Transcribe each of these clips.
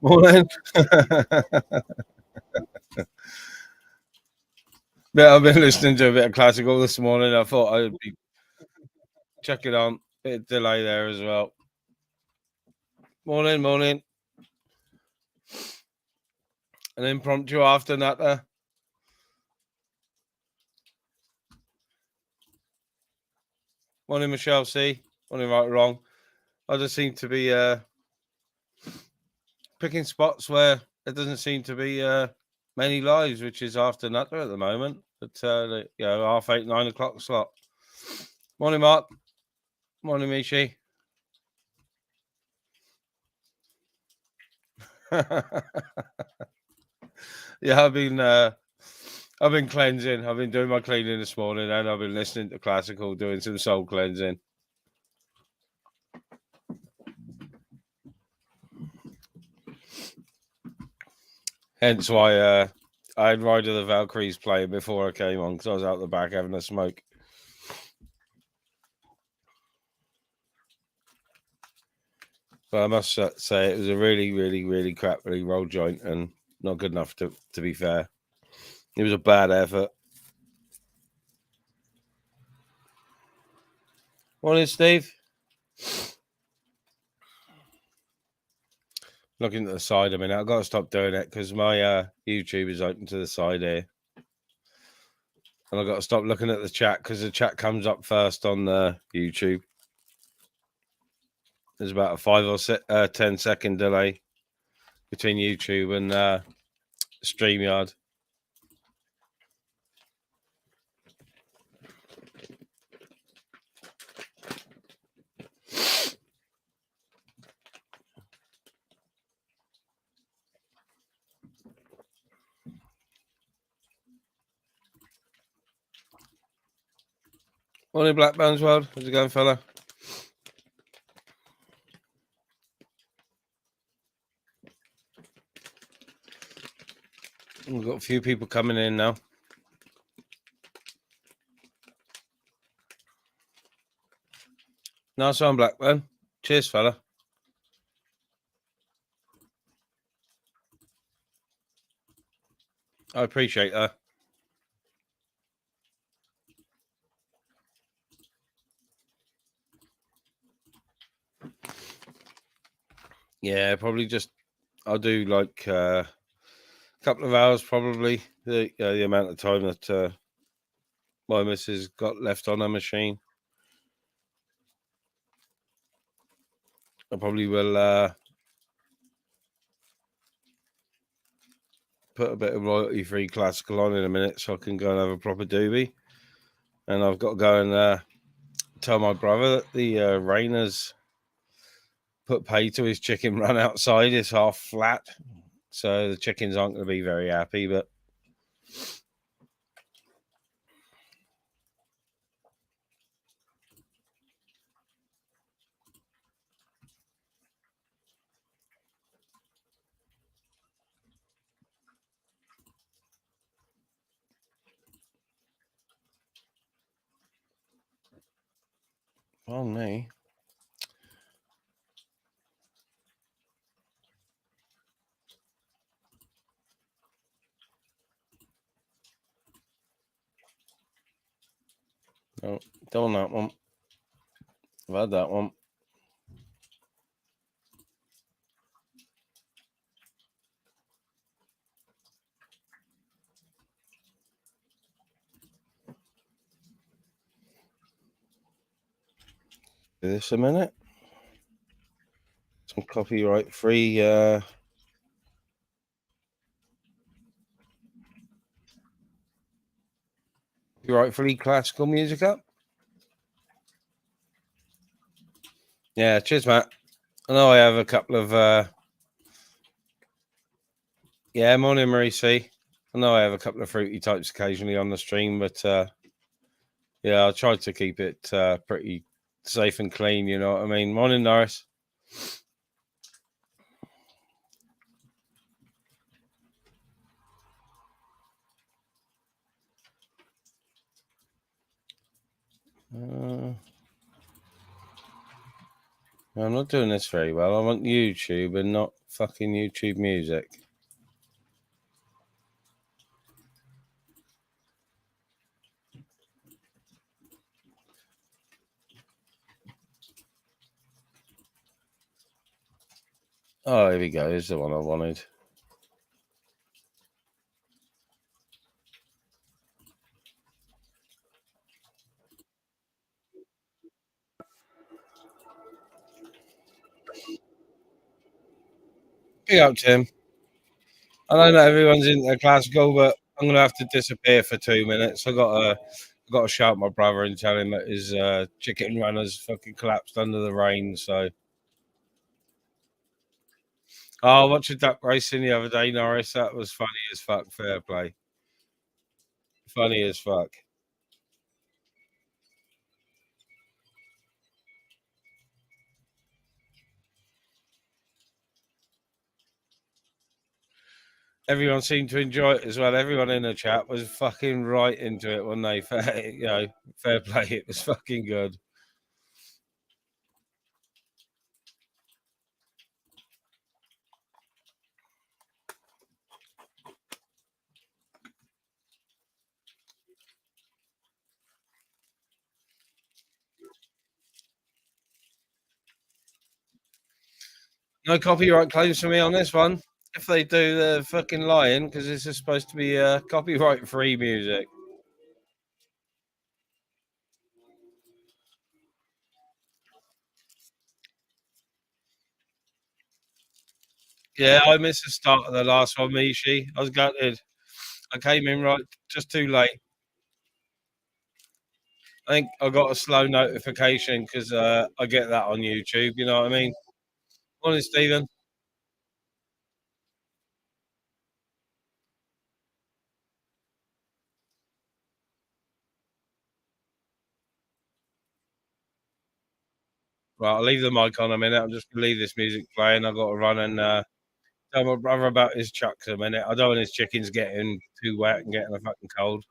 Morning. Yeah, I've been listening to a bit of classical this morning. I thought I'd be checking on. Bit of delay there as well. Morning, morning. An impromptu after natter. Morning, Michelle C. Morning, right or wrong. I just seem to be picking spots where there doesn't seem to be many lives, which is after natter at the moment. But 8:30, 9 o'clock slot. Morning, Mark. Morning, Michi. Yeah, I've been cleansing. I've been doing my cleaning this morning, and I've been listening to classical, doing some soul cleansing. Hence why I had Ride of the Valkyries playing before I came on, because I was out the back having a smoke. But I must say it was a really, really, really crappy roll joint and not good enough to be fair. It was a bad effort. Morning, Steve. Looking at the side a minute. I've got to stop doing it because my YouTube is open to the side here. And I've got to stop looking at the chat because the chat comes up first on YouTube. There's about a 5 or 10 second delay between YouTube and StreamYard. Morning, Blackbones World. How's it going, fella? We've got a few people coming in now. Nice one, Blackburn. Cheers, fella. I appreciate that. Yeah, probably just I'll do like a couple of hours, probably the amount of time that my missus got left on her machine. I probably will put a bit of royalty-free classical on in a minute so I can go and have a proper doobie. And I've got to go and tell my brother that the rain has put pay to his chicken run outside. It's half flat, so the chickens aren't going to be very happy, but oh me. No, don't want that one. I've had that one. this a minute. Some copyright free classical music up. Yeah, cheers, Matt. I know I have a couple of yeah, morning, Marie C. I know I have a couple of fruity types occasionally on the stream, but yeah, I try to keep it pretty safe and clean, you know what I mean? Morning, Norris. I'm not doing this very well. I'm on YouTube and not fucking YouTube music. Oh, here we go. Here's the one I wanted. Big up, Tim. I know not everyone's into classical, but I'm gonna have to disappear for 2 minutes. I got to shout my brother and tell him that his chicken runner's fucking collapsed under the rain. So, I watched a duck racing the other day, Norris. That was funny as fuck. Fair play, funny as fuck. Everyone seemed to enjoy it as well. Everyone in the chat was fucking right into it when they, fair play. It was fucking good. No copyright claims for me on this one. If they do, they're fucking lying because this is supposed to be copyright free music. Yeah, I missed the start of the last one, Mishi. I was gutted. I came in right just too late. I think I got a slow notification because I get that on YouTube. You know what I mean? Morning, Stephen. Right, I'll leave the mic on a minute. I'm just gonna leave this music playing. I've got to run and tell my brother about his chucks a minute. I don't want his chickens getting too wet and getting a fucking cold.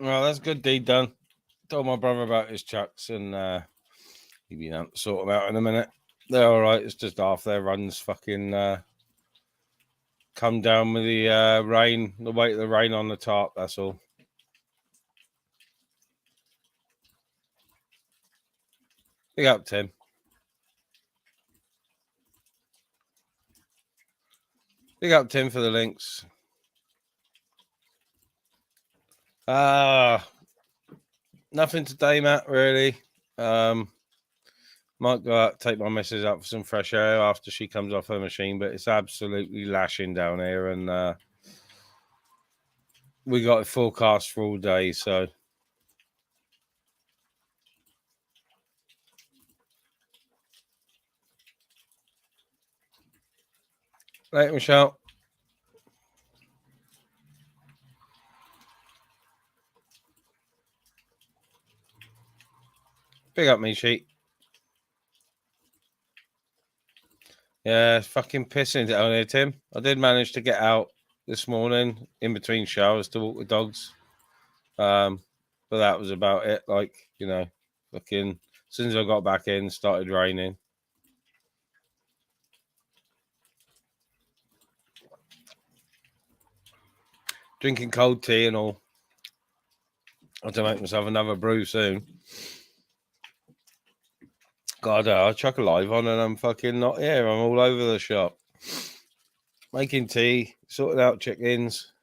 Well, that's a good deed done. Told my brother about his chucks, and he'll be out to sort them out in a minute. They're all right. It's just half their runs fucking come down with the rain, the weight of the rain on the top. That's all. Big up, Tim. Big up, Tim, for the links. Nothing today, Matt, really. Might go out, take my missus out for some fresh air after she comes off her machine, but it's absolutely lashing down here, and we got a forecast for all day, so. Later, Michelle. Big up me, sheet. Yeah, it's fucking pissing down here, Tim. I did manage to get out this morning in between showers to walk the dogs. But that was about it. Like, you know, fucking as soon as I got back in, started raining. Drinking cold tea and all. I have to make myself another brew soon. God, I chuck a live on and I'm fucking not here. I'm all over the shop. Making tea, sorting out chickens.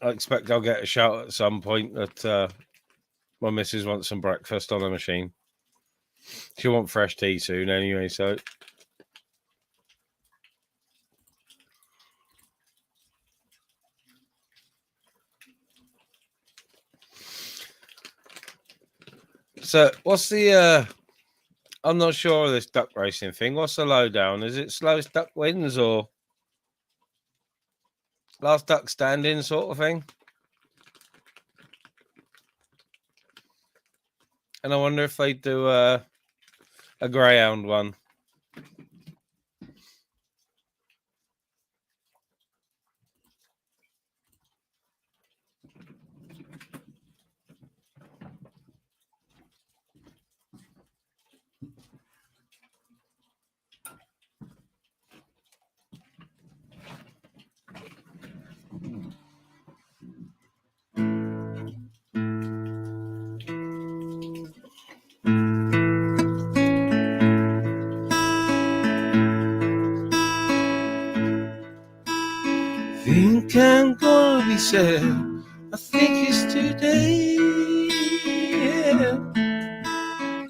I expect I'll get a shout at some point that my missus wants some breakfast on the machine. She'll want fresh tea soon anyway, so. So, what's the, I'm not sure of this duck racing thing. What's the lowdown? Is it slowest duck wins or last duck standing sort of thing? And I wonder if they do a greyhound one. Think I'm gonna be sad. I think it's today. Yeah.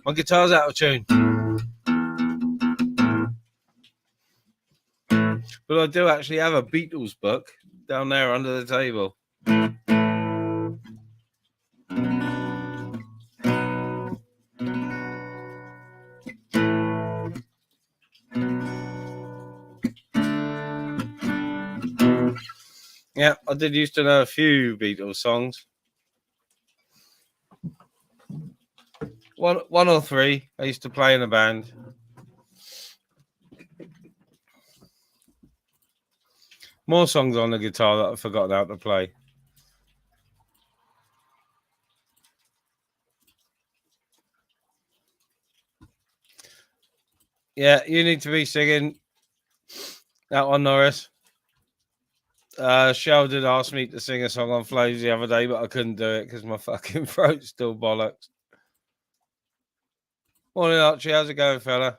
My guitar's out of tune. But I do actually have a Beatles book down there under the table. Yeah, I did used to know a few Beatles songs. One or three. I used to play in a band. More songs on the guitar that I forgot how to play. Yeah, you need to be singing that one, Norris. Shell did ask me to sing a song on Flames the other day, but I couldn't do it because my fucking throat's still bollocks. Morning, Archie. How's it going, fella?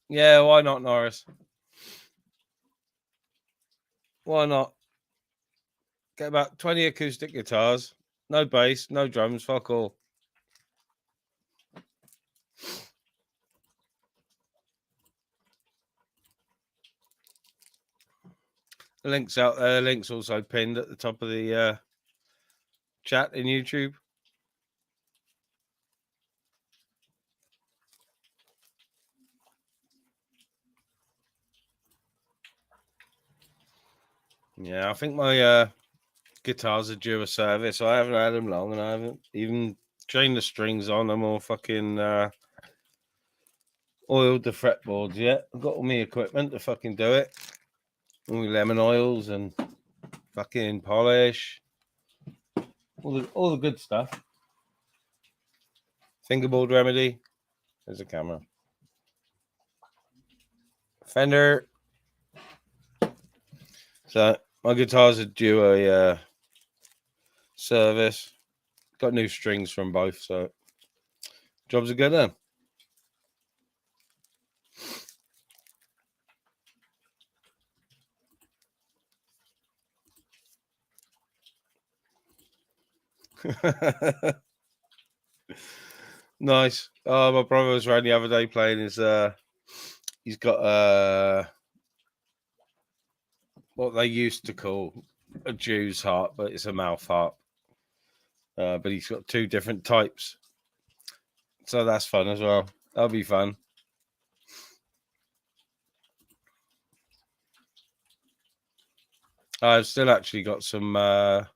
Yeah, why not, Norris? Why not? Get about 20 acoustic guitars, no bass, no drums, fuck all. The link's out there. The link's also pinned at the top of the chat in YouTube. Yeah, I think my guitars are due a service. I haven't had them long, and I haven't even chained the strings on them or fucking oiled the fretboards yet. I've got all my equipment to fucking do it. All my lemon oils and fucking polish. All the good stuff. Fingerboard remedy. There's a camera. Fender. So my guitars are due a service. Got new strings from both, so jobs are good then. Nice. Oh, my brother was around the other day playing his he's got what they used to call a Jew's harp, but it's a mouth harp. But he's got two different types. So that's fun as well. That'll be fun. I've still actually got some a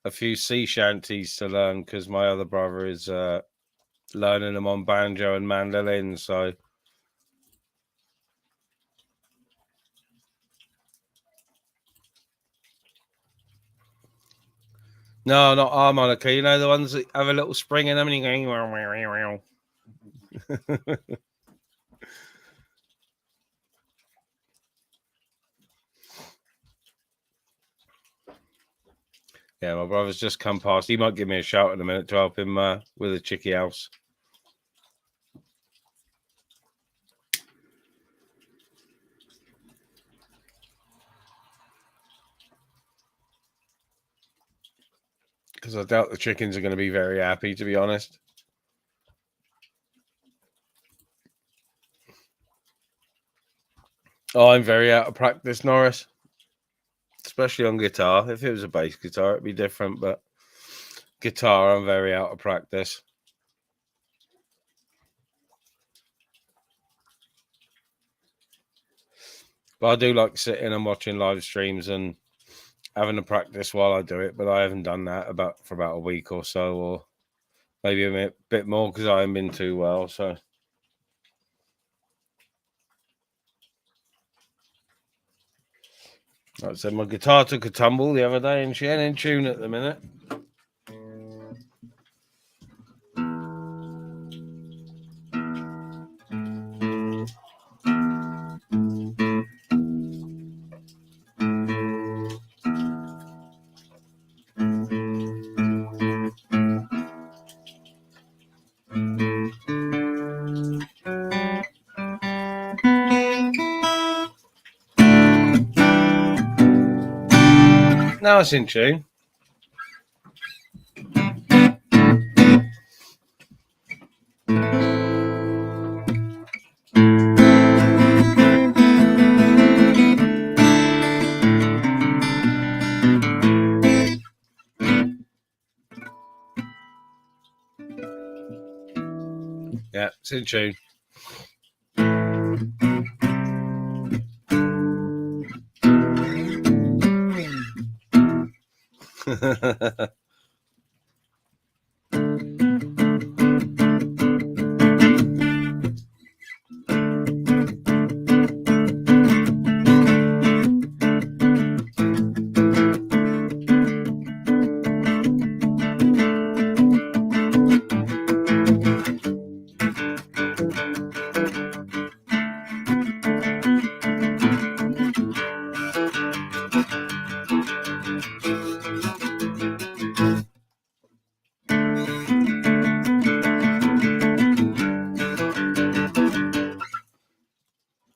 few sea shanties to learn because my other brother is learning them on banjo and mandolin. So no, not harmonica. You know the ones that have a little spring in them and you're going. Yeah, my brother's just come past. He might give me a shout in a minute to help him with a chickie house. Because I doubt the chickens are going to be very happy, to be honest. Oh, I'm very out of practice, Norris. Especially on guitar. If it was a bass guitar, it'd be different. But guitar, I'm very out of practice. But I do like sitting and watching live streams and having a practice while I do it. But I haven't done that for about a week or so, or maybe a bit more because I haven't been too well. So. Like I said, my guitar took a tumble the other day and she ain't in tune at the minute. Now it's in tune. Yeah, it's in tune.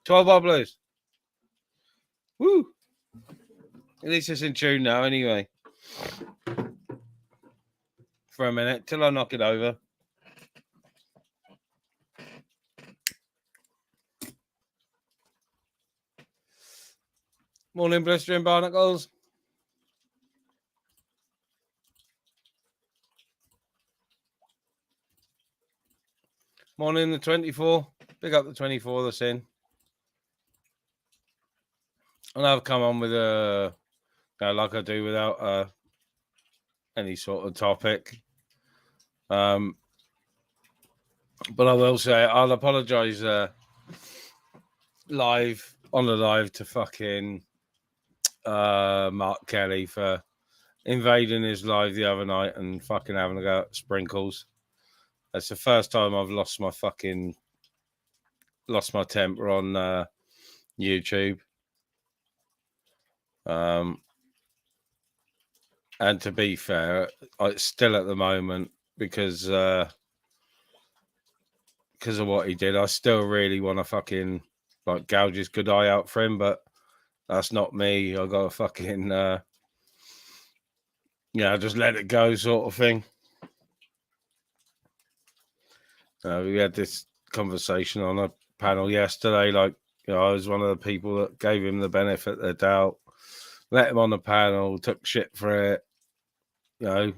$12 blues. Woo! At least it's in tune now, anyway. For a minute till I knock it over. Morning, blistering barnacles. Morning, the 24. Pick up the 24 that's in. And I've come on with like I do without any sort of topic. But I will say I'll apologise live on the live to fucking Mark Kelly for invading his live the other night and fucking having a go at sprinkles. That's the first time I've lost my temper on YouTube. And to be fair, it's still at the moment because of what he did. I still really want to fucking like gouge his good eye out for him, but that's not me. I got to fucking just let it go, sort of thing. We had this conversation on a panel yesterday. Like, I was one of the people that gave him the benefit of the doubt, let him on the panel, took shit for it.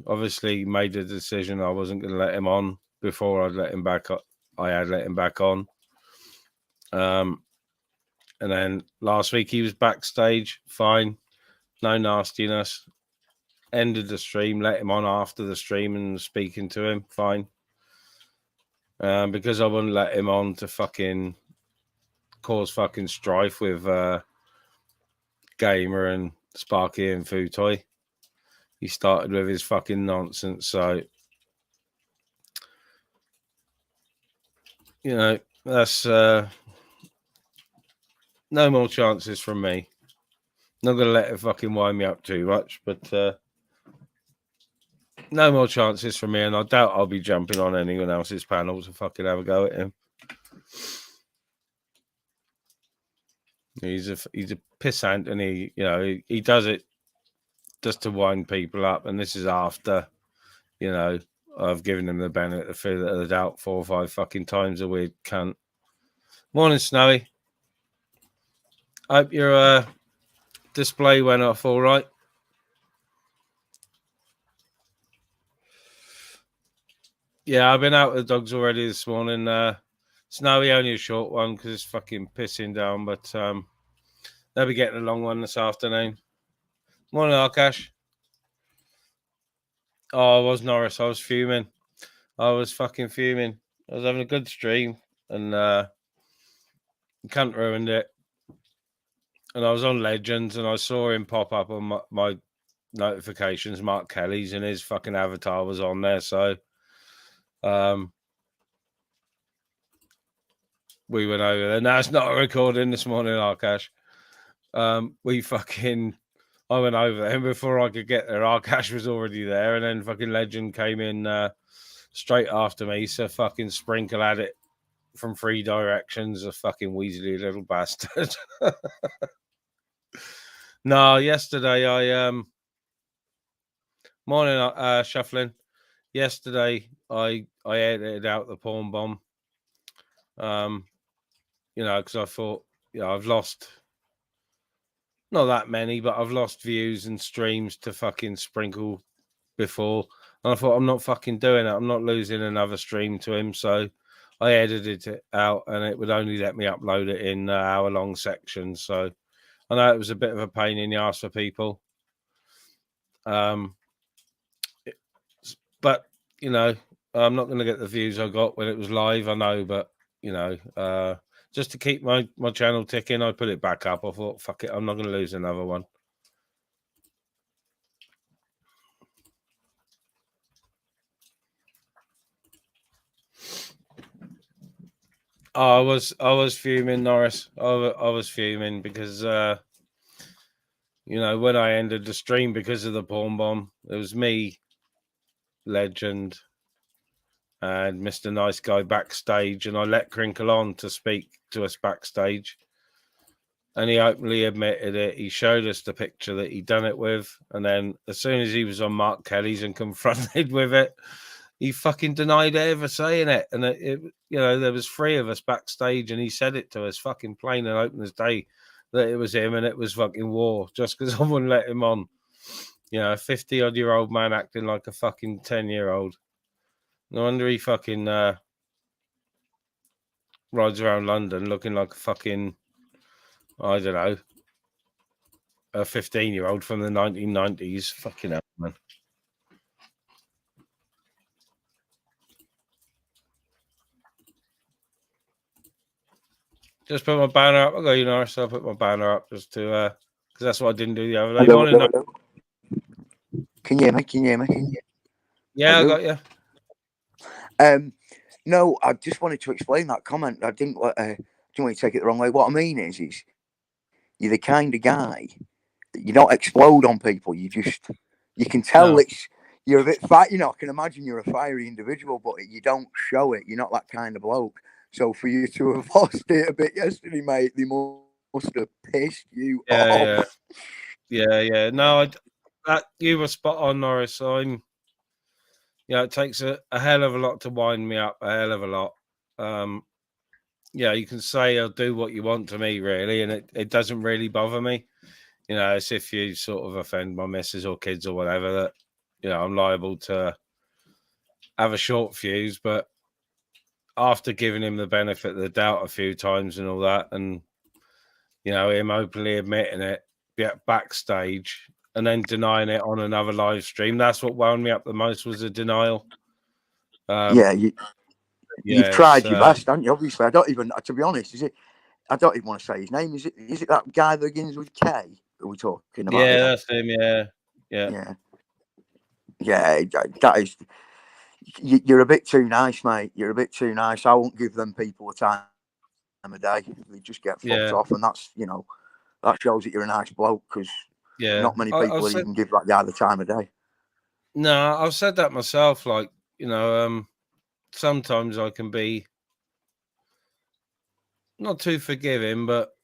Obviously made a decision I wasn't going to let him on before I'd let him back up. I had let him back on. And then last week he was backstage, fine, no nastiness. Ended the stream, let him on after the stream and speaking to him, fine. Because I wouldn't let him on to fucking cause fucking strife with Gamer and Sparky and Futoy. He started with his fucking nonsense, so that's no more chances from me. Not gonna let it fucking wind me up too much, but no more chances from me, and I doubt I'll be jumping on anyone else's panel to fucking have a go at him. He's a pissant, and he does it just to wind people up, and this is after I've given him the benefit of the doubt 4 or 5 fucking times. A weird cunt. Morning, Snowy. Hope your display went off all right. Yeah, I've been out with the dogs already this morning. Snowy only a short one because it's fucking pissing down, but they'll be getting a long one this afternoon. Morning, Arkash. Oh, I was Norris. I was fuming. I was fucking fuming. I was having a good stream, and cunt ruined it. And I was on Legends, and I saw him pop up on my notifications. Mark Kelly's and his fucking avatar was on there, so we went over there. Now it's not a recording this morning, Arkash. I went over there, and before I could get there, Arkash was already there, and then fucking Legend came in straight after me. So fucking Sprinkle had it from 3 directions. A fucking weaselly little bastard. No, yesterday morning shuffling. Yesterday I edited out the porn bomb. Because I thought, I've lost not that many, but I've lost views and streams to fucking Sprinkle before. And I thought, I'm not fucking doing it. I'm not losing another stream to him. So I edited it out, and it would only let me upload it in hour-long sections. So I know it was a bit of a pain in the ass for people. But, I'm not going to get the views I got when it was live, I know. But, just to keep my channel ticking, I put it back up. I thought, fuck it, I'm not going to lose another one. Oh, I was fuming, Norris. I was fuming because when I ended the stream because of the porn bomb, it was me, Legend, and Mr. Nice Guy backstage, and I let Crinkle on to speak to us backstage, and he openly admitted it. He showed us the picture that he'd done it with, and then as soon as he was on Mark Kelly's and confronted with it, he fucking denied ever saying it. And there was 3 of us backstage, and he said it to us fucking plain and open as day that it was him, and it was fucking war just because I wouldn't let him on. A 50-odd-year-old man acting like a fucking 10-year-old. No wonder he fucking rides around London looking like a fucking, I don't know, a 15-year-old from the 1990s. Fucking hell, man. Just put my banner up. I go, Norris. I'll put my banner up just to because that's what I didn't do the other day. Morning. Hello. Can you hear me? Can you hear me? Yeah, I got you. No, I just wanted to explain that comment. I didn't want you to take it the wrong way. What I mean is you're the kind of guy that you don't explode on people. You can tell you're a bit fat. I can imagine you're a fiery individual, but you don't show it. You're not that kind of bloke. So for you to have lost it a bit yesterday, mate, they must have pissed you off. Yeah. No, you were spot on, Norris. It takes a hell of a lot to wind me up, a hell of a lot. You can say I'll do what you want to me, really, and it doesn't really bother me. It's if you sort of offend my missus or kids or whatever that, I'm liable to have a short fuse. But after giving him the benefit of the doubt a few times and all that, and, him openly admitting it backstage and then denying it on another live stream, that's what wound me up the most, was the denial. You've tried your best, haven't you? Obviously, I don't even, to be honest, I don't even want to say his name. Is it that guy that begins with K that we're talking about? Yeah, that's him. Yeah. That is. You're a bit too nice, mate. You're a bit too nice. I won't give them people a time of day. They just get fucked off, and that's that shows that you're a nice bloke, because not many people even give that guy the time of day. No, I've said that myself. Like, sometimes I can be not too forgiving, but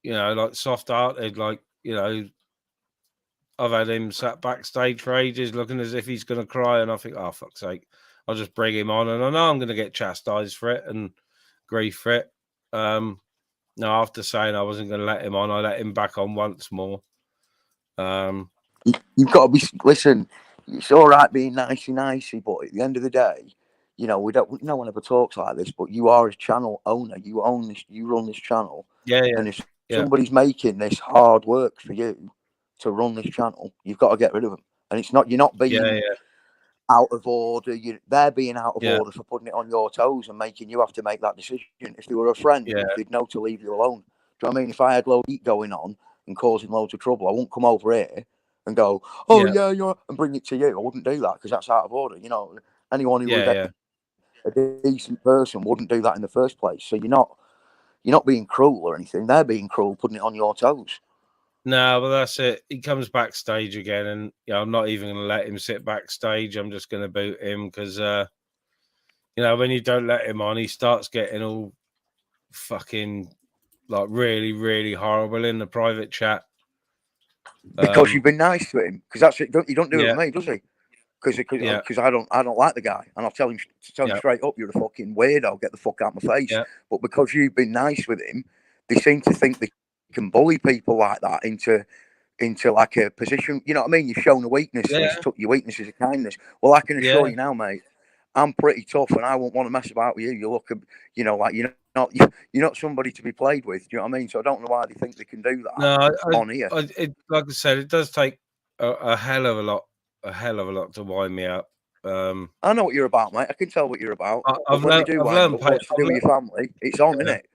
like soft-hearted. Like, I've had him sat backstage for ages, looking as if he's going to cry, and I think, oh, fuck's sake, I'll just bring him on, and I know I'm going to get chastised for it and grief for it. No, after saying I wasn't going to let him on, I let him back on once more. You've got to be, listen, it's all right being nicey, but at the end of the day, no one ever talks like this, but you are a channel owner. You own this, you run this channel. Yeah. And if somebody's making this hard work for you to run this channel, you've got to get rid of them. And it's not, you're not being out of order. They're being out of order for putting it on your toes and making you have to make that decision. If they were a friend, they'd know to leave you alone. Do you know what I mean? If I had loads of heat going on and causing loads of trouble, I wouldn't come over here and go, and bring it to you. I wouldn't do that, because that's out of order. Anyone who was a decent person wouldn't do that in the first place. So you're not being cruel or anything. They're being cruel, putting it on your toes. No, but that's it. He comes backstage again, and I'm not even going to let him sit backstage. I'm just going to boot him, because when you don't let him on, he starts getting all fucking like really, really horrible in the private chat. Because you've been nice to him. Because that's it. He don't do it with me, does he? Because I don't like the guy, and I'll tell him straight up, you're a fucking weirdo. Get the fuck out of my face. But because you've been nice with him, they seem to think they can bully people like that into like a position. You know what I mean? You've shown a weakness, so he's took your weakness as a kindness. Well, I can assure you now, mate, I'm pretty tough, and I won't want to mess about with you. You look, like you're not somebody to be played with. Do you know what I mean? So I don't know why they think they can do that on here. Like I said, it does take a hell of a lot to wind me up. I know what you're about, mate. I can tell what you're about. I've learned what to do with your family, it's on, isn't it?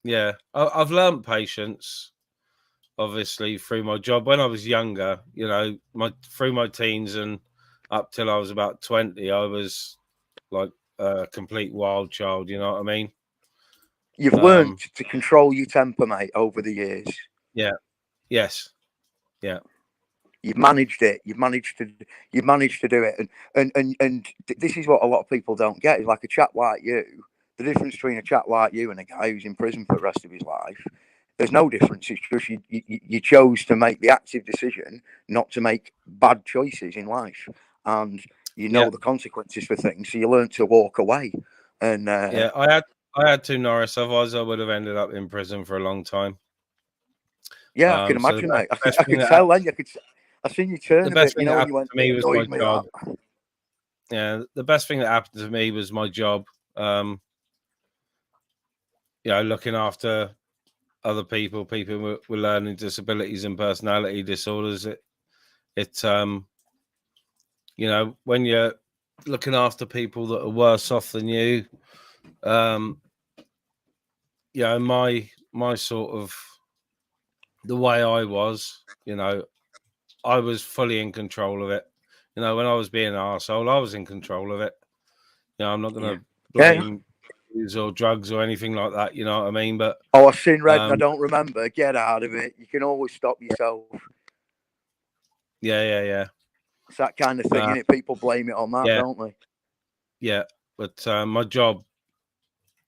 Yeah, I've learned patience, obviously, through my job. When I was younger, through my teens and up till I was about 20, I was like a complete wild child. You know what I mean? You've learned to control your temper, mate, over the years. Yeah. Yes. Yeah. You've managed it. You've managed to do it. And this is what a lot of people don't get. Is like a chap like you. The difference between a chap like you and a guy who's in prison for the rest of his life, there's no difference. It's just you chose to make the active decision not to make bad choices in life, and the consequences for things. So you learn to walk away. And I had to, Norris. Otherwise, I would have ended up in prison for a long time. Yeah, I can imagine, mate. I could tell then. I seen you turn a bit. When you went to me was my job. Yeah, the best thing that happened to me was my job. Looking after other people with learning disabilities and personality disorders. When you're looking after people that are worse off than you, my sort of the way I was, I was fully in control of it. When I was being an arsehole, I was in control of it. I'm not going to blame booze or drugs or anything like that. You know what I mean? But I've seen red and I don't remember. Get out of it. You can always stop yourself. Yeah. It's that kind of thing, isn't it? People blame it on that, don't they? Yeah, but my job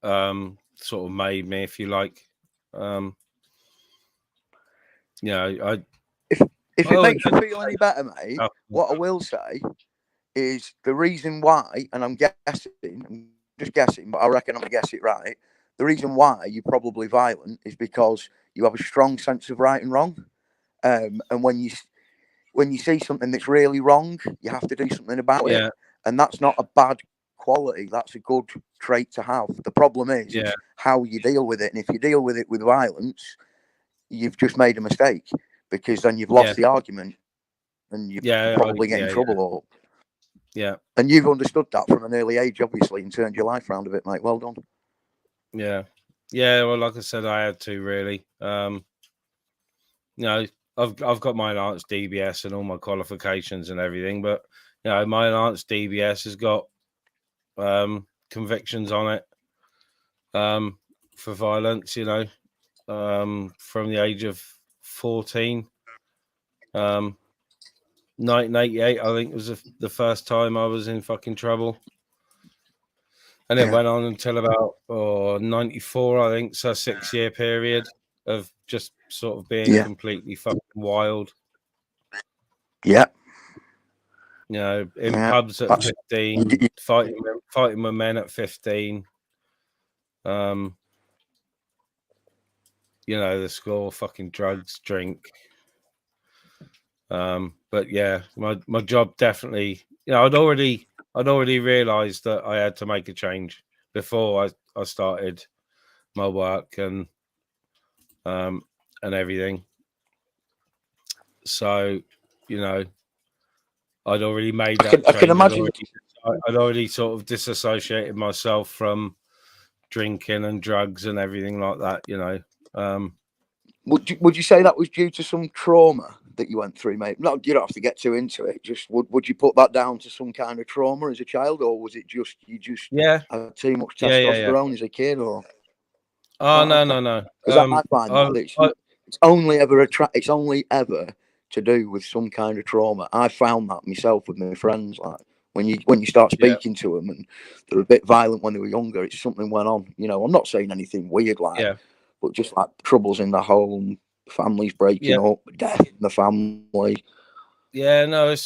sort of made me, if you like. If it makes you feel any better, mate, what I will say is the reason why, and I'm just guessing, but I reckon I'm going to guess it right. The reason why you're probably violent is because you have a strong sense of right and wrong. And when you see something that's really wrong, you have to do something about it. And that's not a bad quality. That's a good trait to have. The problem is how you deal with it. And if you deal with it with violence, you've just made a mistake, because then you've lost the argument and you probably get in trouble. And you've understood that from an early age, obviously, and turned your life around a bit, mate. Well done. Yeah. Well, like I said, I had to really. I've got my enhanced DBS and all my qualifications and everything, but my enhanced DBS has got convictions on it for violence. From the age of 14. 1988, I think, was the first time I was in fucking trouble. And it went on until about 94, I think. So a 6-year period of just sort of being completely fucking wild. Yeah. In pubs at 15, fighting with men at 15. The score, fucking drugs, drink. But yeah, my job definitely, I'd already realised that I had to make a change before I started my work and everything. So, I'd already made that change. I can imagine. I'd already sort of disassociated myself from drinking and drugs and everything like that. Would you say that was due to some trauma that you went through, mate? No, you don't have to get too into it. Just would you put that down to some kind of trauma as a child, or was it just you had too much testosterone as a kid, or? Oh no. Because I find that it's only ever it's only ever to do with some kind of trauma. I found that myself with my friends. Like when you start speaking to them and they're a bit violent when they were younger, it's something went on. I'm not saying anything weird but just like troubles in the home, families breaking up, death in the family. Yeah, no, it's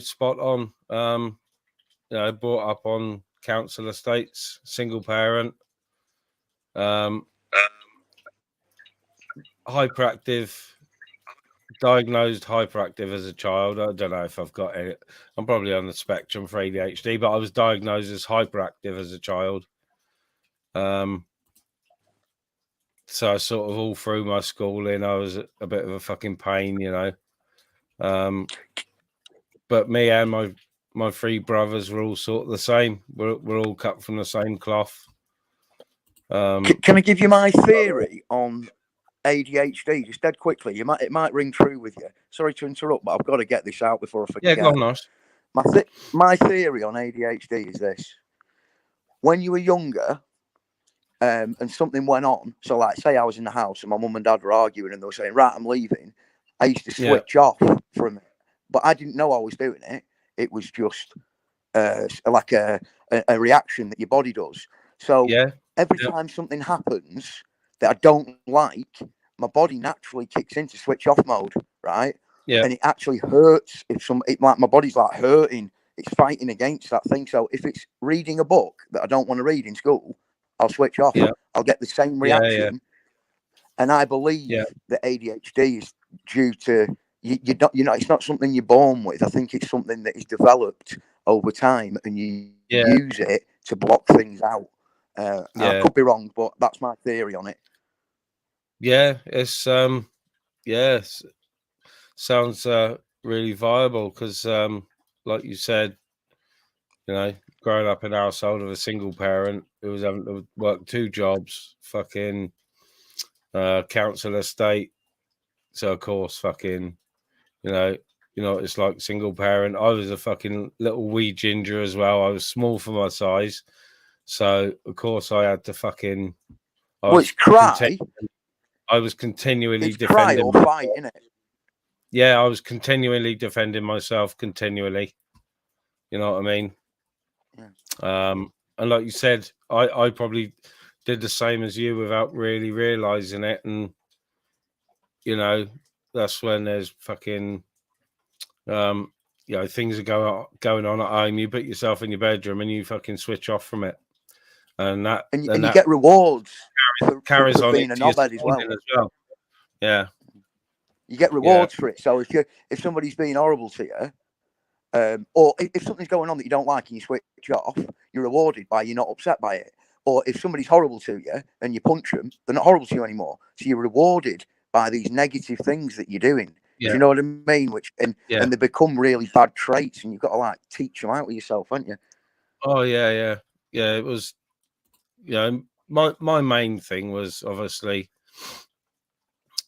spot on. Brought up on council estates, single parent, hyperactive, diagnosed hyperactive as a child. I don't know if I've got it. I'm probably on the spectrum for ADHD, but I was diagnosed as hyperactive as a child. So I sort of all through my schooling, I was a bit of a fucking pain, But me and my 3 brothers were all sort of the same. We're all cut from the same cloth. Can I give you my theory on ADHD just dead quickly? It might ring true with you. Sorry to interrupt, but I've got to get this out before I forget. Yeah, go on, nice. My theory on ADHD is this: when you were younger, and something went on. So, like, say I was in the house and my mum and dad were arguing and they were saying, "Right, I'm leaving." I used to switch off from it, but I didn't know I was doing it. It was just like a reaction that your body does. So every time something happens that I don't like, my body naturally kicks into switch off mode, right? Yeah. And it actually hurts like my body's like hurting. It's fighting against that thing. So if it's reading a book that I don't want to read in school, I'll switch off. Yeah. I'll get the same reaction. Yeah. And I believe that ADHD is due to it's not something you're born with. I think it's something that is developed over time, and you use it to block things out. I could be wrong, but that's my theory on it. Yeah, it's sounds really viable because, like you said, growing up in a household of a single parent who was having to work 2 jobs, fucking council estate. So of course, fucking, it's like single parent. I was a fucking little wee ginger as well. I was small for my size, so of course I had to fucking. It's cry. I was continually it's defending. Cry or fight, innit? Yeah, I was continually defending myself. Continually, you know what I mean? Yeah. And like you said, I probably did the same as you without really realizing it, and that's when there's fucking things are going on at home. You put yourself in your bedroom and you fucking switch off from it, and you get rewards carries for on being a knobhead as well. Yeah, you get rewards for it. So if somebody's being horrible to you, or if something's going on that you don't like and you switch off, you're rewarded by you're not upset by it. Or if somebody's horrible to you and you punch them, they're not horrible to you anymore. So you're rewarded by these negative things that you're doing. Yeah. Do you know what I mean? And they become really bad traits, and you've got to like teach them out of yourself, haven't you? Oh yeah. It was, my main thing was obviously,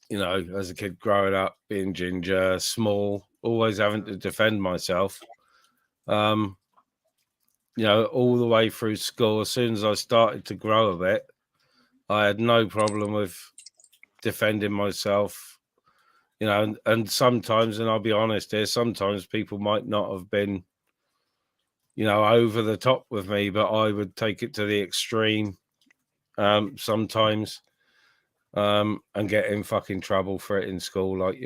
as a kid growing up, being ginger, small, always having to defend myself. All the way through school. As soon as I started to grow a bit, I had no problem with defending myself. And sometimes, and I'll be honest here, sometimes people might not have been, over the top with me, but I would take it to the extreme sometimes and get in fucking trouble for it in school, like,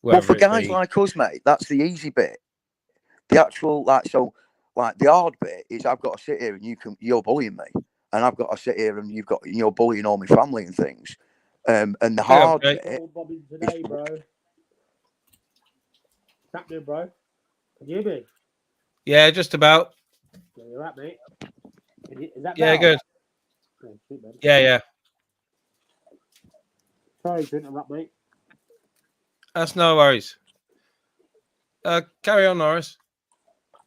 Well, for guys like us, mate, that's the easy bit. The actual, the hard bit is I've got to sit here and you're bullying me, and I've got to sit here and you're bullying all my family and things. And the hard bit. Today, bro. What's happening, bro? Can you hear me? Yeah, just about. Yeah, you're right, mate. Is that yeah, good. Oh, shit, man. Yeah. Sorry to interrupt, mate. That's no worries. Carry on, Norris.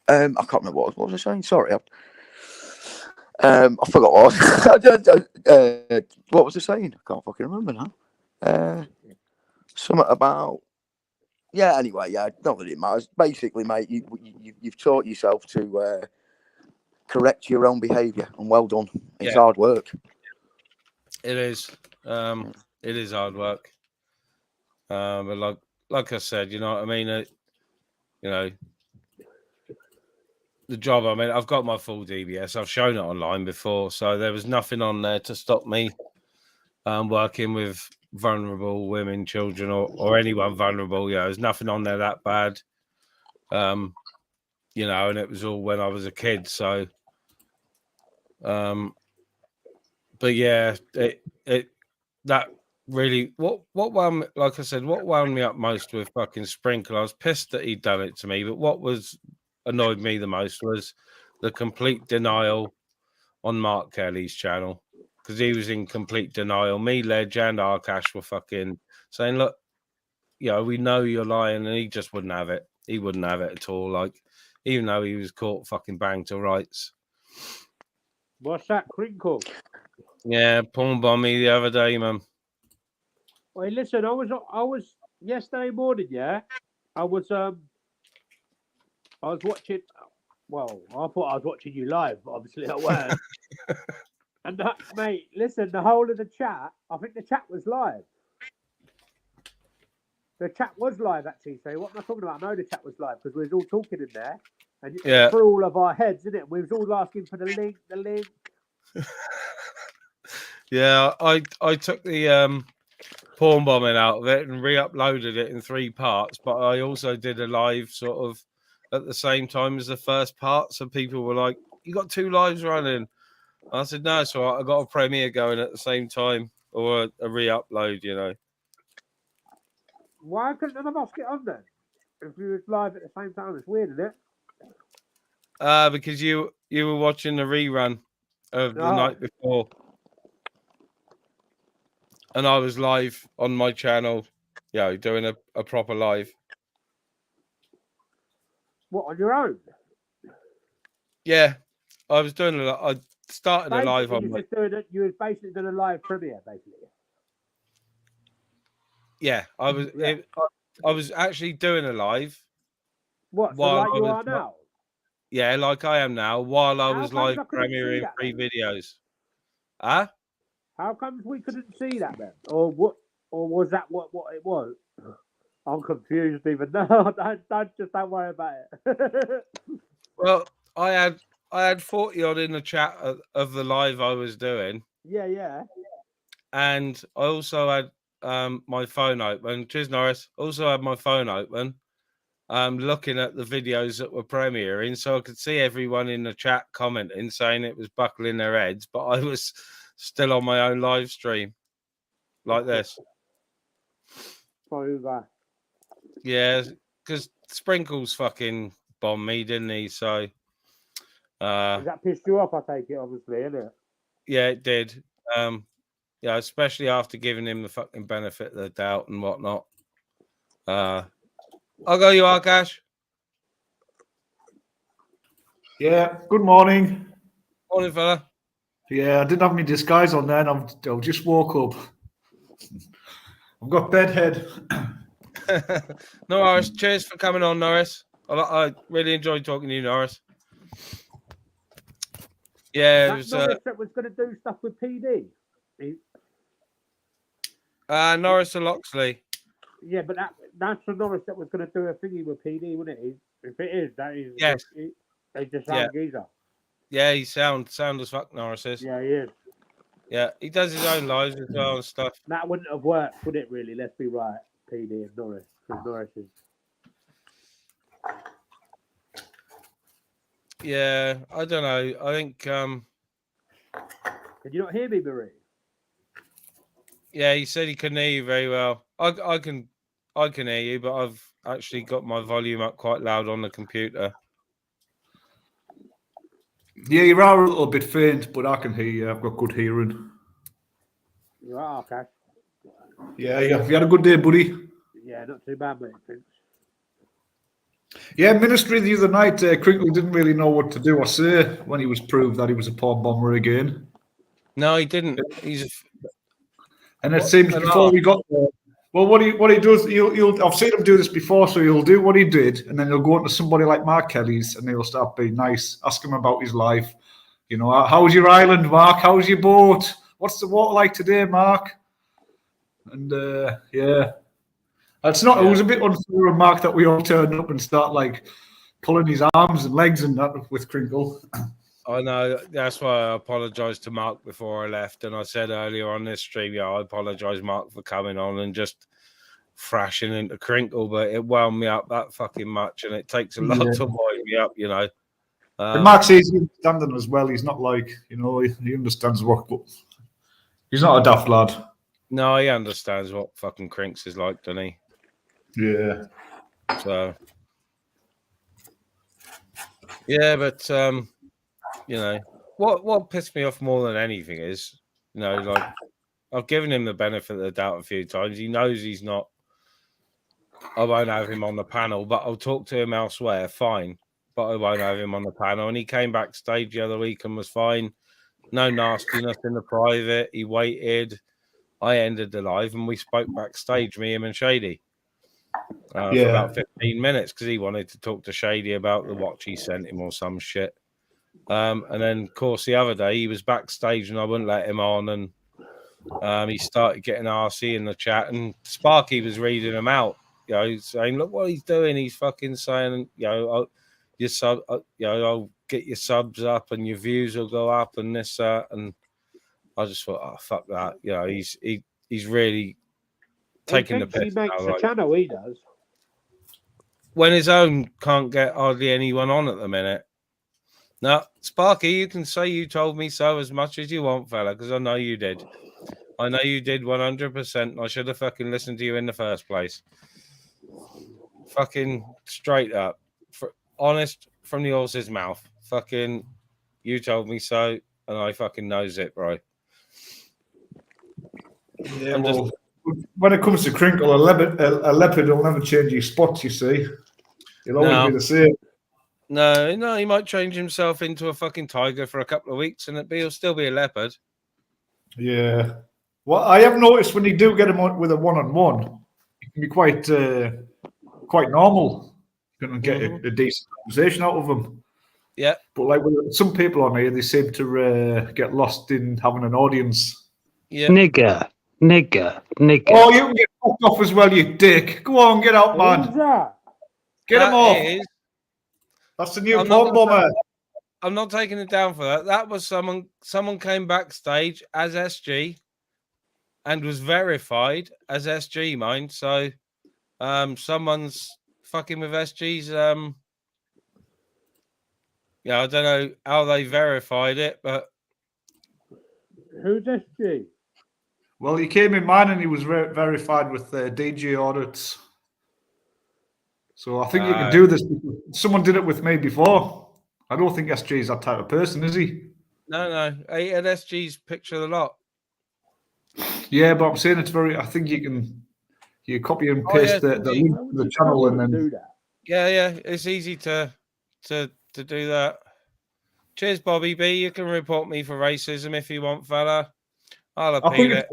I can't remember what was I saying. Sorry. I forgot what what was I saying? I can't fucking remember now. Something about anyway, not that it matters. Basically, mate, you've taught yourself to correct your own behaviour, and well done. It's hard work. It is. It is hard work. But like I said, you know what I mean. The job. I mean, I've got my full DBS. I've shown it online before, so there was nothing on there to stop me working with vulnerable women, children, or anyone vulnerable. There's nothing on there that bad. And it was all when I was a kid. So, but yeah, that really what wound, like I said, what wound me up most with fucking Sprinkle. I was pissed that he'd done it to me, but what annoyed me the most was the complete denial on Mark Kelly's channel, because he was in complete denial. Me, Ledge, and Arkash were fucking saying, look, we know you're lying, and he just wouldn't have it. He wouldn't have it at all. Like, even though he was caught fucking banged to rights. What's that crinkle? Yeah, porn bomb me the other day, man. Wait, listen, I was yesterday morning, yeah. I was watching. Well, I thought I was watching you live, but obviously I weren't. And mate, listen, the whole of the chat. I think the chat was live. The chat was live, actually. So what am I talking about? I know the chat was live because we was all talking in there, and through all of our heads, isn't it? We was all asking for the link. Yeah, I took the porn bombing out of it and re-uploaded it in 3 parts, but I also did a live sort of at the same time as the first part. So people were like, "You got 2 lives running?" I said, "No, it's all right. I got a premiere going at the same time, or a re-upload." Why couldn't none of us get on then? If we was live at the same time, it's weird, isn't it? Because you were watching the rerun of the night before, and I was live on my channel, doing a proper live. What, on your own? Yeah, I was doing I started a live on. You was basically doing a live premiere, basically. Yeah, I was. Yeah. I was actually doing a live. What? So like you are now? Yeah, like I am now. While I was live premiering that, 3 videos. Huh? How comes we couldn't see that then? Or what? Or was that what it was? I'm confused even now. Don't worry about it. Well, I had 40 odd in the chat of the live I was doing. Yeah. And I also had my phone open. Cheers, Norris. Also had my phone open, looking at the videos that were premiering, so I could see everyone in the chat commenting, saying it was buckling their heads, but I was still on my own live stream, like this. Yeah, because Sprinkles fucking bombed me, didn't he? So that pissed you off, I take it, obviously, isn't it? Yeah, it did. Yeah, especially after giving him the fucking benefit of the doubt and whatnot. I'll go, you are, Cash. Yeah, good morning. Morning, fella. Yeah, I didn't have my disguise on then. I just woke up. I've got bedhead. No, Norris, cheers for coming on, Norris. I really enjoyed talking to you, Norris. Yeah, Norris that was going to do stuff with PD. Norris and Loxley. Yeah, but that's the Norris that was going to do a thingy with PD, wasn't it? If it is, that is. Yes. He's just sound geezer. Yeah, he sound as fuck, Norris is. Yeah, he is. Yeah, he does his own lives as well and stuff. That wouldn't have worked, would it, really? Let's be right, PD and Norris. Because Norris is... Yeah, I don't know. I think... Can you not hear me, Marie? Yeah, he said he couldn't hear you very well. I can hear you, but I've actually got my volume up quite loud on the computer. Yeah, you are a little bit faint, but I can hear you. I've got good hearing. You are, okay. Yeah. You had a good day, buddy? Yeah, not too bad, mate. Thanks. Yeah, Ministry the other night, Crinkle didn't really know what to do or say when he was proved that he was a porn bomber again. No, he didn't. And it seems before we got there, well, what he does, I've seen him do this before, so he'll do what he did, and then he'll go into somebody like Mark Kelly's, and he'll start being nice, ask him about his life. You know, how's your island, Mark? How's your boat? What's the water like today, Mark? And yeah, it's not. It was a bit unfair of Mark that we all turned up and start like pulling his arms and legs and that with Crinkle. I know. That's why I apologised to Mark before I left. And I said earlier on this stream, yeah, I apologise, Mark, for coming on and just thrashing into Crinkle, but it wound me up that fucking much. And it takes a lot to wind me up, you know. But Mark's easy understanding as well. He's not like, you know, he understands what. He's not a daft lad. No, he understands what fucking Crinks is like, doesn't he? Yeah. So. Yeah, but you know, what pissed me off more than anything is, you know, like I've given him the benefit of the doubt a few times. He knows he's not. I won't have him on the panel, but I'll talk to him elsewhere. Fine, but I won't have him on the panel. And he came backstage the other week and was fine. No nastiness in the private. He waited. I ended the live and we spoke backstage, me, him, and Shady. For about 15 minutes because he wanted to talk to Shady about the watch he sent him or some shit. And then, of course, the other day he was backstage and I wouldn't let him on, and he started getting RC in the chat, and Sparky was reading him out, you know, saying, "Look what he's doing. He's fucking saying, you know, I'll get your subs up and your views will go up and this, that." And I just thought, oh, fuck that. You know, he's really taking the piss. He makes a channel, he does. When his own can't get hardly anyone on at the minute. No, Sparky, you can say you told me so as much as you want, fella, because I know you did. I know you did 100%. I should have fucking listened to you in the first place. Fucking straight up. Honest from the horse's mouth. Fucking, you told me so, and I fucking knows it, bro. Yeah, well, when it comes to Crinkle, a leopard will never change his spots, you see. He'll always be the same. No, he might change himself into a fucking tiger for a couple of weeks, and he'll still be a leopard. Yeah. Well, I have noticed when you do get him with a one-on-one, it can be quite normal. You can get a decent conversation out of them. Yeah. But like with some people on here, they seem to get lost in having an audience. Yeah. Nigger. Oh, you can get fucked off as well, you dick. Go on, get out, man. Who's that? Get him off. That's the new porn bomber. I'm not taking it down for that. That was someone came backstage as SG and was verified as SG, mind. So someone's fucking with SG's yeah, I don't know how they verified it, but Who's SG? Well, he came in mine and he was verified with DJ audits. So I think you can do this. Someone did it with me before. I don't think SG is that type of person, is he? No. He had SG's picture of the lot. Yeah, but I'm saying it's very. I think you copy and paste the link to the channel and then do that. Yeah, it's easy to do that. Cheers, Bobby B. You can report me for racism if you want, fella. I'll appeal it.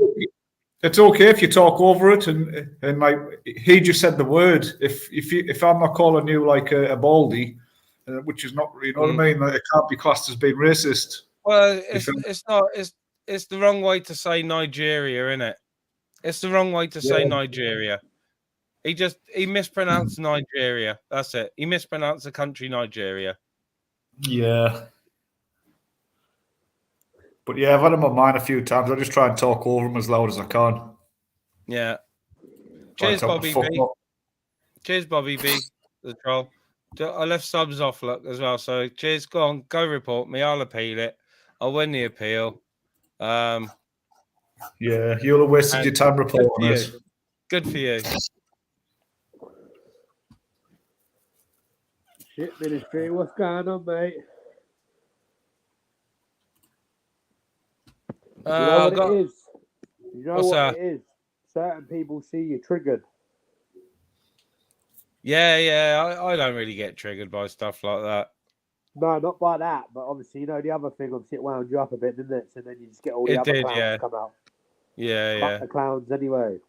It's okay if you talk over it and like he just said the word. If I'm not calling you like a baldy, which is not, you know what I mean, it can't be classed as being racist. Well, it's not. It's the wrong way to say Nigeria, isn't it? It's the wrong way to say Nigeria. He mispronounced Nigeria. That's it. He mispronounced the country Nigeria. Yeah. But yeah, I've had him on mine a few times. I just try and talk over him as loud as I can. Yeah. Cheers, Bobby B. Cheers, Bobby B. The troll. I left subs off as well. So cheers. Go on. Go report me. I'll appeal it. I'll win the appeal. Yeah, you'll have wasted your time reporting it. Good for you. Shit ministry, what's going on, mate? You know what it is? You know what it is? Certain people see you triggered. Yeah. I don't really get triggered by stuff like that. No, not by that, but obviously, you know, the other thing obviously it wound you up a bit, didn't it? So then you just get all the other clowns come out. Yeah. The clowns anyway.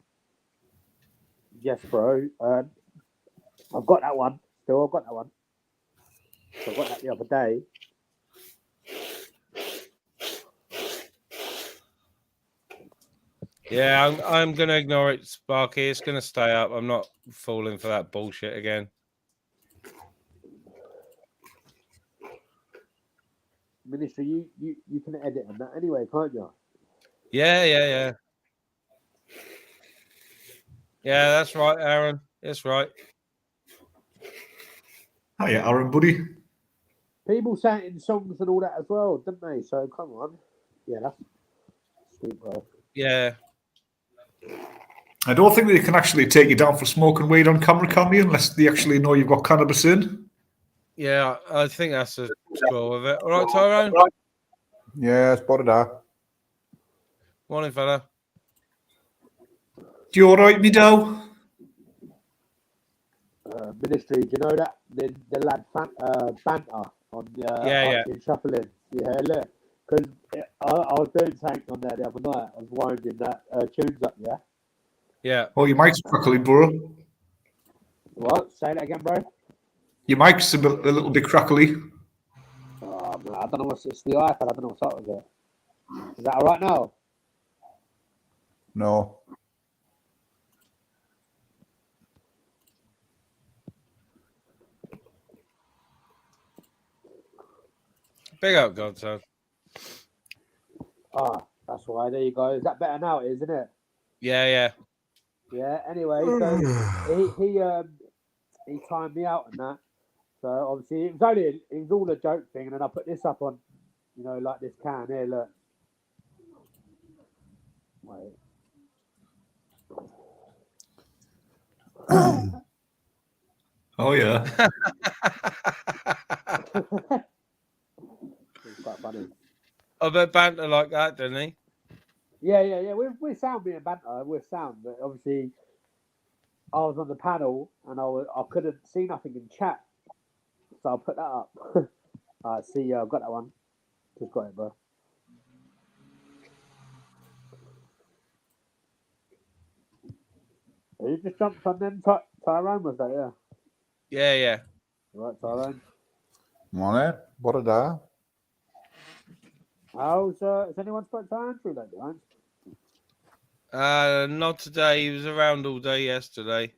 Yes, bro. I've got that one. Still, I've got that one. I got that the other day. Yeah, I'm going to ignore it, Sparky. It's going to stay up. I'm not falling for that bullshit again. Ministry, you can edit on that anyway, can't you? Yeah. Yeah, that's right, Aaron. That's right. Hiya, Aaron, buddy. People sang in songs and all that as well, didn't they? So come on. Yeah, that's sweet, bro. Yeah. I don't think they can actually take you down for smoking weed on camera, can they? Unless they actually know you've got cannabis in. Yeah, I think that's the score of it. All right, Tyrone? Yeah, spotted that. Morning, fella. Do you all right, me dough? Ministry, do you know that? The lad banter on Shuffling. Yeah, look. Because I was doing something on there the other night. I was winding that tunes up, yeah? Yeah. Oh, your mic's crackly, bro. What? Say that again, bro? Your mic's a little bit crackly. Oh, man, I don't know it's the iPad. I don't know what's up with it. Is that all right now? No. Big up, Godson. That's why. There you go. Is that better now, isn't it? Yeah. Yeah, anyway, so he timed me out and that. So obviously it was all a joke thing, and then I put this up on, you know, like this can here, look. Wait. Oh yeah. It's quite funny. I bet banter like that, didn't he? Yeah. We're sound being banter. We're sound, but obviously I was on the panel and I couldn't see nothing in chat. So I'll put that up. See, I've got that one. Just got it, bro. You just jumped on them, Tyrone, was that, yeah? Yeah. Right, Tyrone. Morning. What a day. Has anyone spoke to Andrew lately, Ryan? Not today. He was around all day yesterday.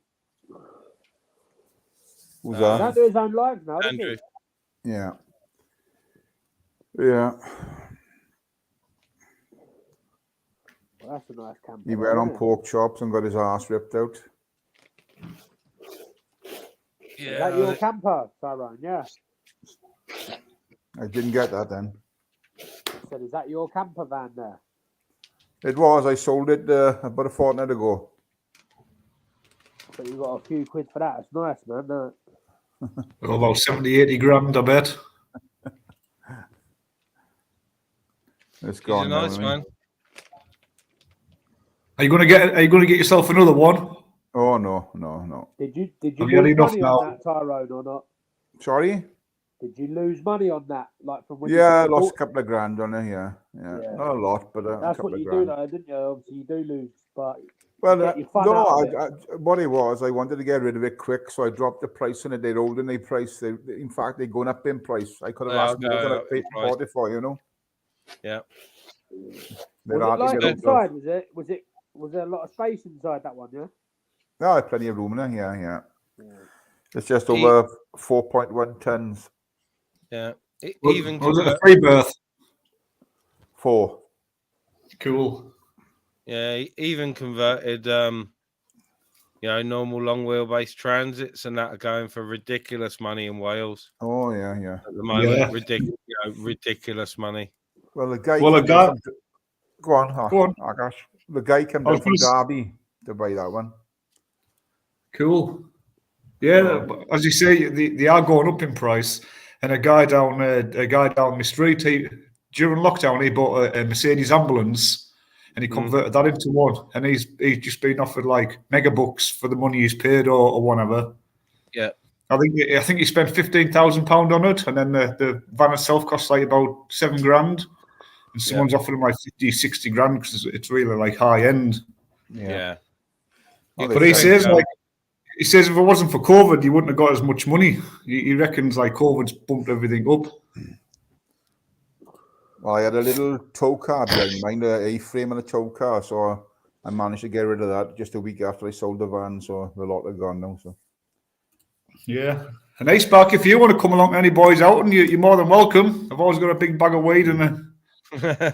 Who's He that? don't do his own lives now, does Andrew. he? Yeah. Yeah. Well, that's a nice camper. He went on pork chops and got his ass ripped out. Is that your camper, Tyrone? Yeah. I didn't get that then. I said, is that your camper van there? It was. I sold it about a fortnight ago. So you got a few quid for that. It's nice, man. No? About 70, 80 grand, I bet. It's gone. He's a nice now, man. Are you going to get yourself another one? Oh no. Did you Have you had lose enough money now? on that, Tyrone, or not? Sorry? Did you lose money on that? Like from when Yeah, I you lost a couple of grand on it. Yeah. Not a lot, but a that's couple what of you grand. do, though, didn't you? Obviously, you do lose, but Well, get your fun out of it. what it was, I wanted to get rid of it quick, so I dropped the price on it. They're holding the price. In fact, they're going up in price. I could have asked more than I paid for it for, you know. Yeah. They're Was it hard to like get out of. inside? Was there a lot of space inside that one? Yeah. No, I have plenty of room in there. Yeah. It's just over 4.1 tons. Yeah. Was it a free berth? 4. Cool. Yeah, even converted, normal long wheelbase transits and that are going for ridiculous money in Wales. Oh yeah. At the moment, Yeah. ridiculous money. Well, the guy. Go on, Akash. The guy came down from Derby to buy that one. Cool. Yeah, as you say, they are going up in price. And a guy down the street, during lockdown, he bought a Mercedes ambulance, and he converted that into one. And he's just been offered like mega bucks for the money he's paid or whatever. Yeah, I think he spent £15,000 on it, and then the van itself costs like about $7,000. And someone's offering him like 50, 60 grand because it's really like high end. Yeah. But he says if it wasn't for COVID, you wouldn't have got as much money. He reckons like COVID's bumped everything up. Well, I had a little tow car behind mine, an A-frame and a tow car, so I managed to get rid of that just a week after I sold the van, so the lot are gone now. So yeah. A nice back. If you want to come along to any boys out, and you're more than welcome. I've always got a big bag of weed and a bag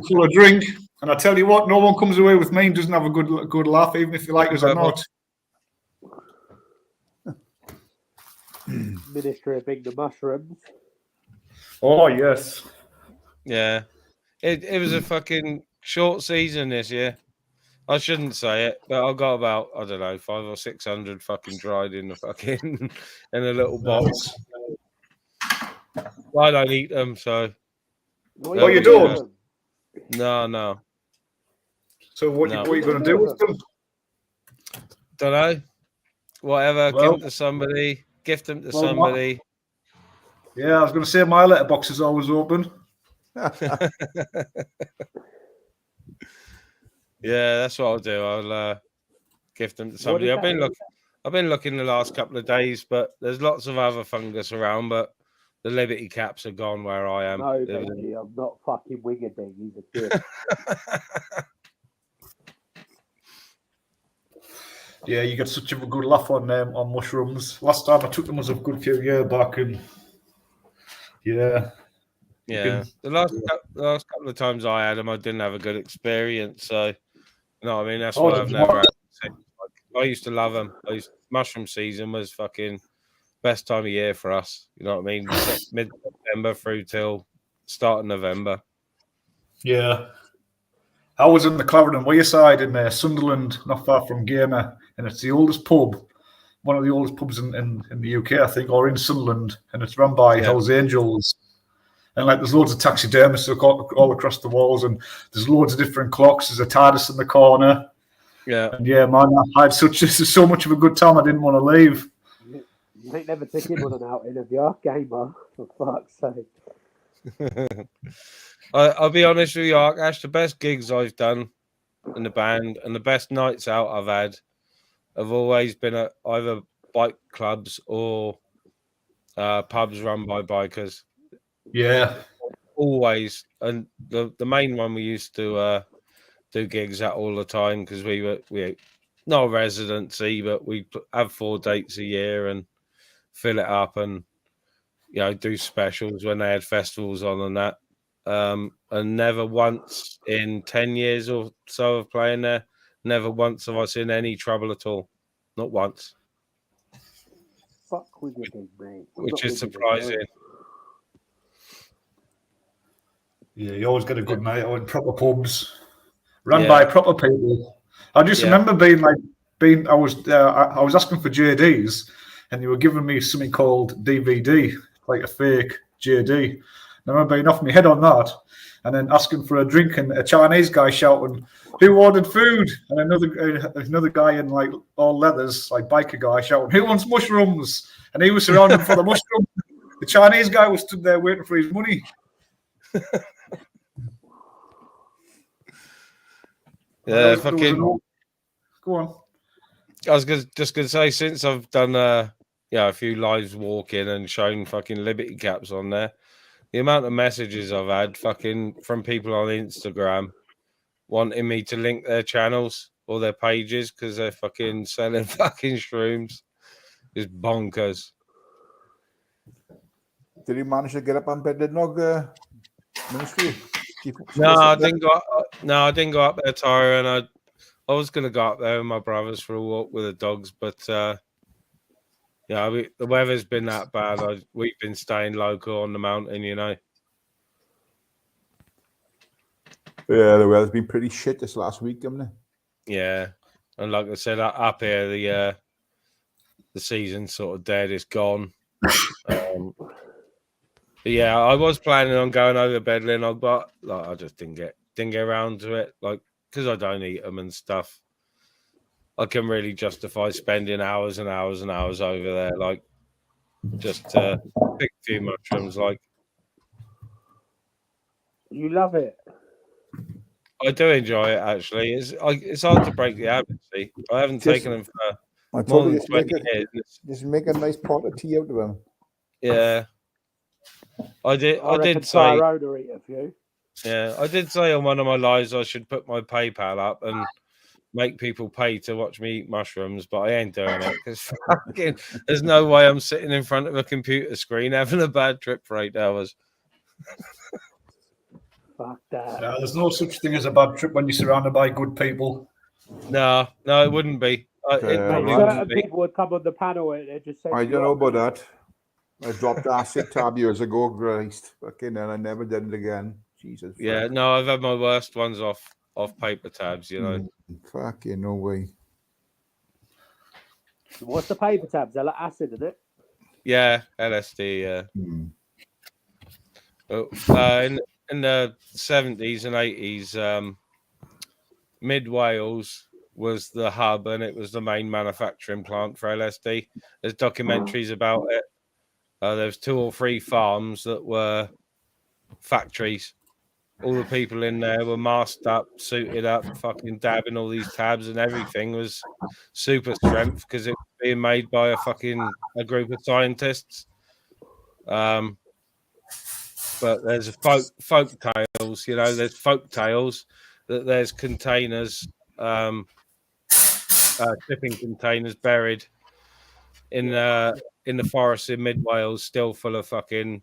full of drink. And I tell you what, no one comes away with me and doesn't have a good laugh, even if you like us or not. Ministry of Big the Mushrooms. Oh yes. Yeah. It was a fucking short season this year. I shouldn't say it, but I got about, I don't know, 500 or 600 fucking dried in the fucking in a little box. I don't eat them, so. What you doing? No. So what are you going to do with them? Don't know. Whatever. Give them to somebody. Gift them to somebody. Yeah, I was going to say my letterbox is always open. Yeah, that's what I'll do. I'll gift them to somebody. I've been looking the last couple of days, but there's lots of other fungus around, but the Liberty caps are gone where I am. No, baby, I'm not fucking Wingerding. He's a kid. Yeah, you get such a good laugh on mushrooms. Last time I took them was a good few years back, and yeah. The last couple of times I had them, I didn't have a good experience. So, you know what I mean? That's why I've never had them. I used to love them. Mushroom season was fucking best time of year for us. You know what I mean? Mid-September through till start of November. Yeah. I was in the Clarendon Wayside in Sunderland, not far from Gamer, and it's the oldest pub, one of the oldest pubs in the UK, I think, or in Sunderland, and it's run by Hells Angels. And like, there's loads of taxidermists all across the walls, and there's loads of different clocks. There's a TARDIS in the corner. Yeah. And yeah, man, I had so much of a good time. I didn't want to leave. You ain't never took him on an outing of your gamer, for fuck's sake. I'll be honest with you, Arkash, the best gigs I've done in the band and the best nights out I've had have always been at either bike clubs or pubs run by bikers. Yeah. Always. And the main one we used to do gigs at all the time because we not a residency, but we have 4 dates a year and fill it up and do specials when they had festivals on and that. And never once in 10 years or so of playing there, never once have I seen any trouble at all. Not once. Fuck with your big mate. Which is surprising. Yeah, you always get a good night out in proper pubs, run by proper people. I just remember I was asking for JDs, and they were giving me something called DVD, like a fake JD. I remember being off my head on that, and then asking for a drink, and a Chinese guy shouting, "Who ordered food?" And another guy in like all leathers, like biker guy, shouting, "Who wants mushrooms?" And he was surrounded for the mushrooms. The Chinese guy was stood there waiting for his money. Yeah, fucking. Go on. I was just gonna say, since I've done a few lives walking and shown fucking Liberty caps on there, the amount of messages I've had fucking from people on Instagram wanting me to link their channels or their pages because they're fucking selling fucking shrooms is bonkers. Did you manage to get up on Bed Nog ministry? No, I didn't go up there, Tyra, and I was going to go up there with my brothers for a walk with the dogs, but the weather's been that bad. We've been staying local on the mountain, Yeah, the weather's been pretty shit this last week, hasn't it? Yeah, and like I said, up here, the season's sort of dead. It's gone. But yeah, I was planning on going over Bedlinog, but I just didn't get around to it. Like, because I don't eat them and stuff, I can really justify spending hours and hours and hours over there, like just to pick a few mushrooms. Like, you love it. I do enjoy it actually. It's hard to break the habit. See, I haven't taken them for more than 20 years. Just make a nice pot of tea out of them. Yeah. I did say I did say on one of my lives I should put my PayPal up and make people pay to watch me eat mushrooms, but I ain't doing it because there's no way I'm sitting in front of a computer screen having a bad trip for 8 hours. Fuck that. Yeah, there's no such thing as a bad trip when you're surrounded by good people. No, it wouldn't be. Certain people would come on the panel and they just say, I don't know about that. I dropped acid tab years ago, Christ. Fucking and I never did it again. Jesus. Yeah, no, I've had my worst ones off paper tabs, you know. Fucking no way. What's the paper tabs? They're like acid, isn't it? Yeah, LSD, in the 70s and 80s, Mid Wales was the hub and it was the main manufacturing plant for LSD. There's documentaries about it. There was 2 or 3 farms that were factories. All the people in there were masked up, suited up, fucking dabbing all these tabs, and everything was super strength because it was being made by a group of scientists. But there's folk tales, there's folk tales that there's containers, shipping containers buried in the forest in Mid Wales, still full of fucking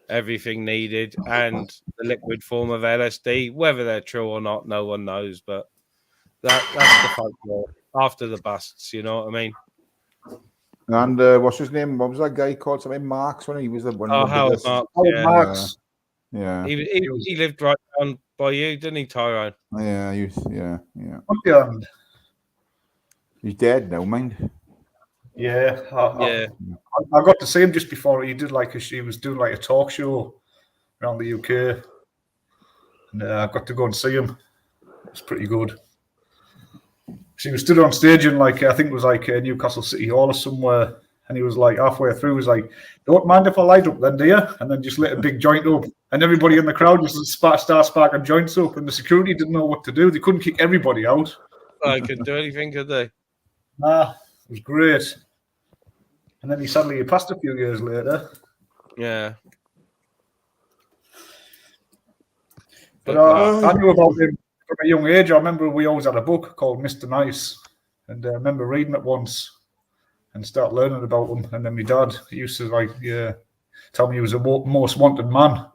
everything needed and the liquid form of LSD. Whether they're true or not, no one knows. But that's the folklore after the busts. You know what I mean? And what's his name? What was that guy called? Something Marks when he was the one. Oh, Howard Marks. Howard Marks. Yeah. He lived right down by you, didn't he, Tyrone? Yeah. Yeah. He's dead now, mind. Yeah, yeah. I got to see him just before he did he was doing like a talk show around the UK, and I got to go and see him. It's pretty good. She was stood on stage in I think it was Newcastle City Hall or somewhere, And he was like, halfway through, he was like, "Don't mind if I light up then, do you?" And then just lit a big joint up. And everybody in the crowd just start sparking joints up. And the security didn't know what to do. They couldn't kick everybody out. I couldn't do anything, could they? Nah, it was great. And then he sadly passed a few years later. Yeah. But I knew about him from a young age. I remember we always had a book called Mr. Nice. And I remember reading it once and start learning about him. And then my dad used to tell me he was the most wanted man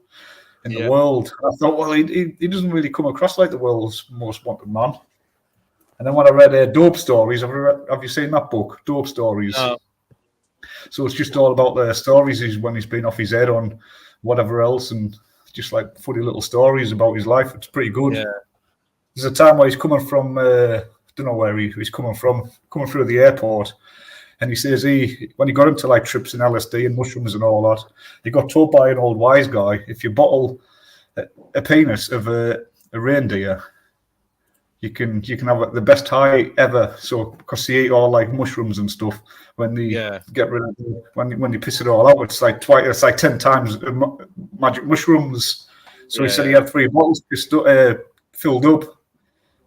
in the world. And I thought, well, he doesn't really come across like the world's most wanted man. And then when I read Dope Stories, have you seen that book, Dope Stories? No. So it's just all about the stories when he's been off his head on whatever else, and just like funny little stories about his life. It's pretty good. Yeah. There's a time where he's coming from, I don't know where he's coming through the airport. And he says when he got into like trips in LSD and mushrooms and all that, he got told by an old wise guy, if you bottle a penis of a reindeer, you can have the best high ever. So because they eat all like mushrooms and stuff, when they get rid of when you piss it all out, it's like 10 times magic mushrooms. So he said he had 3 bottles filled up,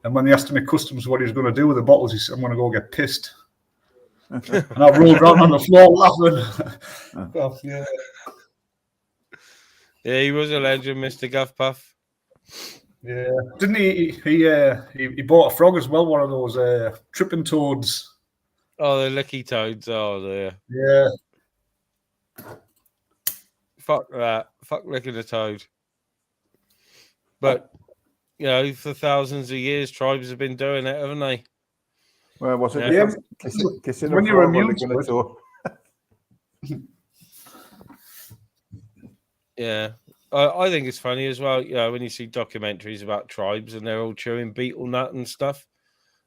and when they asked him at customs what he was going to do with the bottles, he said, "I'm going to go get pissed." And I rolled around on the floor laughing. Yeah, he was a legend, Mr. Guff Puff. Yeah, didn't he? He bought a frog as well, one of those tripping toads. Oh, the licky toads. Oh, there. Yeah. Fuck that. Fuck licking a toad. But for thousands of years, tribes have been doing it, haven't they? Well, what's it? Yeah. Kissing When a you're frog, immune what are they to gonna do? Yeah. I think it's funny as well, when you see documentaries about tribes and they're all chewing beetle nut and stuff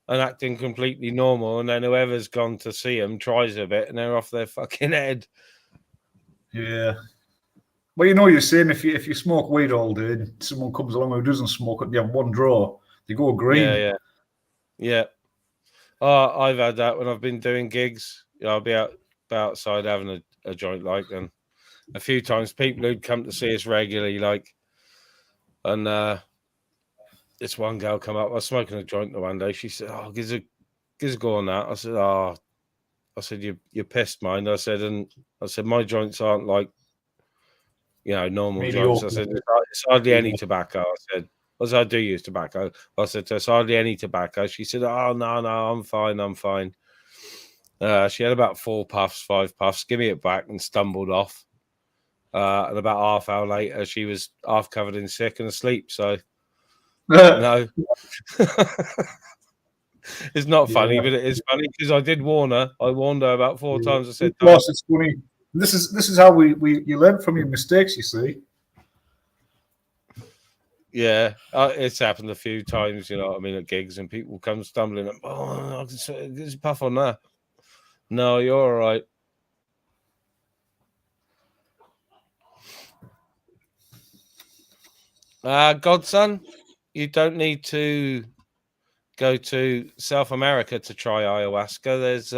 and acting completely normal, and then whoever's gone to see them tries a bit and they're off their fucking head. Yeah. Well, you're saying if you smoke weed all day and someone comes along who doesn't smoke it, you have one draw, they go green. Yeah. Oh, I've had that when I've been doing gigs. I'll be outside having a joint, and a few times people who'd come to see us regularly, and this one girl come up. I was smoking a joint the one day. She said, "Oh, gives a go on that." I said, "You're pissed, mind." I said, "My joints aren't like, normal joints." I said, "It's hardly any tobacco." I said, "I do use tobacco." I said, "There's hardly any tobacco." She said, "Oh, no, I'm fine." She had about 5 puffs, give me it back, and stumbled off. And about half hour later, she was half covered in sick and asleep. So, no, it's not funny, but it is funny because I did warn her. I warned her about 4 times. I said, "Of it's funny. This is how you learn from your mistakes. You see." Yeah, it's happened a few times. At gigs, and people come stumbling up. Oh, there's a puff on that. No, you're all right. Godson, you don't need to go to South America to try ayahuasca. There's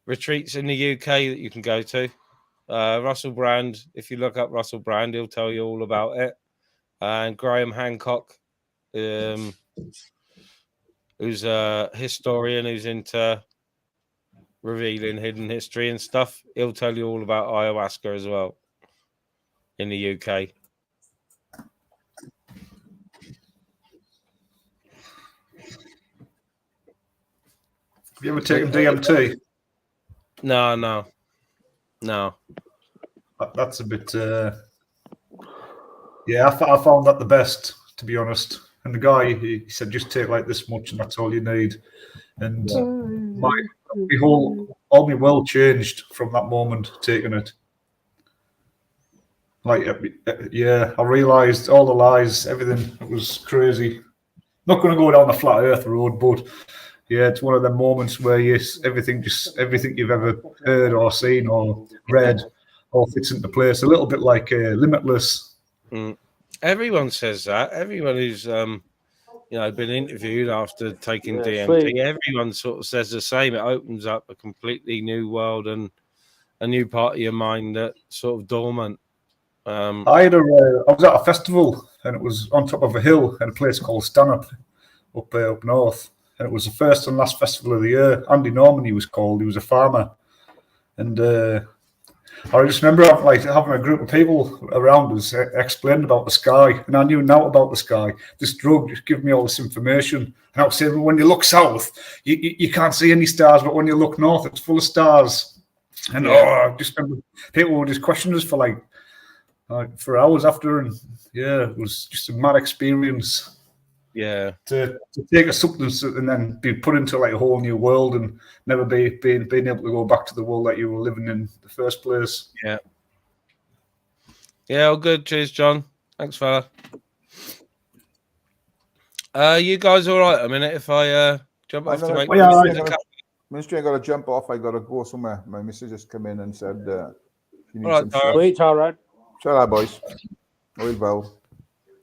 retreats in the UK that you can go to. Russell Brand, if you look up Russell Brand, he'll tell you all about it. And Graham Hancock, who's a historian who's into revealing hidden history and stuff, he'll tell you all about ayahuasca as well in the UK. Have you ever taken DMT? No. That's a bit. I found that the best, to be honest. And the guy, he said, just take like this much, and that's all you need. And all my world changed from that moment taking it. I realised all the lies, everything. It was crazy. Not going to go down the flat Earth road, but it's one of them moments where everything you've ever heard or seen or read all fits into place. A little bit like Limitless. Everyone says that. Everyone who's been interviewed after taking DMT. Sweet. Everyone sort of says the same. It opens up a completely new world and a new part of your mind that's sort of dormant. I was at a festival, and it was on top of a hill in a place called Stanhope up north. And it was the first and last festival of the year. Andy Norman, he was called. He was a farmer. And I just remember having a group of people around us explain about the sky. And I knew now about the sky. This drug just gave me all this information. And I was saying, when you look south, you can't see any stars. But when you look north, it's full of stars. And I just remember people would just question us for hours after. And it was just a mad experience. Yeah, to take a substance and then be put into like a whole new world and never being able to go back to the world that you were living in the first place. Yeah, all good. Cheers, John. Thanks, fella. You guys all right? A minute, if I jump off to make Ministry, I got to jump off. I got to go somewhere. My missus just come in and said she needs some stuff. Sweet, all right. Shut boys. Oil well.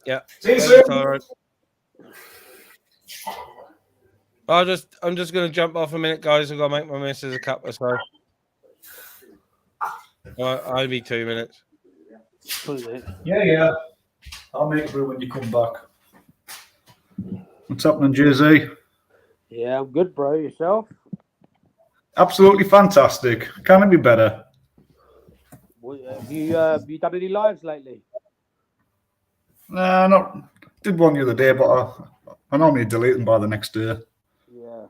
Yeah. See you soon. All right. I'm just going to jump off a minute, guys. I've got to make my missus a cup or so. I'll be 2 minutes. Yeah. I'll make it when you come back. What's happening, Jay-Z? Yeah, I'm good, bro. Yourself? Absolutely fantastic. Can it be better? Have you done any lives lately? Nah, not. Did one the other day, but I normally delete them by the next day. Yeah.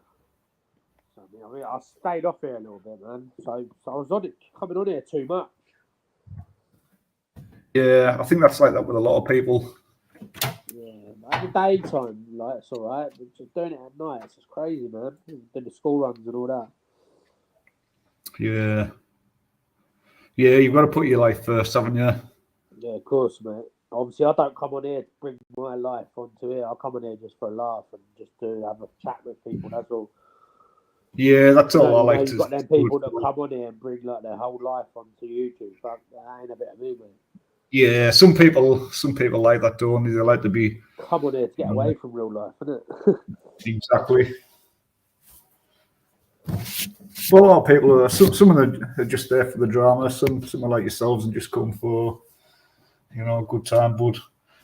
I mean, I stayed off here a little bit, man. So I was coming on here too much. Yeah, I think that's like that with a lot of people. Yeah, at the daytime, like, it's all right. But just doing it at night, it's just crazy, man. Doing the school runs and all that. Yeah. Yeah, you've got to put your life first, haven't you? Yeah, of course, mate. Obviously, I don't come on here to bring my life onto here. I come on here just for a laugh and just to have a chat with people. That's all. Yeah, that's all I like to do. You've got them people that come on here and bring like their whole life onto YouTube. Fuck, that ain't a bit of me, man. Yeah, some people like that, don't they? They like to be come on here to get away from real life, isn't it? Exactly. Well, a lot of people are. Some of them are just there for the drama. Some are like yourselves and just come for, a good time. But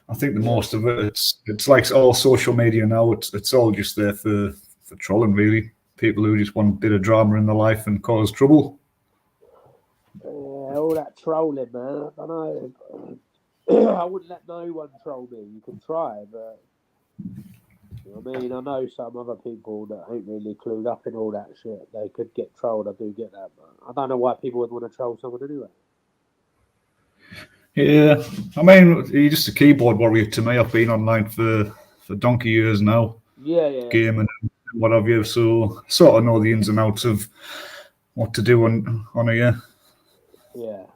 I think the most of it, it's like all social media now. It's all just there for trolling, really. People who just want a bit of drama in their life and cause trouble. Yeah, all that trolling, man. I don't know. I wouldn't let no one troll me. You can try, but I know some other people that ain't really clued up in all that shit. They could get trolled. I do get that, but I don't know why people would want to troll someone anyway. Yeah, you're just a keyboard warrior to me. I've been online for donkey years now. Yeah. Gaming and what have you. So sort of know the ins and outs of what to do on here. Yeah.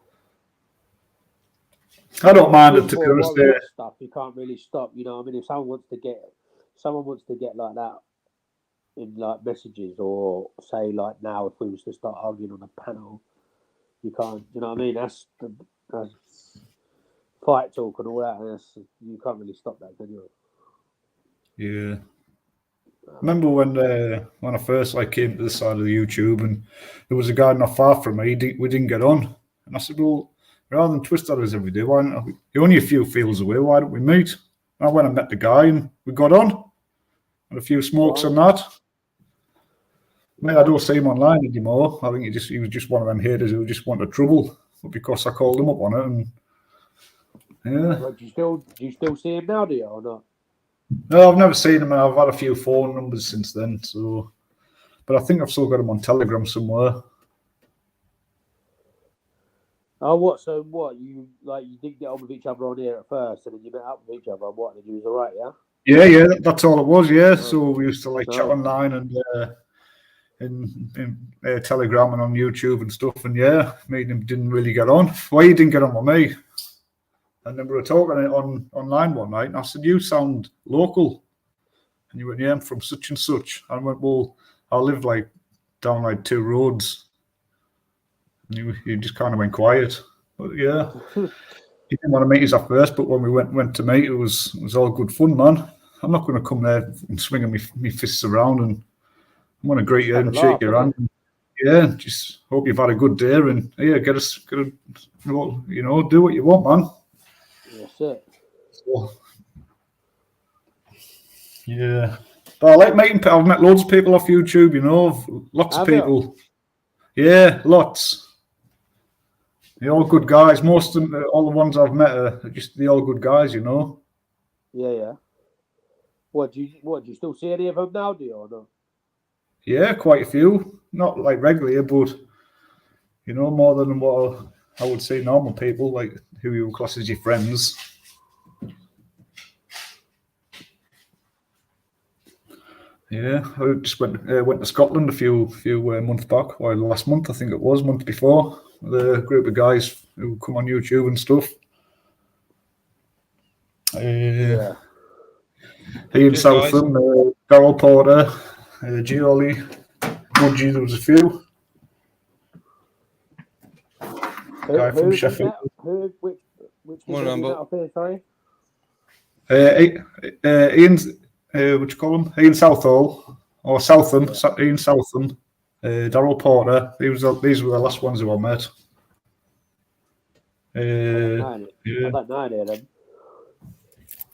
I don't mind it, to be honest. Stuff you can't really stop. If someone wants to get like that in like messages, or say like now, if we was to start arguing on a panel, you can't. You know what I mean? That's fight talk and all that. And you can't really stop that, can you? Yeah. Remember when I first came to the side of the YouTube, and there was a guy not far from me. We didn't get on, and I said, "Well, rather than twist at us every day, why not? You're only a few fields away. Why don't we meet?" And I went and met the guy, and we got on. Had a few smokes and that. I don't see him online anymore. I think he was just one of them haters who just wanted trouble, but because I called him up on it, and yeah. Well, do you still see him now, do you, or not? No, I've never seen him, and I've had a few phone numbers since then. So, but I think I've still got him on Telegram somewhere. Oh, what? So what? You didn't get on with each other on here at first, and then you met up with each other. What? And you was all right, yeah? Yeah, that's all it was. Yeah, so we used to chat online and in Telegram and on YouTube and stuff. And yeah, me and him didn't really get on. Why he didn't get on with me? And then we were talking online one night, and I said, "You sound local." And you went, "Yeah, I'm from such and such." And I went, "Well, I live down 2 roads." And he just kind of went quiet. But yeah, he didn't want to meet us at first, but when we went to meet, it was all good fun, man. I'm not going to come there and swinging me fists around, and I'm going to greet you and shake your hand. Yeah, just hope you've had a good day, and yeah, get a, you know, do what you want, man. That's it. So, yeah, but I like meeting. I've met loads of people off YouTube. You know, lots of people. Yeah, lots. They're all good guys. Most of them, all the ones I've met are just the all good guys. You know. Yeah. What do you still see any of them now? Do you or no? Yeah, quite a few. Not like regularly, but you know, more than what I would say normal people, like who you would class as your friends. Yeah, I just went to Scotland a few months back, or last month I think it was, month before, with a group of guys who come on YouTube and stuff. Yeah. Ian Southam, Darryl Porter, Gioli, Mudgy, there was a few. Guy from Sheffield. Which one number? Sorry. Ian, what you call him? Ian Southall or Southam? Yeah. Ian Southam, Darryl Porter. These were the last ones who I met. I don't know any of them.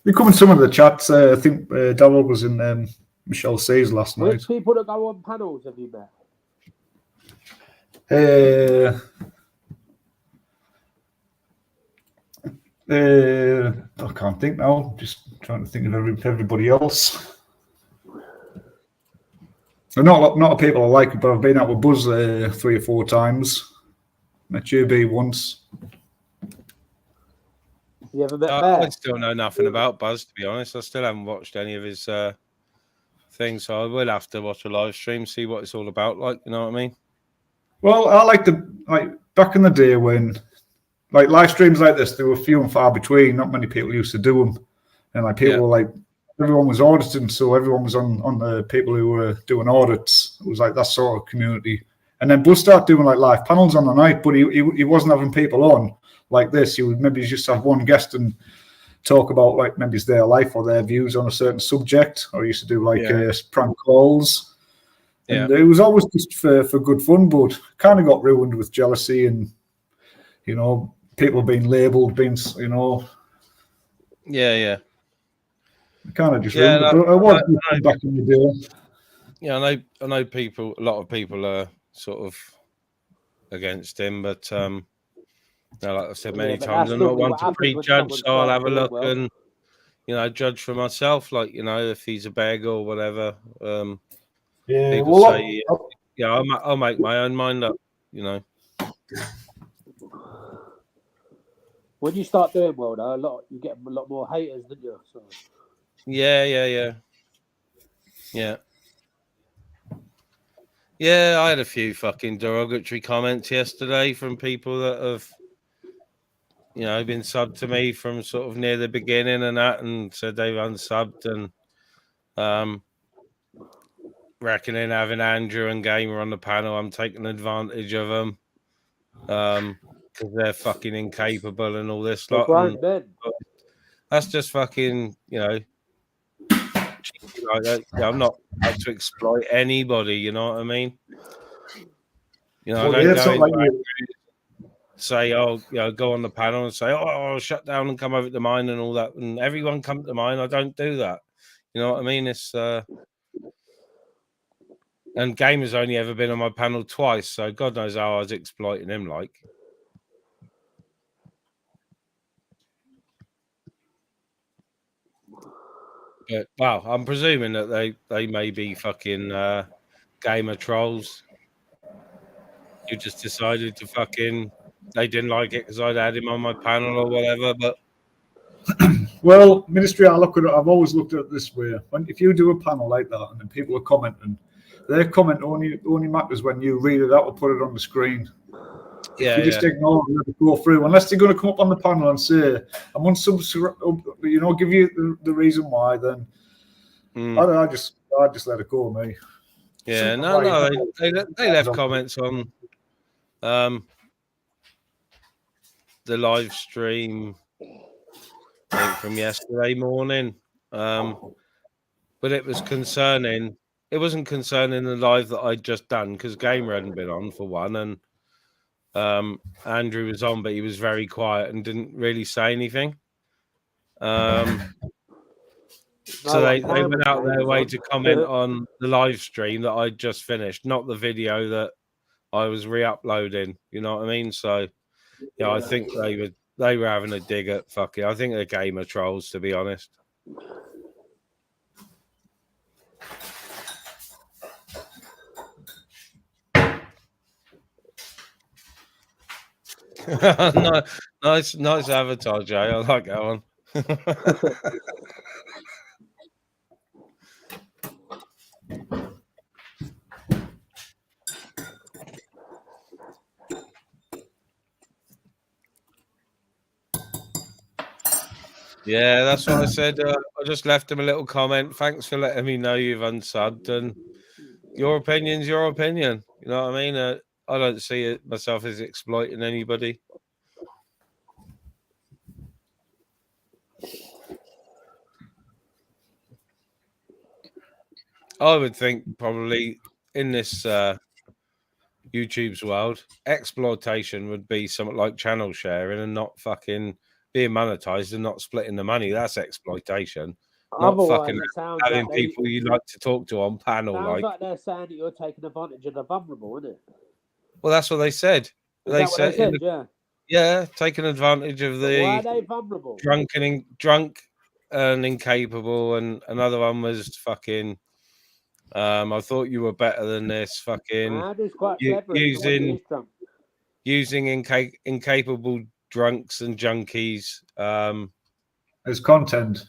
We come in some of the chats. I think Darryl was in Michelle C's last night. Which people that go on panels have you met? I can't think now. Just trying to think of everybody else. Not a lot of people I like, but I've been out with Buzz 3 or 4 times. Met JB once. You ever met Bear? I still know nothing about Buzz, to be honest. I still haven't watched any of his things, so I will have to watch a live stream, see what it's all about. Like, you know what I mean? Well, I like back in the day when like live streams like this, they were few and far between. Not many people used to do them, and like people were like, everyone was auditing, so everyone was on the people who were doing audits. It was like that sort of community. And then Buzz started doing like live panels on the night, but he wasn't having people on like this. He would maybe just have one guest and talk about like maybe it's their life or their views on a certain subject, or he used to do like prank calls. Yeah. And it was always just for good fun, but kind of got ruined with jealousy and, you know, people being labelled, you know. Yeah. Kind of just ruined it. But I was back in the day. Yeah, I know people, a lot of people are sort of against him, but like I've said many times, I'm not one to prejudge, so I'll have a look and, you know, judge for myself, like, you know, if he's a beg or whatever. People say, I'll make my own mind up, you know. When you start doing well, though, you get a lot more haters, don't you? So. Yeah. Yeah, I had a few fucking derogatory comments yesterday from people that have, you know, been subbed to me from sort of near the beginning and that, and said they've unsubbed and reckoning having Andrew and Gamer on the panel, I'm taking advantage of them because they're fucking incapable and all this lot. That's just fucking, you know, like, I'm not out to exploit anybody, you know what I mean? You know, I don't go say, oh, you know, go on the panel and say, oh, I'll shut down and come over to mine and all that, and everyone come to mine. I don't do that. You know what I mean? It's and Gamer's only ever been on my panel twice, so God knows how I was exploiting him like. But wow, I'm presuming that they may be fucking Gamer trolls. You just decided to fucking, they didn't like it because I'd had him on my panel or whatever, but well, Ministry, I've always looked at it this way. If you do a panel like that and then people are commenting, their comment only matters when you read it out or put it on the screen. If you just ignore it and go through, unless they're going to come up on the panel and say, I want some, you know, give you the reason why, then I just let it go, mate. Yeah, they left comments on the live stream, I think, from yesterday morning. but it was concerning. It wasn't concerning the live that I'd just done because Gamer hadn't been on for one, and Andrew was on, but he was very quiet and didn't really say anything. So they went out their way to comment on the live stream that I'd just finished, not the video that I was re-uploading. You know what I mean? So yeah, I think they were having a dig at fucking. I think they're Gamer trolls, to be honest. Nice avatar, Jay. I like that one. Yeah, that's what I said. I just left him a little comment. Thanks for letting me know you've unsubbed, and your opinion's your opinion. You know what I mean? I don't see it myself as exploiting anybody. I would think probably in this YouTube's world, exploitation would be something like channel sharing and not fucking being monetized and not splitting the money. That's exploitation. Not fucking having people you like to talk to on panel. Sounds like they're saying that you're taking advantage of the vulnerable, isn't it? Well, that's what they said. They said, yeah, taking advantage of the. Why are they vulnerable? Drunk and incapable, and another one was fucking. I thought you were better than this. Fucking using incapable drunks and junkies as content.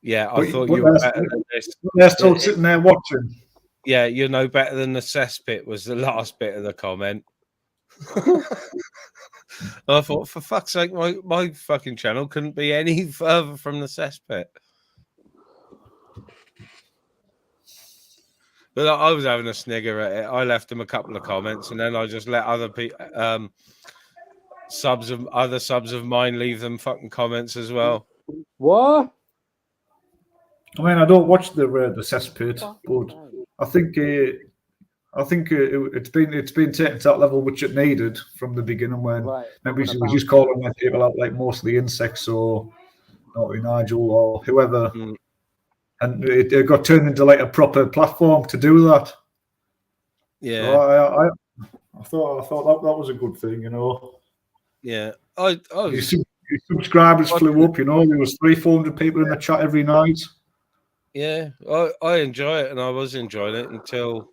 Yeah, I thought you were better than this. They're still sitting there watching. Yeah, you're no better than the cesspit was the last bit of the comment. I thought, for fuck's sake, my fucking channel couldn't be any further from the cesspit. But I was having a snigger at it. I left them a couple of comments, and then I just let other people, subs of mine, leave them fucking comments as well. What? I mean, I don't watch the cesspit, but I think it's been taken to that level which it needed from the beginning when maybe it was just calling people out like mostly insects or Naughty Nigel or whoever. And it got turned into like a proper platform to do that. Yeah, so I thought that was a good thing, you know. Yeah, your subscribers flew up, you know. There was 300-400 people in the chat every night. Yeah, I enjoy it, and I was enjoying it until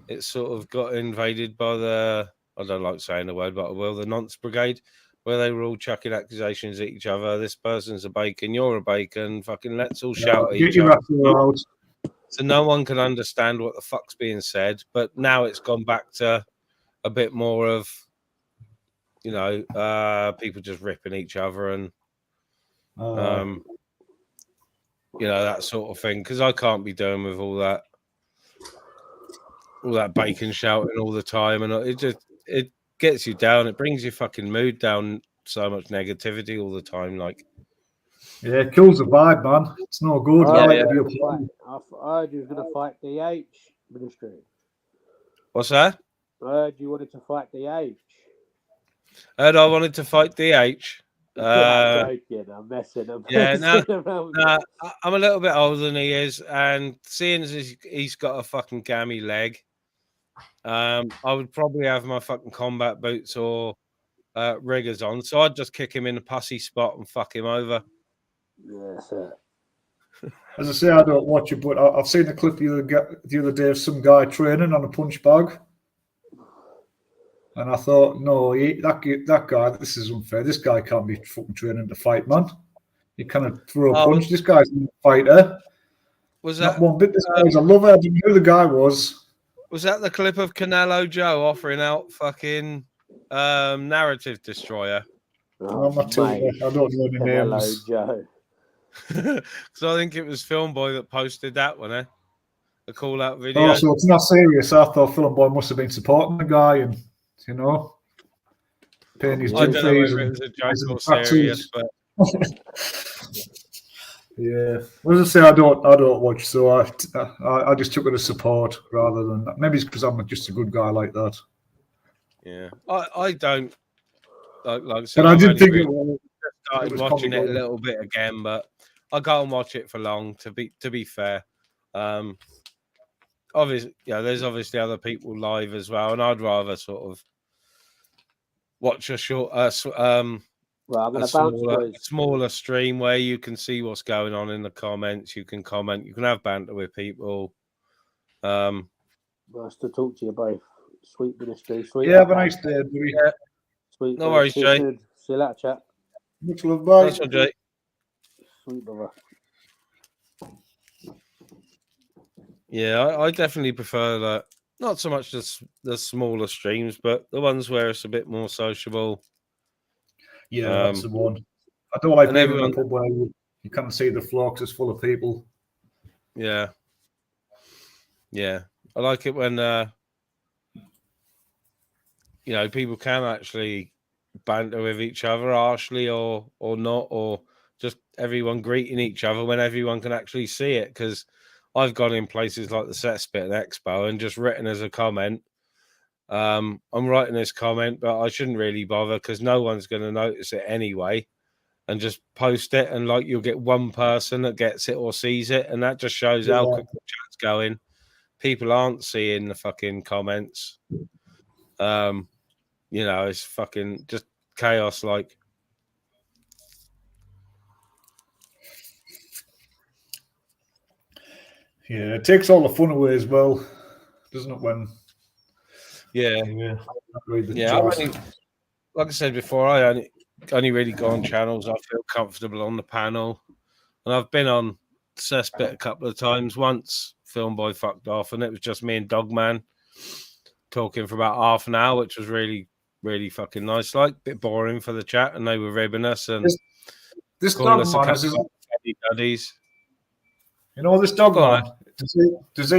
it sort of got invaded by the. I don't like saying the word, but I will. The nonce brigade, where they were all chucking accusations at each other. This person's a bacon, you're a bacon. Fucking let's all shout at each other. So no one can understand what the fuck's being said. But now it's gone back to a bit more of, you know, people just ripping each other and, you know, that sort of thing. Because I can't be doing with all that bacon shouting all the time, and it gets you down. It brings your fucking mood down. So much negativity all the time, like. Yeah, it kills the vibe, man. It's no good. I heard you were going to fight DH ministry. What's that? I heard you wanted to fight DH. Heard I wanted to fight DH. I'm joking. I'm messing. I'm a little bit older than he is, and seeing as he's got a fucking gammy leg, I would probably have my fucking combat boots or riggers on, so I'd just kick him in the pussy spot and fuck him over. Yeah, sir. As I say, I don't watch it, but I've seen a clip the other day of some guy training on a punch bag. And I thought, no, that guy, this is unfair. This guy can't be fucking training to fight, man. He kind of throw a punch. This guy's a fighter. Was that not one bit? This guy's a lover. I didn't know who the guy was. Was that the clip of Canelo Joe offering out fucking narrative destroyer? I don't know any names. Joe. Because I think it was Film Boy that posted that one, eh? The call out video. Oh, so it's not serious. I thought Film Boy must have been supporting the guy and, you know, paying his due fees. It was a joke or serious, but Yeah, well, as I say, I don't watch, so I just took it as support rather than maybe it's because I'm just a good guy like that. Yeah, I don't like I said. But I I've did only think really started was watching it a comical. little bit again, but I can't watch it for long. To be fair, obviously, there's obviously other people live as well, and I'd rather sort of watch a short, Well, I'm going to bounce, boys. smaller stream where you can see what's going on in the comments. You can comment. You can have banter with people. Nice to talk to you both. Sweet ministry. Sweet. Yeah, have a nice day, buddy. Yeah. Sweet. No worries, Jay. See you later, chat. Much love, bye. Nice one, Jay. Sweet, brother. Yeah, I definitely prefer that. Not so much the smaller streams, but the ones where it's a bit more sociable. Yeah, that's the one. I don't like being everyone, in a pub where you can't see the floor because it's full of people. Yeah. Yeah. I like it when, people can actually banter with each other harshly or not, or just everyone greeting each other when everyone can actually see it. Because I've gone in places like the Cesspit and Expo and just written as a comment, I'm writing this comment, but I shouldn't really bother because no one's going to notice it anyway, and just post it. And like, you'll get one person that gets it or sees it, and that just shows how quick the chat's going. People aren't seeing the fucking comments. It's fucking just chaos. Like, yeah, it takes all the fun away as well, doesn't it? When like I said before, I only really go on channels I feel comfortable on the panel, and I've been on Cesspit a couple of times. Once Film Boy fucked off, and it was just me and Dogman talking for about half an hour, which was really, really fucking nice. Like, a bit boring for the chat, and they were ribbing us and this calling us a Dogman couple of buddies. You know this Dogman. Does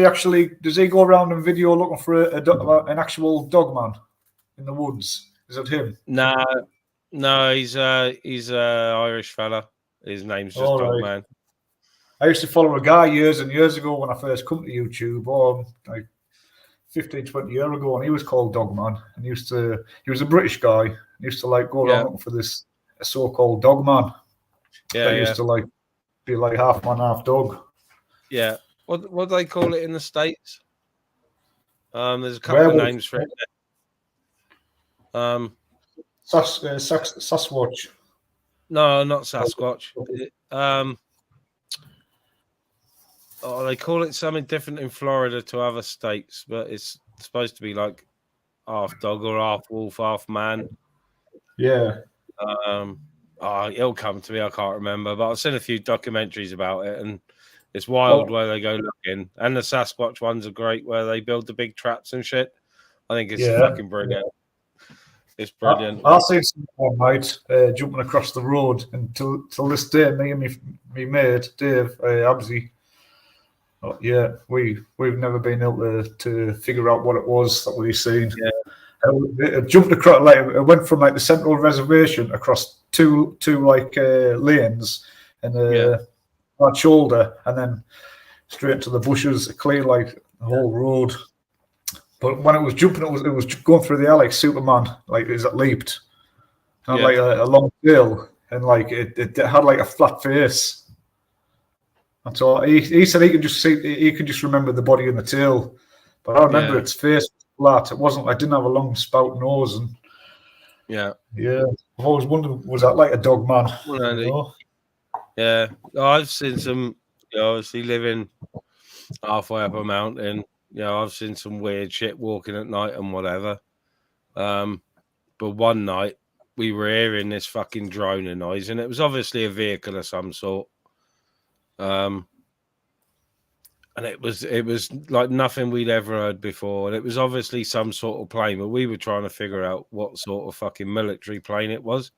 he go around and video looking for an actual Dogman in the woods? Is it him? No, he's a Irish fella. His name's just Dogman. I used to follow a guy years and years ago when I first come to YouTube, like 15, 20 years ago, and he was called Dogman. And he was a British guy. He used to like go around looking for this so-called Dogman. Yeah, that used to like be like half man, half dog. Yeah. What do they call it in the States? There's a couple of names for it. Sasquatch. No, not Sasquatch. They call it something different in Florida to other states, but it's supposed to be like half dog or half wolf, half man. Yeah. It'll come to me. I can't remember, but I've seen a few documentaries about it, and it's wild where they go looking. And the Sasquatch ones are great, where they build the big traps and shit. I think it's fucking brilliant. It's brilliant. I seen someone night jumping across the road, and till this day, me and me mate Dave Absey. We've never been able to figure out what it was that we've seen. Yeah. It jumped across, like it went from like the central reservation across two lanes and that shoulder, and then straight to the bushes, clear like the whole road. But when it was jumping, it was going through the air like Superman, like as it leaped. It had like a long tail, and like it had like a flat face. And so he said he could just remember the body and the tail, but I remember its face was flat. It wasn't. I didn't have a long spout nose, and I've always wondered, was that like a dog man? Yeah, I've seen some. Obviously, living halfway up a mountain, I've seen some weird shit walking at night and whatever. But one night we were hearing this fucking droning noise, and it was obviously a vehicle of some sort. And it was like nothing we'd ever heard before, and it was obviously some sort of plane, but we were trying to figure out what sort of fucking military plane it was,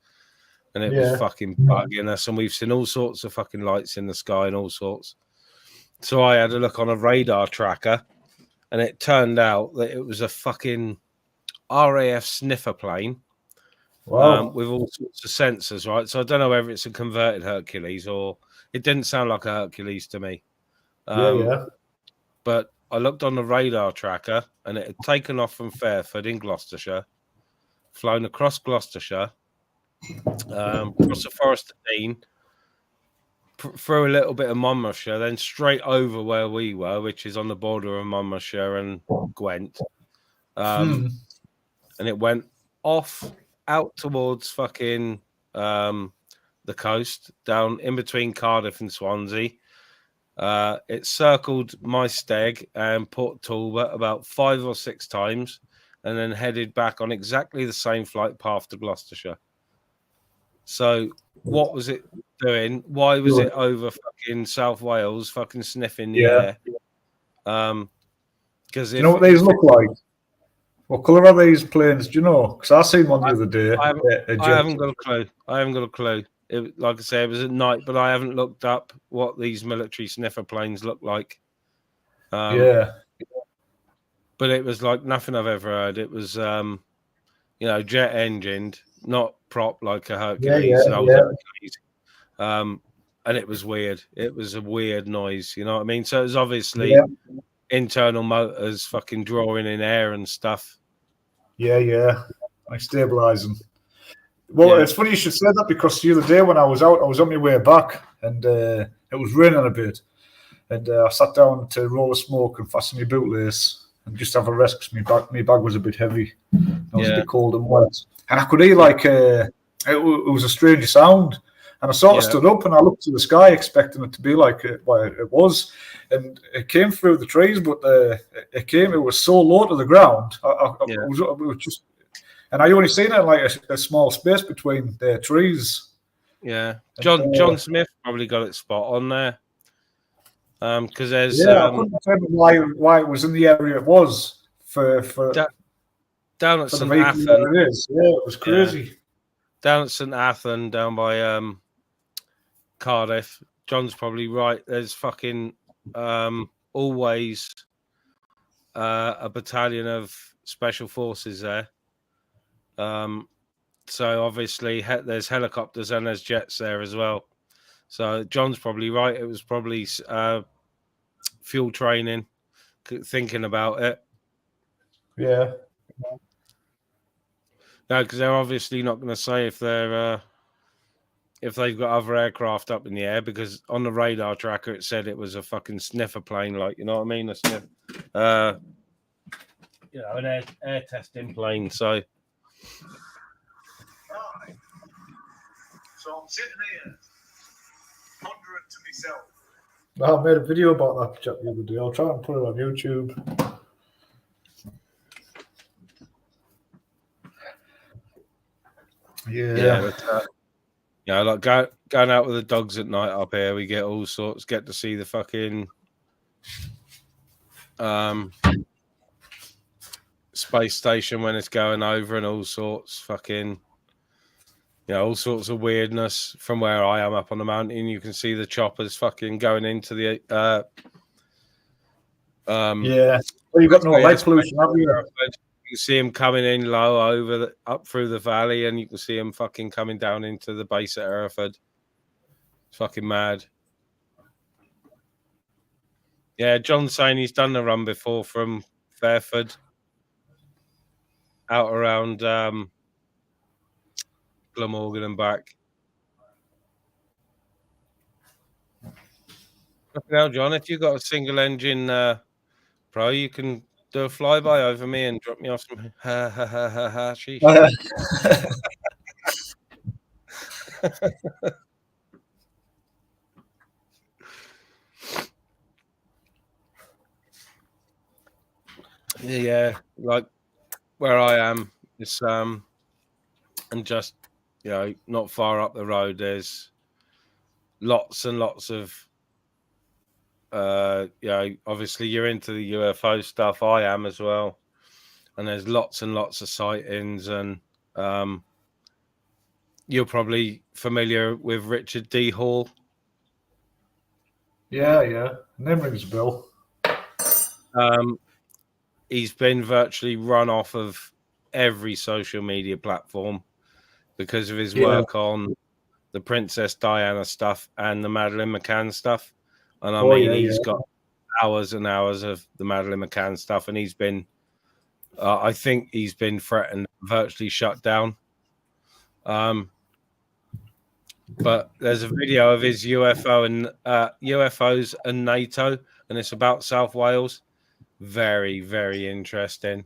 and it was fucking bugging us, and we've seen all sorts of fucking lights in the sky and all sorts. So I had a look on a radar tracker, and it turned out that it was a fucking RAF sniffer plane. Wow. With all sorts of sensors, right? So I don't know whether it's a converted Hercules or It didn't sound like a Hercules to me. Yeah. But I looked on the radar tracker, and it had taken off from Fairford in Gloucestershire, flown across Gloucestershire, across the Forest of Dean, through a little bit of Monmouthshire, then straight over where we were, which is on the border of Monmouthshire and Gwent. And it went off out towards fucking the coast, down in between Cardiff and Swansea. It circled my steg and Port Talbot about 5 or 6 times, and then headed back on exactly the same flight path to Gloucestershire. So what was it doing? Why was it over fucking South Wales, fucking sniffing the air? Because do you know what these look like? What colour are these planes? Do you know? Because I seen one the other day. I haven't got a clue. Like I say, it was at night, but I haven't looked up what these military sniffer planes look like. But it was like nothing I've ever heard. It was, jet engined, not prop like a Hercules. Hercules. And it was weird. It was a weird noise. You know what I mean? So it was obviously internal motors fucking drawing in air and stuff. Yeah. Like stabilizing. Well, it's funny you should say that, because the other day when I was out, I was on my way back, and it was raining a bit, and I sat down to roll a smoke and fasten my bootlace and just have a rest because my bag was a bit heavy. I was a bit cold and wet, and I could hear it was a strange sound, and I sort of stood up and I looked to the sky expecting it to be like it was, and it came through the trees, but it was so low to the ground. It was just. And I only seen it like a small space between the trees. Yeah, John Smith probably got it spot on there. Because there's I couldn't determine why it was in the area it was for down at St Athan. It is. Yeah, it was crazy. Yeah. Down at St Athan, down by Cardiff. John's probably right. There's fucking always a battalion of special forces there. So obviously there's helicopters and there's jets there as well. So John's probably right. It was probably fuel training, thinking about it. Yeah. No, because they're obviously not going to say if they've got other aircraft up in the air, because on the radar tracker it said it was a fucking sniffer plane, like, you know what I mean? A sniff, an air testing plane. So. So I'm sitting here pondering to myself. I made a video about that chat the other day. I'll try and put it on YouTube. Like going out with the dogs at night up here, we get all sorts. Get to see the fucking space station when it's going over, and all sorts all sorts of weirdness. From where I am up on the mountain, you can see the choppers fucking going into the well, you've got no light pollution, have you? You can see them coming in low up through the valley, and you can see them fucking coming down into the base at Hereford. It's fucking mad. Yeah, John's saying he's done the run before from Fairford out around Glamorgan and back. Now, John, if you've got a single engine Pro, you can do a flyby over me and drop me off some sheesh. Yeah, like where I am, it's and just not far up the road, there's lots and lots of obviously you're into the UFO stuff. I am as well, and there's lots and lots of sightings, and you're probably familiar with Richard D. Hall. Yeah, name rings a bell. He's been virtually run off of every social media platform because of his work on the Princess Diana stuff and the Madeleine McCann stuff. And I mean, he's got hours and hours of the Madeleine McCann stuff, and he's been, I think he's been threatened, virtually shut down. But there's a video of his UFOs and NATO, and it's about South Wales. Very, very interesting.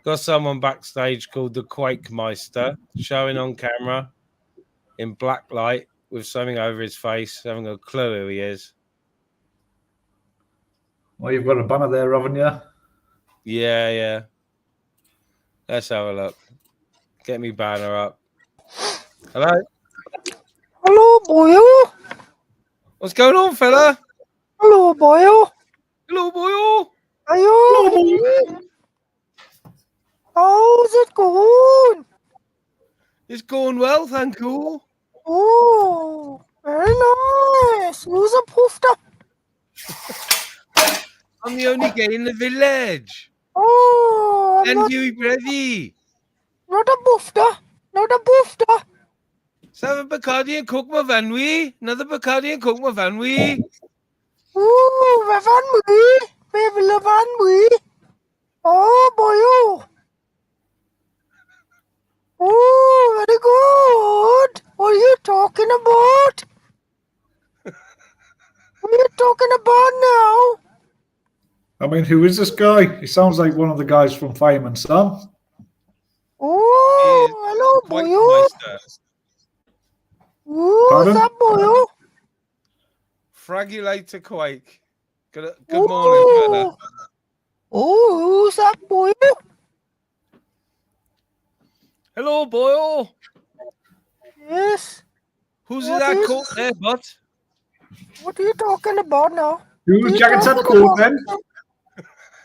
Got someone backstage called the Quakemeister showing on camera in black light with something over his face, having a clue who he is. Well, you've got a banner there, haven't you? Yeah. Let's have a look. Get me banner up. Hello? Hello, boyo. What's going on, fella? Hello, boyo. Hello, boyo. Are you? How's it going? It's going well, thank you. Oh, very nice. Who's a poofter? I'm the only guy in the village. Oh, I'm And not, you, Brevy. not a poofter. Not a poofter. Have a Bacardi and cook my van we. Another Bacardi and cook my van we. Oh, hvad fanden vi? Hvad vil vi? Oh, boyo. Oh, very good. What are you talking about? What are you talking about now? I mean, who is this guy? He sounds like one of the guys from Fireman Sam. Oh, hello, boyo. What's up, boyo? Fragulator Quake. Good morning, fella. Oh, who's up, boyo? Hello, boyo. Yes. Who's What that is- called there, bud? What are you talking about now? Whose jacket's that coat then?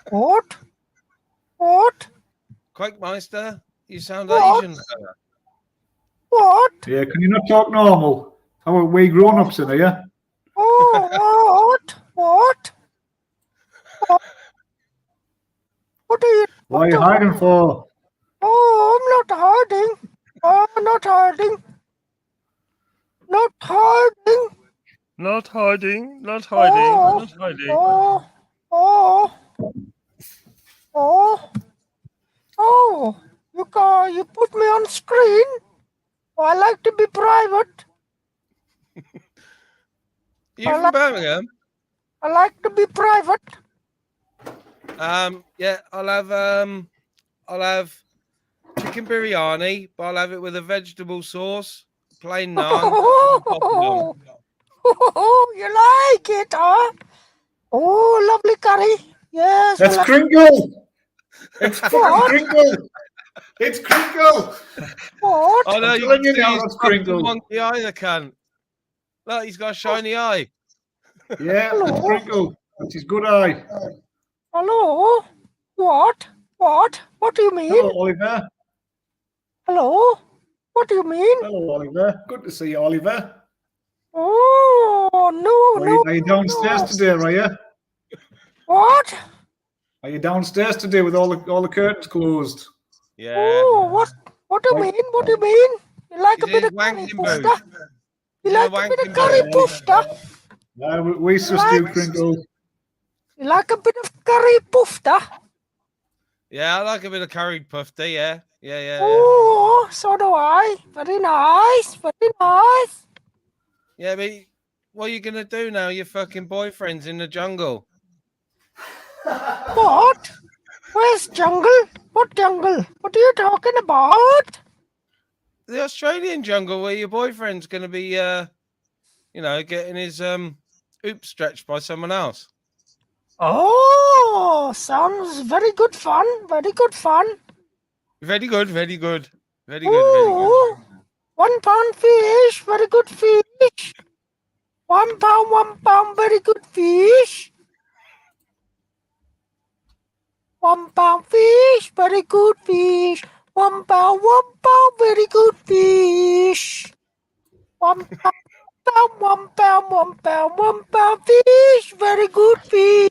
What? What? Quakemeister, you sound What? Asian, fella. What? Yeah, can you not talk normal? How are we grown-ups in here? Oh, what? What are you? What are you hiding for? Oh, I'm not hiding. I'm not hiding. Not hiding. Not hiding, not Oh, not hiding. You put me on screen. Oh, I like to be private. You from Birmingham? I like to be private. Yeah, I'll have chicken biryani, but I'll have it with a vegetable sauce, plain naan. Oh, you like it, huh? Oh, lovely curry. Yes. That's well, Kringle! It's fucking Kringle! It's Kringle! What? Oh no, I'm you telling can you see now, his that's fucking Kringle. monkey eye, the cunt. Look, he's got a shiny eye. Yeah, it's Kringle. That's his good eye. Hello? What? What do you mean? Hello, Oliver. Hello? What do you mean? Hello, Oliver. Good to see you, Oliver. Oh, no. Are you downstairs today, are you? What? Are you downstairs today with all the curtains closed? Yeah. Oh, what do you mean? What do you mean? You like a He's bit of in curry wanking poofter? booth. You He's in like a a bit of wanking curry booth. poofter? Yeah, we just do Kringle. You like a bit of curry poofter? Yeah, I like a bit of curried puffy, yeah. Oh, so do I. Very nice. Very nice. Yeah, but what are you going to do now? Your fucking boyfriend's in the jungle. What? Where's jungle? What jungle? What are you talking about? The Australian jungle where your boyfriend's going to be, getting his oops stretched by someone else. Oh, sounds very good fun. Very good fun. Very good, very good. Very good, very good. Ooh, 1 pound fish. Very good fish. 1 pound, very good fish. 1 pound fish, very good fish. 1 pound, very good fish. 1 pound fish, very good fish.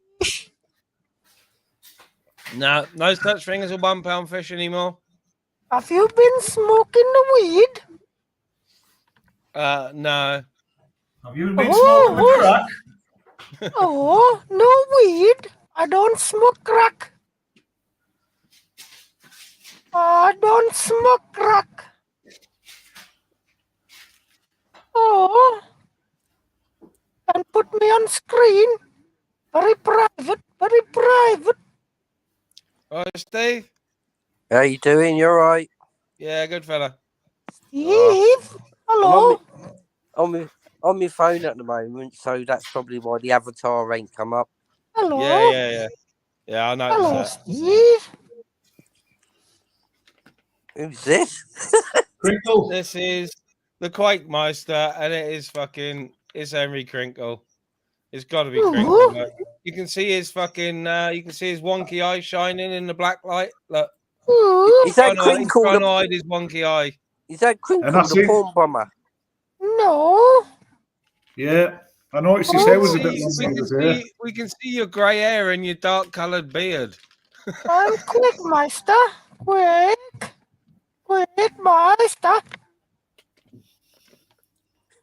No such thing as a £1 fish anymore. Have you been smoking the weed? No. Have you been smoking the crack? Oh, no weed. I don't smoke crack. I don't smoke crack. Oh, and put me on screen. Very private, very private. All right, Steve? How you doing? You all right? Yeah, good fella. Steve, hello. I'm on my phone at the moment, so that's probably why the avatar ain't come up. Hello. Yeah, I noticed Hello, that. Steve. Who's this? Crinkle. This is the Quakemeister, and it's Henry Crinkle. It's got to be Crinkle. Look. You can see his wonky eye shining in the black light. Look. Is that Crinkle? He's trying to hide his wonky eye. Is that Crinkle, the porn bomber? No. Yeah, I noticed his hair was a bit longer. We can see your grey hair and your dark-coloured beard. I'm Quakemeister. Quakemeister.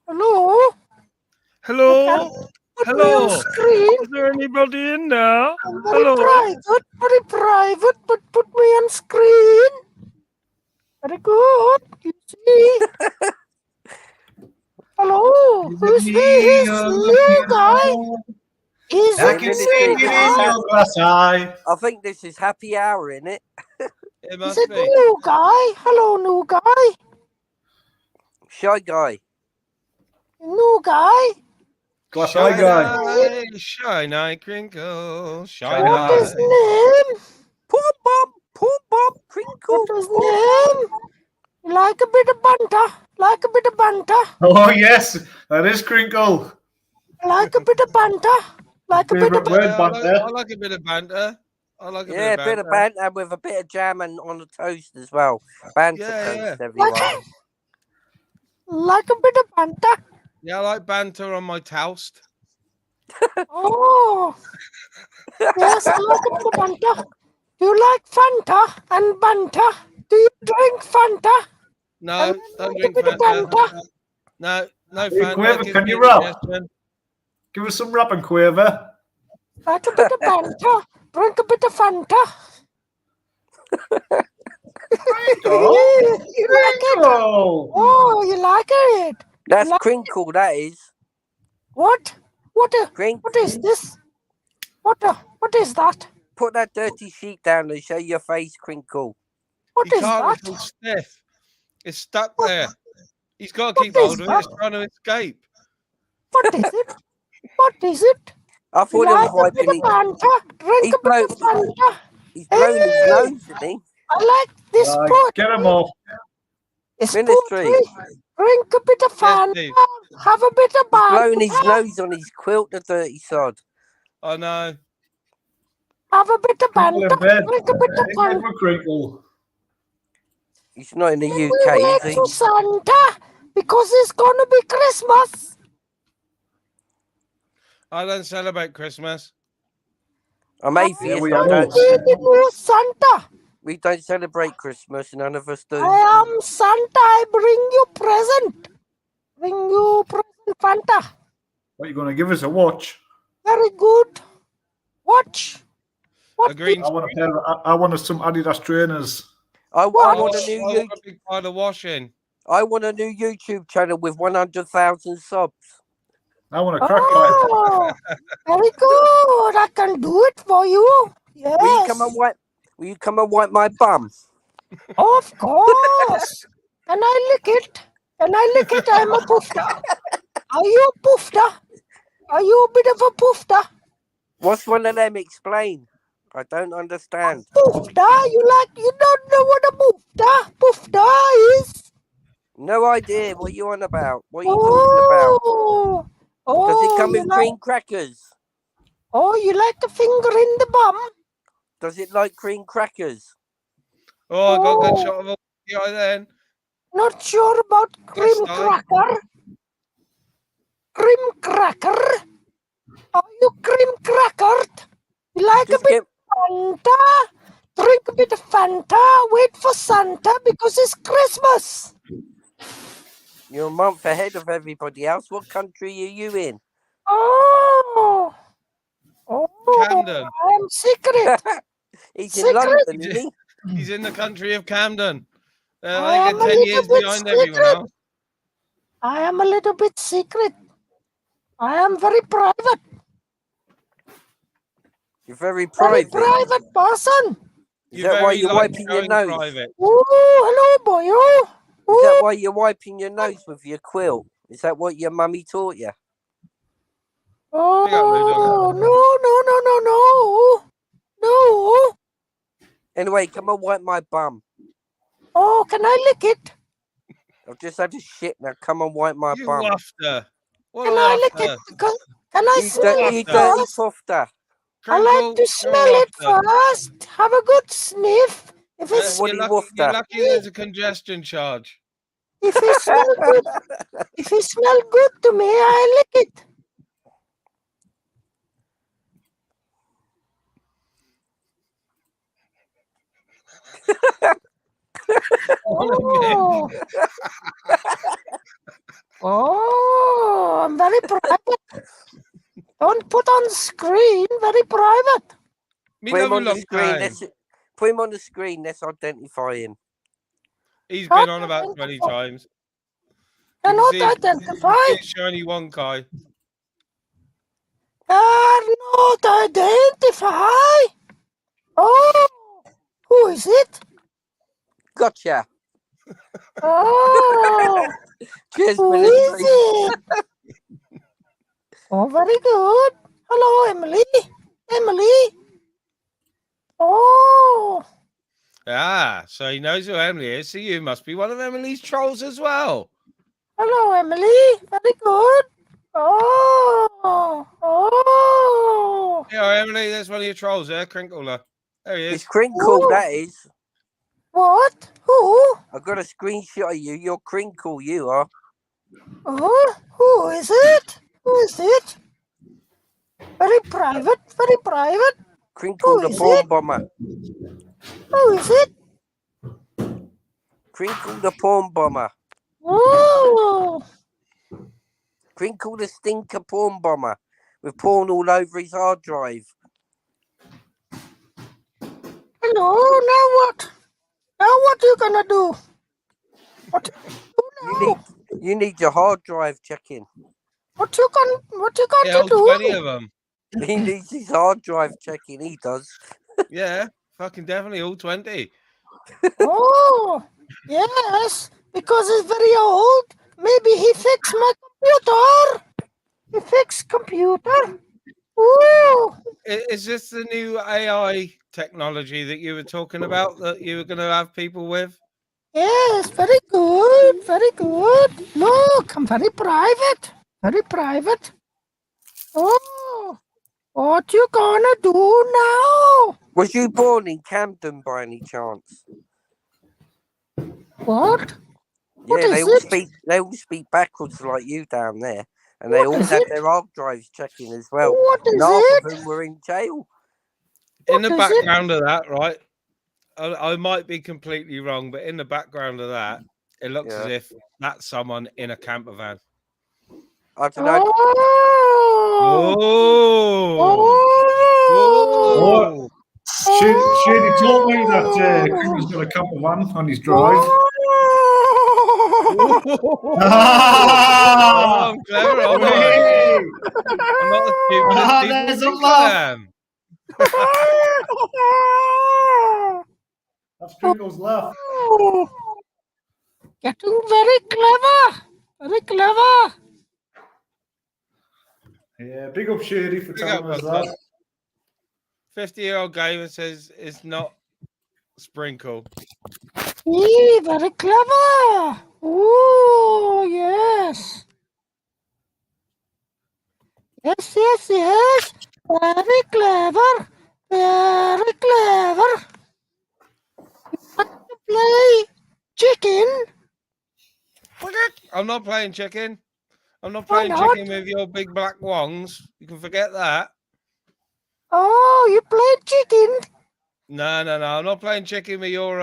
Hello. Hello. Put me on screen. Is there anybody in there? Very private, but put me on screen. Very good. You see. Hello. Who's this new guy? Is I can see it in your glass eye. I think this is happy hour, isn't it? It must Is it be. new guy? Hello, new guy. Shy guy. New guy. Glass eye guy. Shy Crinkle. What is his name? Poor Bob, Crinkle. What is his name? Like a bit of banter. Oh yes, that is Crinkle. Like a bit of banter. I like a bit of banter. A bit of banter with a bit of jam and on the toast as well. Banter toast, everyone. Like a bit of banter. Yeah, I like banter on my toast. Oh. Yes, I like a bit of banter. Do you like Fanta and banter? Do you drink Fanta? No, don't drink a bit of Fanta. banter. No Hey, Fanta. Quaver, can you rap? Give us some rap and Quaver. Like a bit of banter. Drink a bit of Fanta. You like it? Oh, you like it? That's Crinkle, that is. What? What is this? What is that? Put that dirty sheet down and show your face, Crinkle. What is that? It's all stiff. It's stuck there. He's got to keep hold of it. It's trying to escape. What is it? What is it? I thought it was wiping it. Drink a bit of Fanta. He's blowing his nose, isn't he? I like this poetry. Get him off. It's Ministry. poetry. Drink a bit of Fanta. Have a bit of banter. Blowing his nose on his quilt, the dirty sod. I know. Have a bit of banter. Drink a bit of Fanta. Crinkle. He's not in the UK, is he? To Santa because it's gonna be Christmas. I don't celebrate Christmas. I'm atheist. Santa. We don't celebrate Christmas, none of us do. I am Santa. I bring you present. Bring you present, Fanta. What are you going to give us, a watch? Very good. Watch. What a green. I want some Adidas trainers. I want a new a big pile of washing. I want a new YouTube channel with 100,000 subs. I want a crack pipe. Very good. I can do it for you. Yes. Will you come and wipe my bum? Of course. Can I lick it? I'm a poofter. Are you a poofter? Are you a bit of a poofter? What's one of them? Explain. I don't understand. Poofter? You don't know what a poofter is? No idea. What are you on about? What are you talking about? Does it come with cream crackers? Oh, you like a finger in the bum? Does it like cream crackers? Oh, I got a good shot of the eye then. Not sure about cream cracker. Cream cracker? Are you cream crackered? You like a bit of Fanta? Drink a bit of Fanta. Wait for Santa because it's Christmas. You're a month ahead of everybody else. What country are you in? Oh. Camden. I'm secret. He's in London, isn't he? He's in the country of Camden. I They am get a 10 little years bit behind everyone secret. else. I am a little bit secret. I am very private. You're very Very private. private person. Is that why you're like wiping your showing nose? private. Oh, hello, boyo. Is that why you're wiping your nose with your quilt? Is that what your mummy taught you? Oh, no. Anyway, come and wipe my bum. Oh, can I lick it? I've just had a shit now. Come and wipe my You bum. wafter. What Can a I lick wafter. it? Can I smell You it dirty first? fofter. I like to smell it first. Have a good sniff. If it's What are you You're lucky there's a congestion charge. if it smell good, if it smell good to me, I lick it. Oh. Oh, I'm very private. Don't put on screen. Very private. Put him on the screen. Put him on the screen. Let's identify him. He's been on about 20 times. Cannot identify. His shiny one guy. Cannot identify. Oh, who is it? Gotcha. Oh, cheers, who is it? Oh, very good. Hello, Emily. Emily. Oh. Ah, so he knows who Emily is. So you must be one of Emily's trolls as well. Hello, Emily. Very good. Oh. Yeah, Emily, there's one of your trolls there, Crinkler. There he is. It's Crinkle, that is. What? Who? I've got a screenshot of you. You're Crinkle, you are. Oh, who is it? Who is it? Very private, very private. Crinkle the porn bomber. Who is it? Crinkle the porn bomber. Oh. Crinkle the stinker porn bomber with porn all over his hard drive. Hello, now what? Now what you gonna do? What? You need your hard drive checking. What you got to do? 20 of them. He needs his hard drive checking. He does. Yeah, fucking definitely all 20. Oh, yes, because it's very old. Maybe he fixed my computer. He fixed computer. Ooh. Is this the new AI technology that you were talking about that you were going to have people with? Yes, very good, very good. Look, I'm very private, very private. Oh, what you gonna do now? Was you born in Camden by any chance? What? What Yeah, is it? They all speak backwards like you down there, and they all had their hard drives checking as well. What is Half it? of them were in jail. In the background of that, right? I might be completely wrong, but in the background of that, it looks as if that's someone in a camper van. I don't know. Oh. Shady told me that Crinkle's got a camper van on his drive. Oh, I'm clever, aren't I? I'm not the stupidest people There's a think I laugh. am. That's Crinkle's laugh. Getting very clever, very clever. Yeah, big up Shady for telling us that. 50-year-old gamer says it's not Sprinkle. Very clever. Oh, yes. Yes. Very clever. Very clever. You want to play chicken? I'm not playing chicken. I'm not Why playing not? chicken with your big black wongs. You can forget that. Oh, you played chicken? No. I'm not playing chicken with your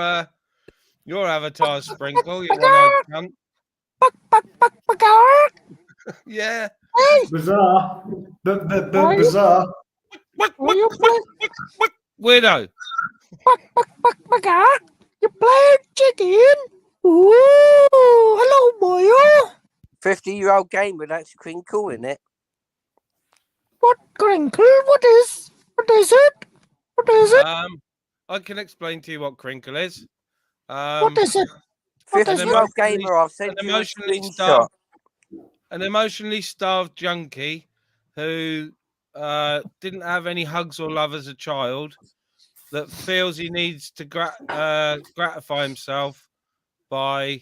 avatar, Sprinkle. You one-eyed cunt. Yeah. Hey, Bizarre. The are bizarre. you playing? Weirdo. You playing chicken? Ooh, hello, boyo. 50-year-old gamer, that's crinkle, isn't it? What crinkle? What is it? What is it? I can explain to you what crinkle is. What is it? What is it? 50-year-old gamer, I'll send you a screenshot. An emotionally starved junkie who didn't have any hugs or love as a child, that feels he needs to gratify himself by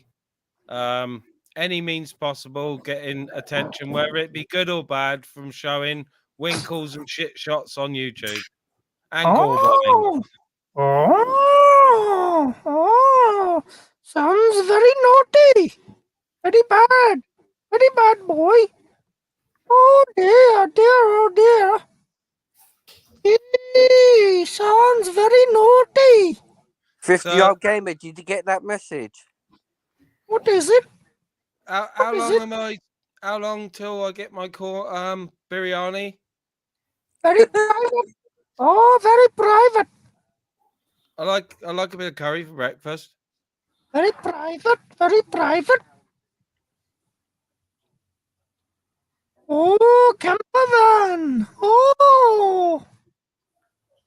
any means possible, getting attention, whether it be good or bad, from showing winkles and shit shots on YouTube and gore bombing. Oh, sounds very naughty. Very bad boy. Oh dear. Eee, sounds very naughty. 50-year-old gamer, did you get that message? What is it? How long till I get my biryani? Very private. Oh, very private. I like a bit of curry for breakfast. Very private. Oh, campervan. Oh,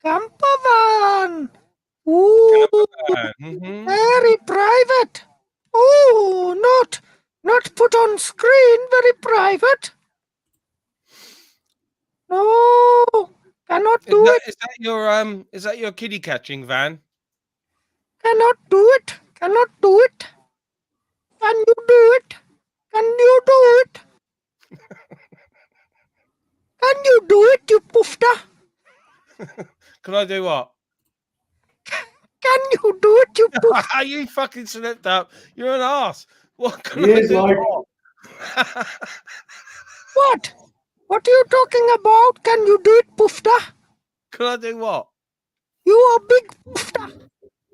campervan. Ooh, very private. Oh, not put on screen. Very private. No, cannot do it. Is that your kiddie catching van? Cannot do it. Can you do it? Can you do it, you poofta? Can I do what? Can you do it, you poofta? You fucking slipped up. You're an arse. What can I do? What? What are you talking about? Can you do it, poofta? Can I do what? You are big poofta.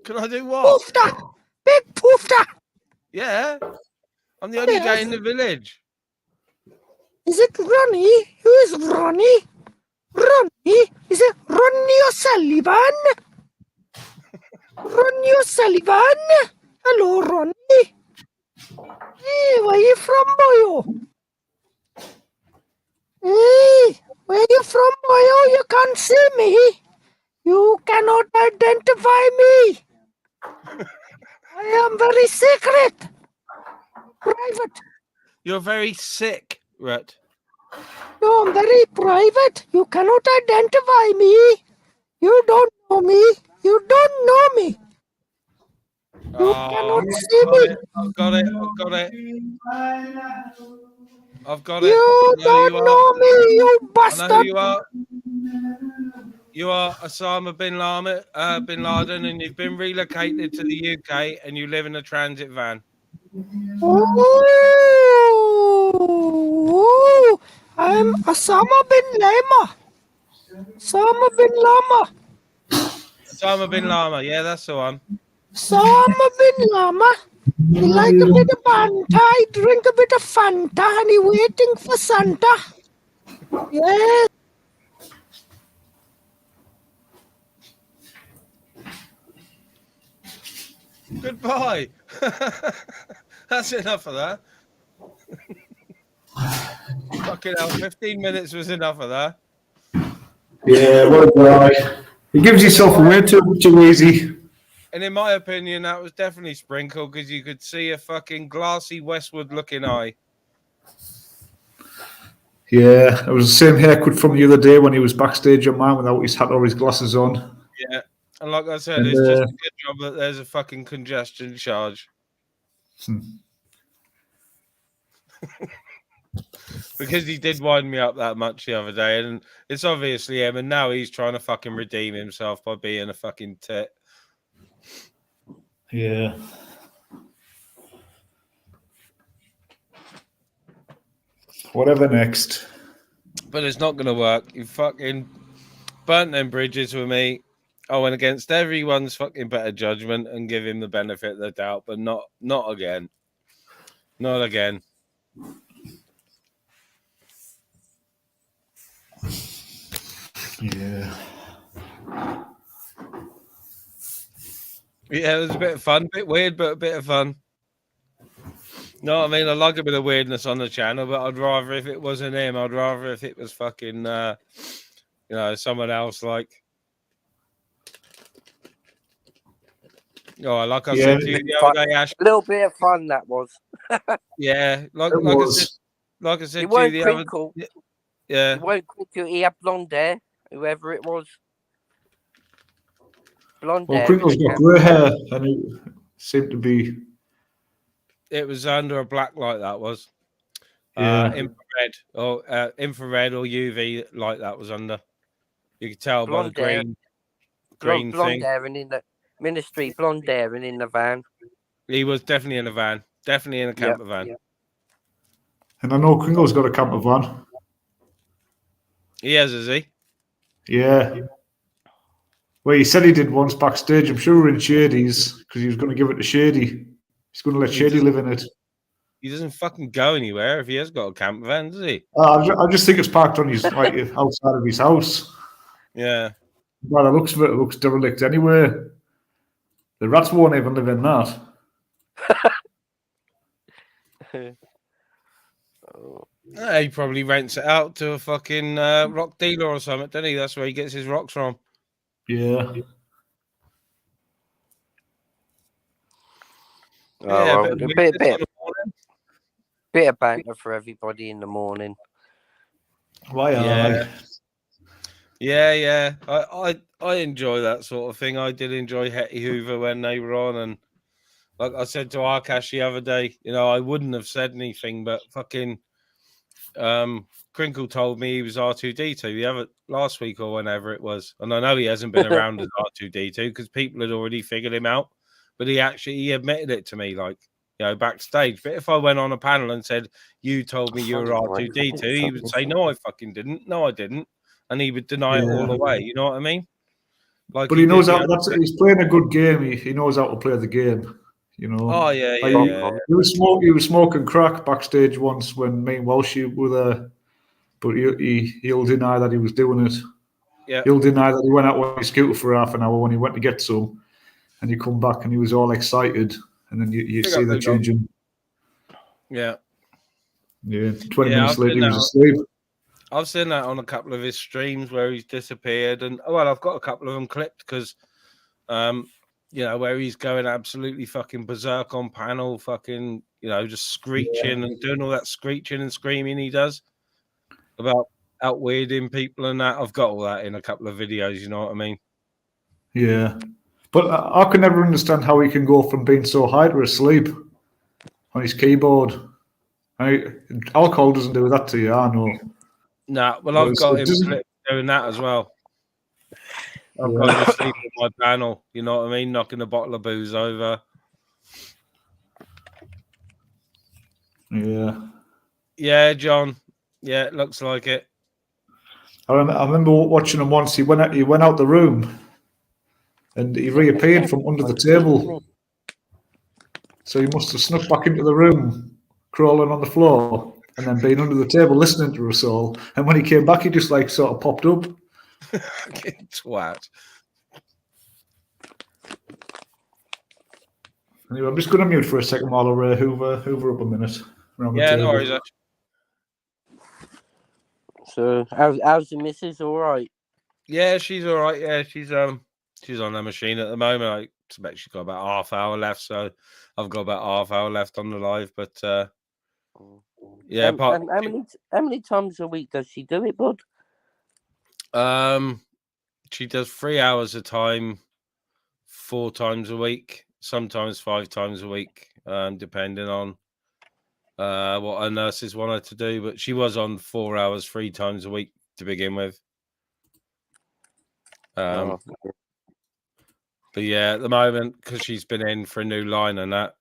Can I do what? Poofta. Big poofta. Yeah. I'm the only guy in the village. Is it Ronnie? Who is Ronnie? Ronnie? Is it Ronnie O'Sullivan? Ronnie O'Sullivan? Hello, Ronnie. Hey, where you from, boyo? Hey, where you from, boyo? You can't see me. You cannot identify me. I am very secret. Private. You're very sick, Rhett. No, I'm very private. You cannot identify me. You don't know me. You don't know me. You cannot see me. I've got it. You don't know me, you bastard. I know who you are. You are Osama bin Laden, and you've been relocated to the UK, and you live in a transit van. Oh, I'm Osama bin Lama. Osama bin Lama. Osama bin Lama, yeah, that's the one. Osama bin Lama. He like a bit of Fanta, he drink a bit of Fanta, and he waiting for Santa. Yes. Goodbye. That's enough of that. Fucking hell, 15 minutes was enough of that. Yeah, what a guy. He gives himself away too easy. And in my opinion, that was definitely Sprinkle, because you could see a fucking glassy Westwood looking eye. Yeah, it was the same haircut from the other day when he was backstage on mine without his hat or his glasses on. Yeah, and like I said, it's just a good job that there's a fucking congestion charge. Because he did wind me up that much the other day, and it's obviously him, and now he's trying to fucking redeem himself by being a fucking tit. Yeah. Whatever next. But it's not going to work. You fucking burnt them bridges with me. I went against everyone's fucking better judgment and give him the benefit of the doubt, but not again. Not again. Yeah. Yeah, it was a bit of fun, a bit weird, but a bit of fun. No, I mean, I like a bit of weirdness on the channel, but I'd rather if it wasn't him, I'd rather if it was fucking, someone else. Like, like I said to you the other day, Ash. A little bit of fun that was. Yeah, like I said It to you weren't the crinkle. other. Yeah, It weren't crinkle. He had blonde hair, whoever it was. Blonde hair. Crinkle's got grey hair, and it seemed to be. It was under a black light. That was infrared or UV light. That was under. You could tell blonde by the green blonde thing. hair and in the ministry, blonde hair and in the van. He was definitely in a van, definitely in a camper van. Yep. And I know Kringle's got a camper van. He has he? Yeah. Well, he said he did once backstage. I'm sure we're in Shady's because he was going to give it to Shady. He's going to let Shady live in it. He doesn't fucking go anywhere if he has got a camper van, does he? I just think it's parked on his outside of his house. Yeah. By the looks of it, it looks derelict anyway. The rats won't even live in that. He probably rents it out to a fucking rock dealer or something, doesn't he? That's where he gets his rocks from. Yeah. Bit of banter for everybody in the morning. Why? Yeah. I enjoy that sort of thing. I did enjoy Hetty Hoover when they were on, and like I said to Arkash the other day, I wouldn't have said anything, but fucking Crinkle told me he was R2D2 last week or whenever it was, and I know he hasn't been around as R2D2 because people had already figured him out, but he admitted it to me, like, backstage. But if I went on a panel and said, you told me you were R2D2, he would say, no, I fucking didn't. No, I didn't. And he would deny it all the way. You know what I mean? Like, but he knows how. He's playing a good game. He knows how to play the game. Oh yeah. He was smoking crack backstage once when me and Walshy were there, but he'll deny that he was doing it. Yeah. He'll deny that he went out on his scooter for half an hour when he went to get some, and he come back and he was all excited, and then you see the changing. Yeah. Yeah. 20 minutes later, he was asleep. I've seen that on a couple of his streams where he's disappeared, and I've got a couple of them clipped because, where he's going absolutely fucking berserk on panel, fucking, just screeching and doing all that screeching and screaming he does about out weirding people and that. I've got all that in a couple of videos. You know what I mean? Yeah, but I can never understand how he can go from being so high to asleep on his keyboard. Alcohol doesn't do that to you, I know. Nah, well, I've got him doing that as well. I've got him asleep on my panel, you know what I mean? Knocking a bottle of booze over. Yeah. Yeah, John. Yeah, it looks like it. I remember watching him once. He went out the room and he reappeared from under the table. So he must have snuck back into the room, crawling on the floor, and then being under the table listening to us all. And when he came back, he just sort of popped up. Twat. Anyway, I'm just going to mute for a second while I hoover up a minute. Yeah, no worries. So, how's the missus? All right? Yeah, she's all right. Yeah, she's on the machine at the moment. I expect she's got about half hour left, so I've got about half hour left on the live. But yeah, how many times a week does she do it, bud? She does 3 hours a time, 4 times a week, sometimes 5 times a week, depending on what her nurses want her to do. But she was on 4 hours, 3 times a week to begin with. But yeah, at the moment, because she's been in for a new line and that,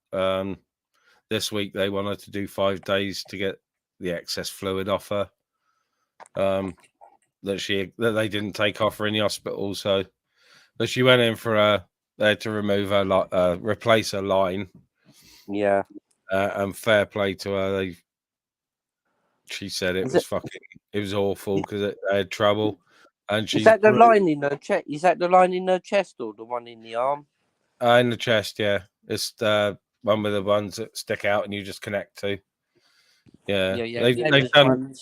this week they want her to do 5 days to get the excess fluid off her. That they didn't take off her in the hospital. So, but she went in for they had to remove her, replace her line. Yeah. And fair play to her. She said it was awful because they had trouble. And she's Is that the line in her chest? Is that the line in her chest or the one in the arm? In the chest, yeah. It's the one with the ones that stick out and you just connect to. Yeah, they've done.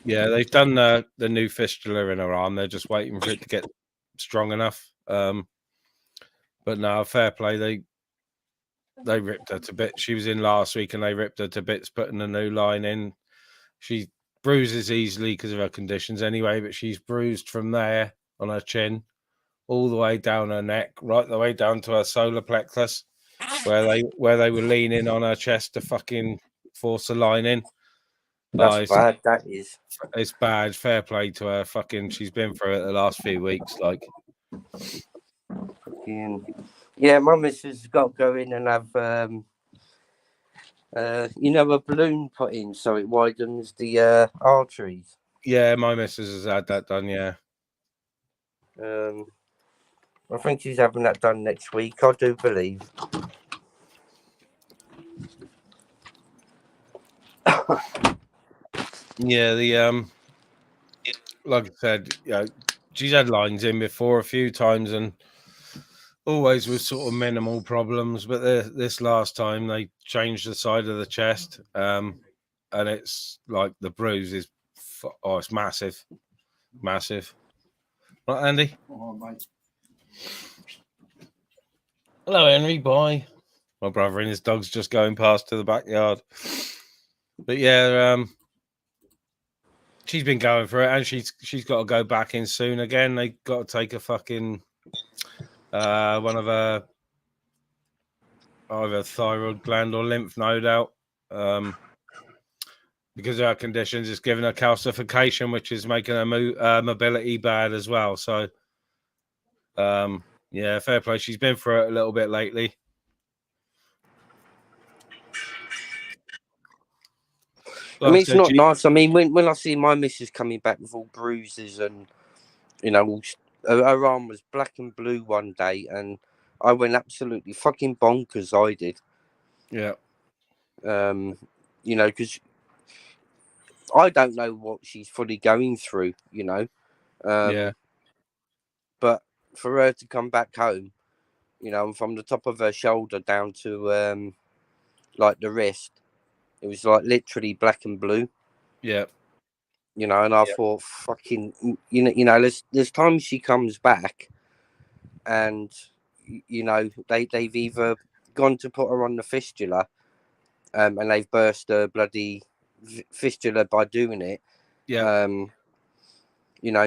Yeah, they've done the new fistula in her arm. They're just waiting for it to get strong enough. But no, fair play. They ripped her to bits. She was in last week and they ripped her to bits, putting a new line in. She bruises easily because of her conditions anyway, but she's bruised from there on her chin, all the way down her neck, right the way down to her solar plexus, where they were leaning on her chest to fucking force a line in. That's bad. That is. It's bad. Fair play to her. Fucking, she's been through it the last few weeks. Like, yeah, my missus has got to go in and have, a balloon put in so it widens the arteries. Yeah, my missus has had that done. Yeah. I think she's having that done next week. I do believe. Yeah, like I said, she's had lines in before a few times and always with sort of minimal problems. But this last time they changed the side of the chest, and it's like the bruise is, it's massive. Right, Andy? Oh, mate. Hello, Henry. Bye. My brother and his dog's just going past to the backyard. But yeah, she's been going for it, and she's got to go back in soon again. They got to take a fucking one of her either thyroid gland or lymph node out because of her conditions. It's giving her calcification, which is making her mobility bad as well. So, yeah, fair play. She's been through it a little bit lately. I mean, it's not nice. I mean, when I see my missus coming back with all bruises and, her arm was black and blue one day and I went absolutely fucking bonkers, I did. Yeah. Because I don't know what she's fully going through, yeah. But for her to come back home, from the top of her shoulder down to, like the wrist, it was like literally black and blue. Yeah. And I thought, fucking, there's times she comes back and, they've either gone to put her on the fistula and they've burst her bloody fistula by doing it. Yeah.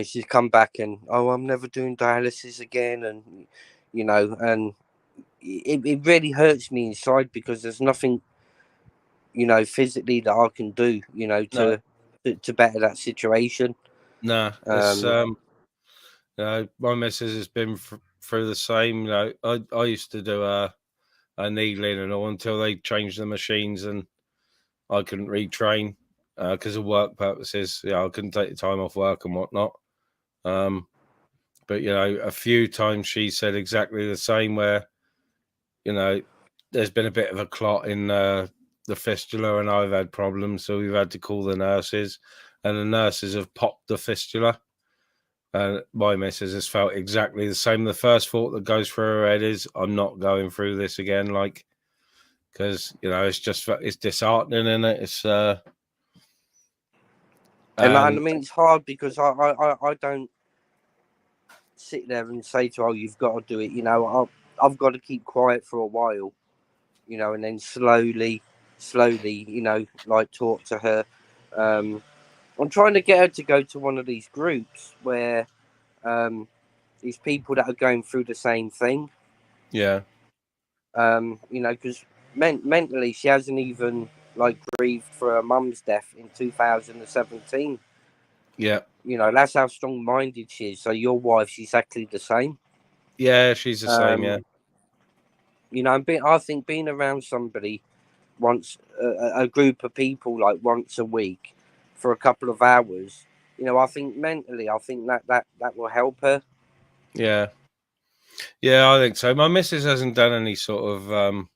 She's come back and, I'm never doing dialysis again. And, and it really hurts me inside because there's nothing, physically that I can do, to better that situation. No, it's my missus has been through the same. I used to do a needling and all until they changed the machines, and I couldn't retrain because of work purposes. I couldn't take the time off work and whatnot. But a few times she said exactly the same, where there's been a bit of a clot in the fistula, and I've had problems, so we've had to call the nurses, and the nurses have popped the fistula. And my missus has felt exactly the same. The first thought that goes through her head is, I'm not going through this again, because it's disheartening, isn't it? It's and I mean, it's hard because I don't sit there and say to her, you've got to do it. I've got to keep quiet for a while, and then slowly, like talk to her. I'm trying to get her to go to one of these groups where these people that are going through the same thing. Yeah. Because mentally she hasn't even grieved for her mum's death in 2017. Yeah. That's how strong-minded she is. So your wife's exactly the same. Yeah, she's the same, yeah. I think being around somebody once, a group of people once a week for a couple of hours, I think mentally, that will help her. Yeah. Yeah, I think so. My missus hasn't done any sort of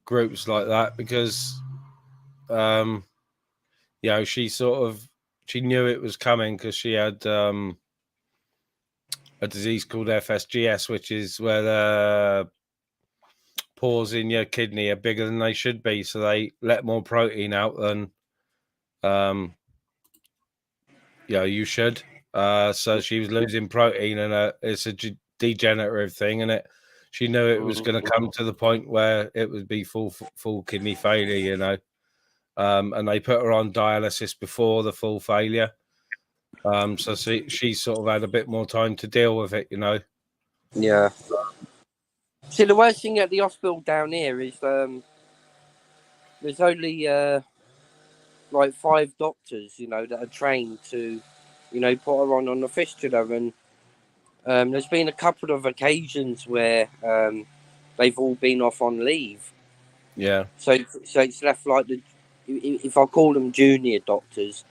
groups like that because, she knew it was coming because she had a disease called FSGS, which is where the pores in your kidney are bigger than they should be, so they let more protein out than you should. So she was losing protein, and it's a degenerative thing, and she knew it was going to come to the point where it would be full kidney failure, and they put her on dialysis before the full failure. So she sort of had a bit more time to deal with it, Yeah. See, the worst thing at the hospital down here is there's only like 5 doctors, that are trained to, put her on the fistula, and there's been a couple of occasions where they've all been off on leave. Yeah. So it's left like if I call them junior doctors,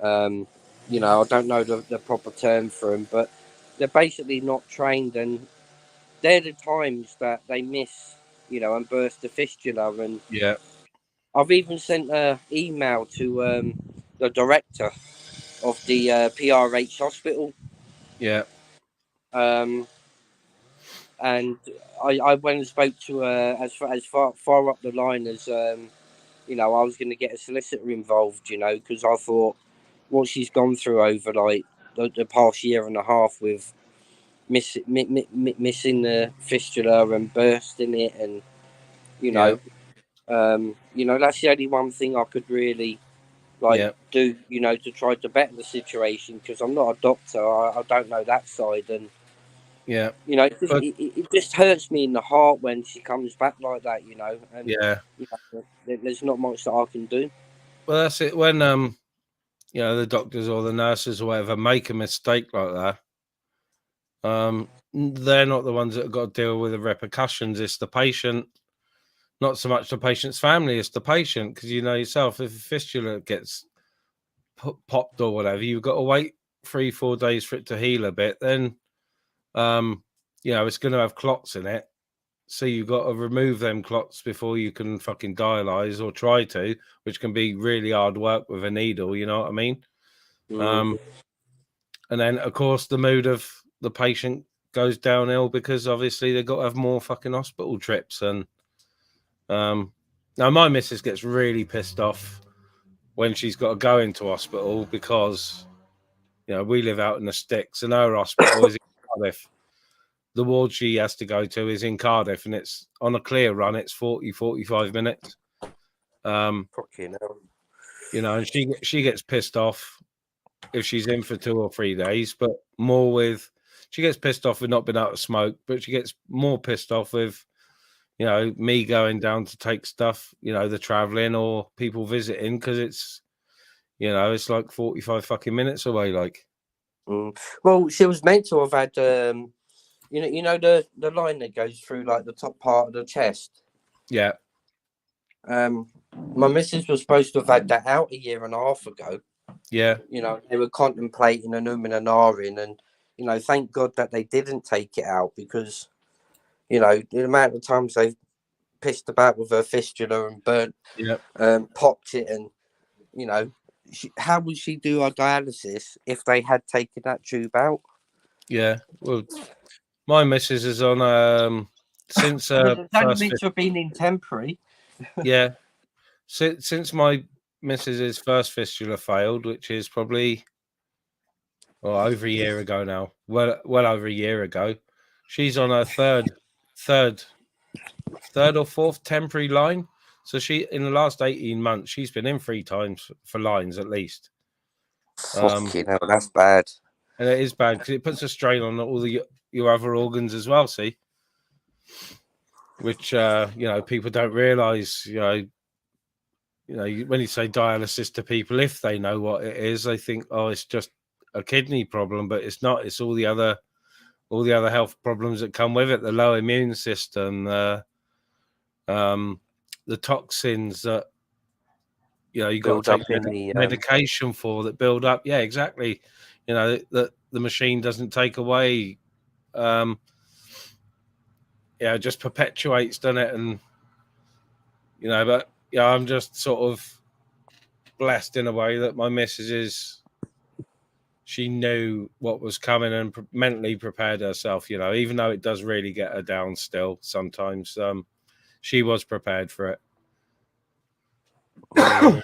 I don't know the proper term for them, but they're basically not trained, and they're the times that they miss, and burst the fistula. And yeah, I've even sent an email to the director of the PRH hospital. Yeah. And I went and spoke to her as far up the line as I was going to get a solicitor involved, because I thought what she's gone through over like the past year and a half with missing the fistula and bursting it, and that's the only one thing I could really do, to try to better the situation, because I'm not a doctor. I don't know that side, and it just hurts me in the heart when she comes back like that, and there's not much that I can do. Well, that's it. When the doctors or the nurses or whatever make a mistake like that, they're not the ones that have got to deal with the repercussions. It's the patient, not so much the patient's family. It's the patient, because yourself, if a fistula gets popped or whatever, you've got to wait 3-4 days for it to heal a bit. Then, it's going to have clots in it. So you've got to remove them clots before you can fucking dialyze, or try to, which can be really hard work with a needle. You know what I mean? And then, of course, the mood of the patient goes downhill, because obviously they've got to have more fucking hospital trips. And now my missus gets really pissed off when she's got to go into hospital, because we live out in the sticks, and her hospital is in Cardiff. The ward she has to go to is in Cardiff, and it's on a clear run. It's 40-45 minutes. Fucking hell. And she gets pissed off if she's in for 2 or 3 days, but more with, she gets pissed off with not being able to smoke, but she gets more pissed off with, me going down to take stuff, the traveling or people visiting, because it's, it's like 45 fucking minutes away. Like, well, she was meant to have had, the line that goes through like the top part of the chest. Yeah. My missus was supposed to have had that out a year and a half ago. Yeah. They were contemplating an and and, thank God that they didn't take it out, because, the amount of times they've pissed about with her fistula and burnt, popped it, and, how would she do her dialysis if they had taken that tube out? Yeah. Well, my missus is on since it's only meant to have been in temporary. Yeah. Since my missus's first fistula failed, which is probably over a year ago now, well over a year ago, she's on her third or fourth temporary line. So she, in the last 18 months, she's been in 3 times for lines at least. Fucking hell, that's bad. And it is bad, because it puts a strain on all your other organs as well. See, which people don't realize. When you say dialysis to people, if they know what it is, they think, oh, it's just a kidney problem, but it's not. It's all the other health problems that come with it: the low immune system, the toxins that you got to take medication for, that build up. Yeah, exactly. That the machine doesn't take away. It just perpetuates, doesn't it? And you know. But yeah, I'm just sort of blessed in a way that my missus she knew what was coming and mentally prepared herself, you know, even though it does really get her down still sometimes. She was prepared for it. I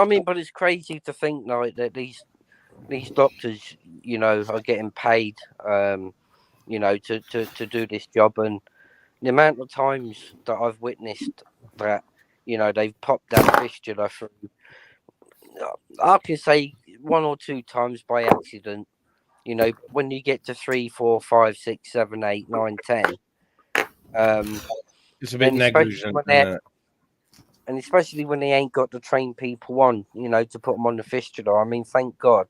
mean, but it's crazy to think like that these doctors, you know, are getting paid, you know, to do this job, and the amount of times that I've witnessed that, you know, they've popped that fistula through. I can say 1 or 2 times by accident. You know, when you get to 3, 4, 5, 6, 7, 8, 9, 10, it's a bit negligent, and especially when they ain't got to train people on, you know, to put them on the fistula. I mean, thank God,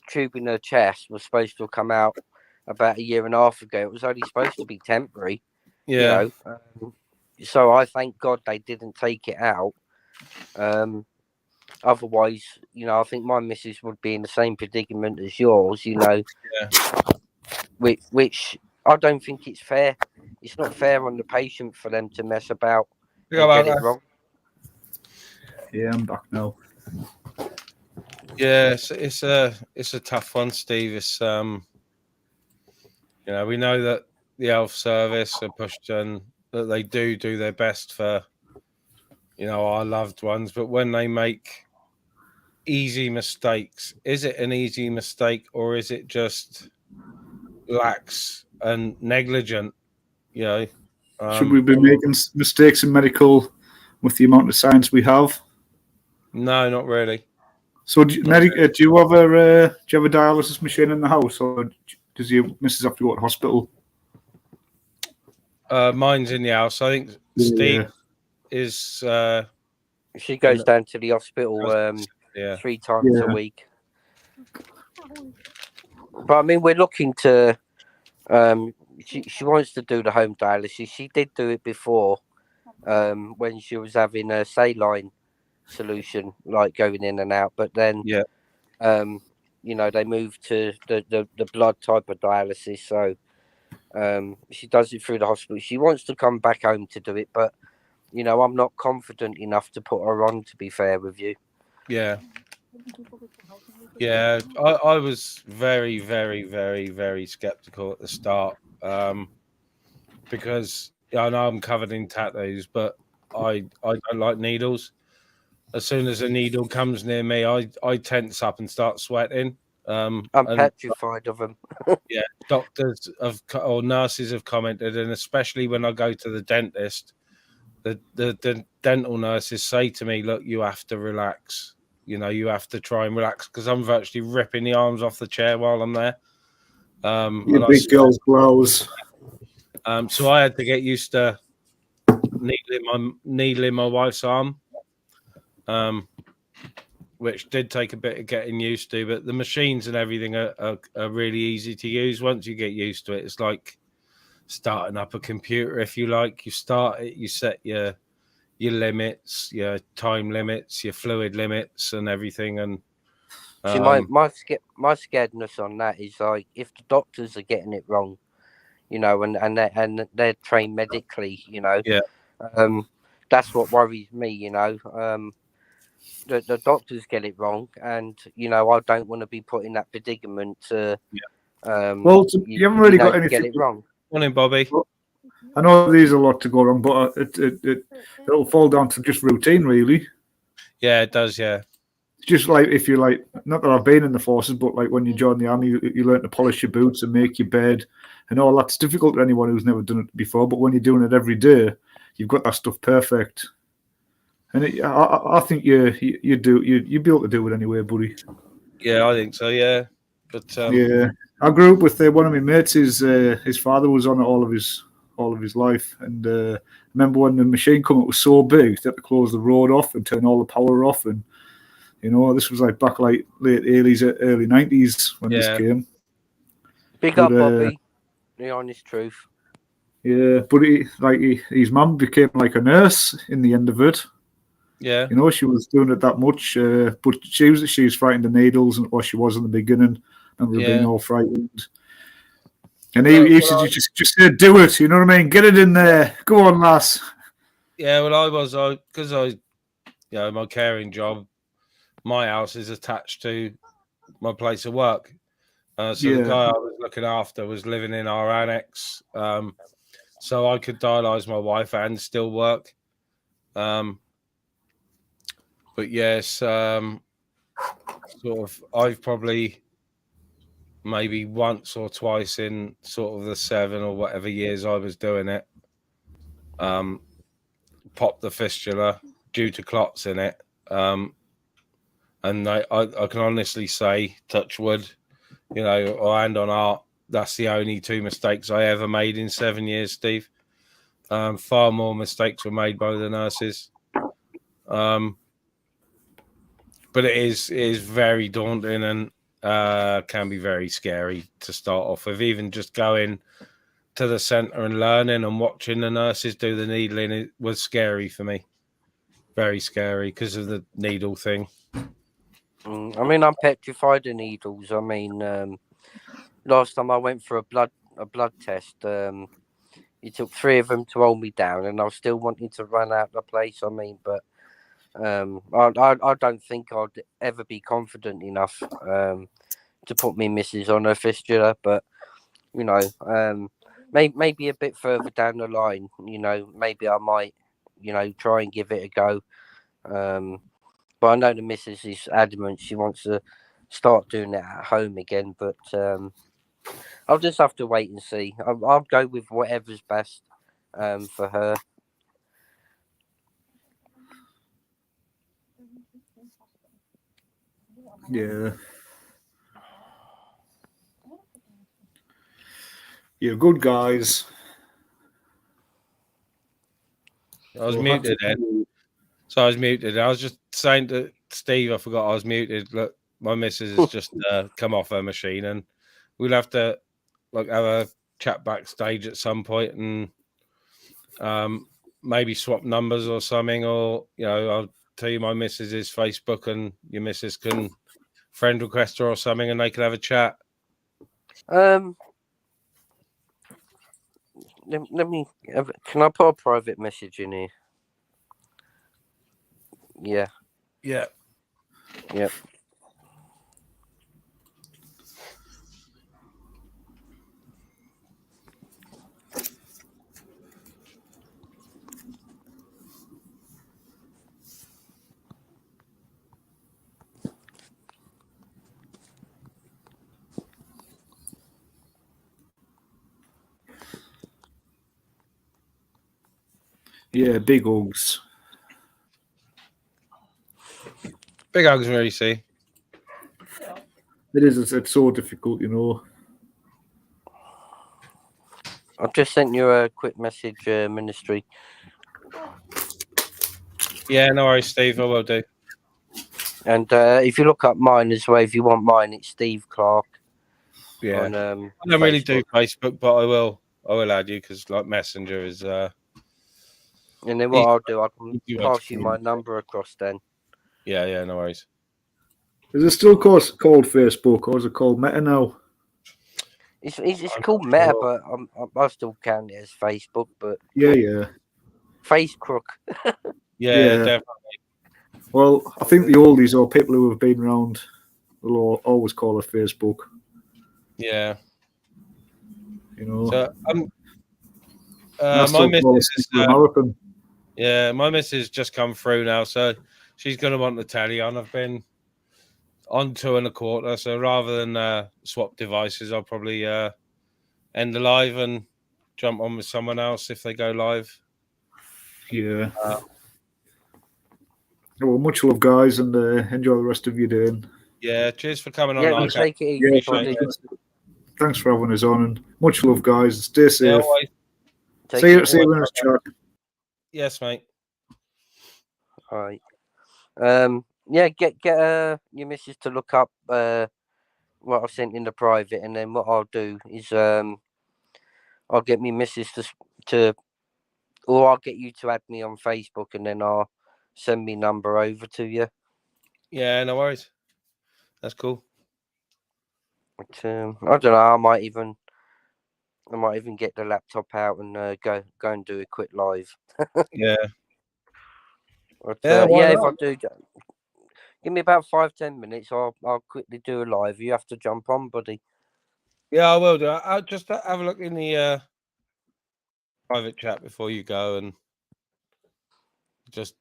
tube in her chest was supposed to have come out about 1.5 years ago. It was only supposed to be temporary, you know. So I thank God they didn't take it out. Otherwise, you know, I think my missus would be in the same predicament as yours, you know. Which I don't think it's fair. It's not fair on the patient for them to mess about and get it wrong. Yeah, I'm back now. Yeah, it's a tough one, Steve. It's you know, we know that the health service are pushed and that they do their best for, you know, our loved ones, but when they make easy mistakes, is it an easy mistake or is it just lax and negligent? You know, should we be making mistakes in medical with the amount of science we have? No, not really. So, do you have a dialysis machine in the house, or does your missus have to go to hospital? Mine's in the house. I think Steve is. She goes down to the hospital 3 times a week. But I mean, we're looking to. She wants to do the home dialysis. She did do it before, when she was having a saline solution, like going in and out. But then, you know, they moved to the blood type of dialysis. So, she does it through the hospital. She wants to come back home to do it, but you know, I'm not confident enough to put her on. To be fair with you. Yeah. Yeah, I was very, very, very, very skeptical at the start, because I know I'm covered in tattoos, but I don't like needles. As soon as a needle comes near me, I tense up and start sweating. I'm petrified of them. Yeah, doctors or nurses have commented, and especially when I go to the dentist, the dental nurses say to me, "Look, you have to relax. You know, you have to try and relax," because I'm virtually ripping the arms off the chair while I'm there. Your big girl's blows. So I had to get used to needling my wife's arm, which did take a bit of getting used to. But the machines and everything are really easy to use once you get used to it. It's like starting up a computer, if you like. You start it, you set your limits, your time limits, your fluid limits, and everything. And see, my scaredness on that is like if the doctors are getting it wrong, you know, and they're trained medically, you know. Yeah. That's what worries me, you know. The doctors get it wrong, and you know, I don't want to be put in that predicament to. Well, you haven't really got anything. Get it wrong. Morning, Bobby. I know there's a lot to go wrong, but it'll fall down to just routine, really. Yeah, it does. Yeah. Just like if you like, not that I've been in the forces, but like when you join the army, you learn to polish your boots and make your bed, and all that's difficult to anyone who's never done it before. But when you're doing it every day, you've got that stuff perfect. And I think you'd be able to do it anyway, buddy. Yeah, I think so. Yeah, but yeah, I grew up with one of my mates. His father was on it all of his life, and I remember when the machine came, it was so big they had to close the road off and turn all the power off, and you know, this was like back like late 80s, early 90s when this came. Big up, Bobby. The honest truth. Yeah, but his mum became like a nurse in the end of it. Yeah, you know, she was doing it that much, but she was frightened of needles, or she was in the beginning, and being all frightened. And he said, "You just said, do it." You know what I mean? Get it in there. Go on, lass. Yeah, well, because I, my caring job, my house is attached to my place of work. So the guy I was looking after was living in our annex. So I could dialyse my wife and still work. But yes, sort of, I've probably maybe once or twice in sort of the 7 or whatever years I was doing it, popped the fistula due to clots in it. And I can honestly say, touch wood, or hand on art, that's the only 2 mistakes I ever made in 7 years, Steve. Far more mistakes were made by the nurses. But it is very daunting and can be very scary to start off with. Even just going to the centre and learning and watching the nurses do the needling, it was scary for me. Very scary because of the needle thing. I mean, I'm petrified of needles. I mean, last time I went for a blood test, it took 3 of them to hold me down, and I was still wanting to run out of the place. I mean, but I don't think I'd ever be confident enough to put me missus on her fistula. But maybe a bit further down the line, maybe I might, try and give it a go. But I know the missus is adamant she wants to start doing it at home again. But I'll just have to wait and see. I'll go with whatever's best for her. Yeah. You're good guys. I was muted then. So I was muted. I was just saying to Steve, I forgot I was muted. Look, my missus has just come off her machine, and we'll have to have a chat backstage at some point and maybe swap numbers or something. Or I'll tell you my missus's Facebook, and your missus can friend request her or something, and they can have a chat. Let me. Can I put a private message in here? Yeah. Yeah. Yep. Yeah, big hugs. Big hugs, Mary C. It is. It's so difficult, I've just sent you a quick message, Ministry. Yeah, no worries, Steve. I will do. And if you look up mine as well, if you want mine, it's Steve Clark. Yeah. On, I don't Facebook. really do Facebook, but I will add you because Messenger is. And then what I'll do, I can pass you my number across then. Yeah, no worries. Is it still called Facebook, or is it called Meta now? It's called Meta, but I still count it as Facebook. But yeah, Face Crook. yeah, definitely. Well, I think the oldies or people who have been around will always call it Facebook. Yeah. So my missus is American. Yeah, my missus just come through now, so she's going to want the telly on. I've been on 2 1/4, so rather than swap devices, I'll probably end the live and jump on with someone else if they go live. Yeah. Well, much love, guys, and enjoy the rest of your day. Yeah, cheers for coming on. Yeah, take it easy, buddy. Thanks for having us on, and much love, guys. Stay safe. Yeah, see you when it's chat. Yes, mate. All right. Yeah, get your missus to look up what I've sent in the private, and then what I'll do is I'll get me missus or I'll get you to add me on Facebook, and then I'll send me number over to you. Yeah, no worries. That's cool. But, I don't know. I might even I might even get the laptop out and go and do a quick live. Yeah. But, Yeah, why if I not? do, give me about 5-10 minutes. I'll quickly do a live. You have to jump on, buddy. Yeah, I will do. I'll just have a look in the private chat before you go, and just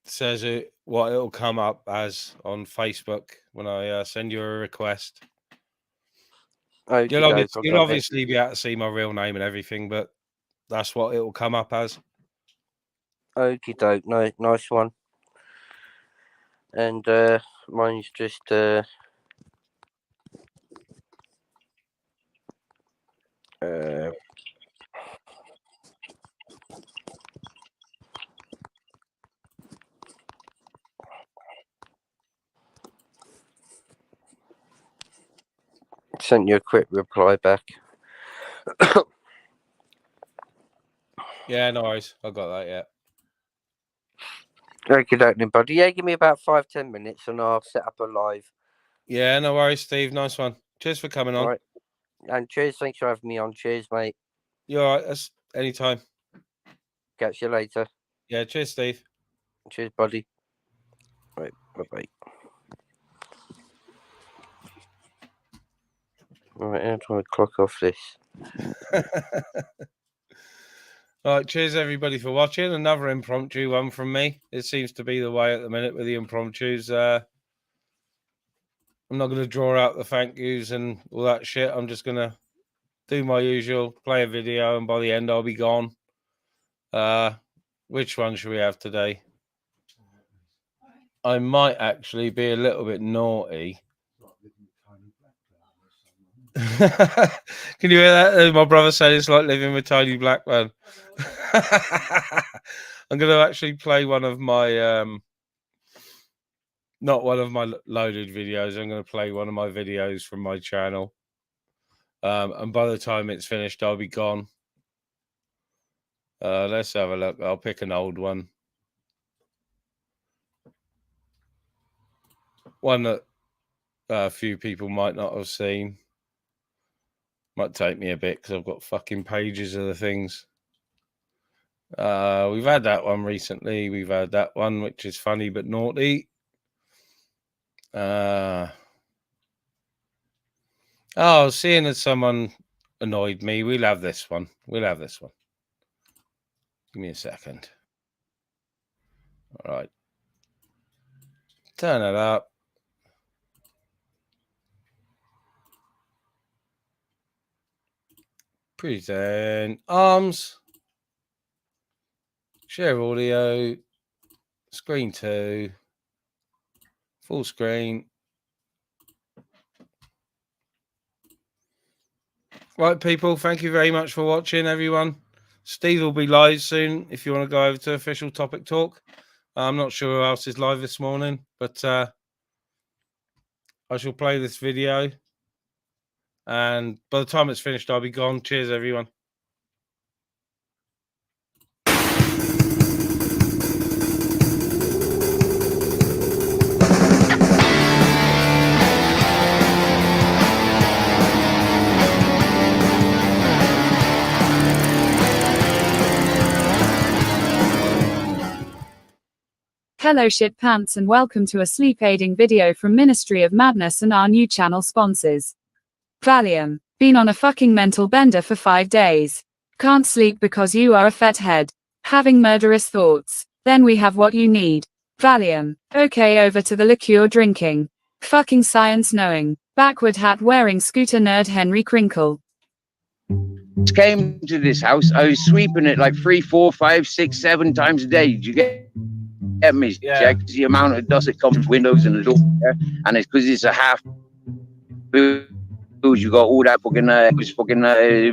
says what it'll come up as on Facebook when I send you a request. You'll obviously be able to see my real name and everything, but that's what it'll come up as. Okie doke, no, nice one. And mine's just sent you a quick reply back. Yeah, no worries. I got that, yeah. Okie doke, then, buddy. Yeah, give me about 5-10 minutes and I'll set up a live. Yeah, no worries, Steve. Nice one. Cheers for coming on. All right. And cheers. Thanks for having me on. Cheers, mate. You're all right. That's anytime. Catch you later. Yeah, cheers, Steve. Cheers, buddy. Right, bye-bye. All right, how do I clock off this? All right, cheers everybody for watching. Another impromptu one from me. It seems to be the way at the minute with the impromptus. I'm not going to draw out the thank yous and all that shit. I'm just going to do my usual, play a video, and by the end I'll be gone. Which one should we have today? I might actually be a little bit naughty. Can you hear that? My brother said it's like living with Tiny Black Man. I'm going to actually play one of my not one of my loaded videos. I'm going to play one of my videos from my channel, and by the time it's finished I'll be gone. Let's have a look. I'll pick an old one that a few people might not have seen. Might take me a bit because I've got fucking pages of the things. We've had that one recently. We've had that one, which is funny but naughty. Seeing that someone annoyed me, we'll have this one. Give me a second. All right. Turn it up. Present arms. Share audio. Screen 2. Full screen. Right, people. Thank you very much for watching, everyone. Steve will be live soon if you want to go over to Official Topic Talk. I'm not sure who else is live this morning, but I shall play this video. And by the time it's finished, I'll be gone. Cheers, everyone. Hello shit pants and welcome to a sleep aiding video from Ministry of Madness and our new channel sponsors. Valium. Been on a fucking mental bender for 5 days. Can't sleep because you are a fat head. Having murderous thoughts. Then we have what you need. Valium. Okay, over to the liqueur drinking. Fucking science knowing. Backward hat wearing scooter nerd Henry Crinkle. Came to this house, I was sweeping it like 3, 4, 5, 6, 7 times a day. Did you get me? Yeah. Check the amount of dust that comes from windows and the door, and it's because it's a half. You got all that fucking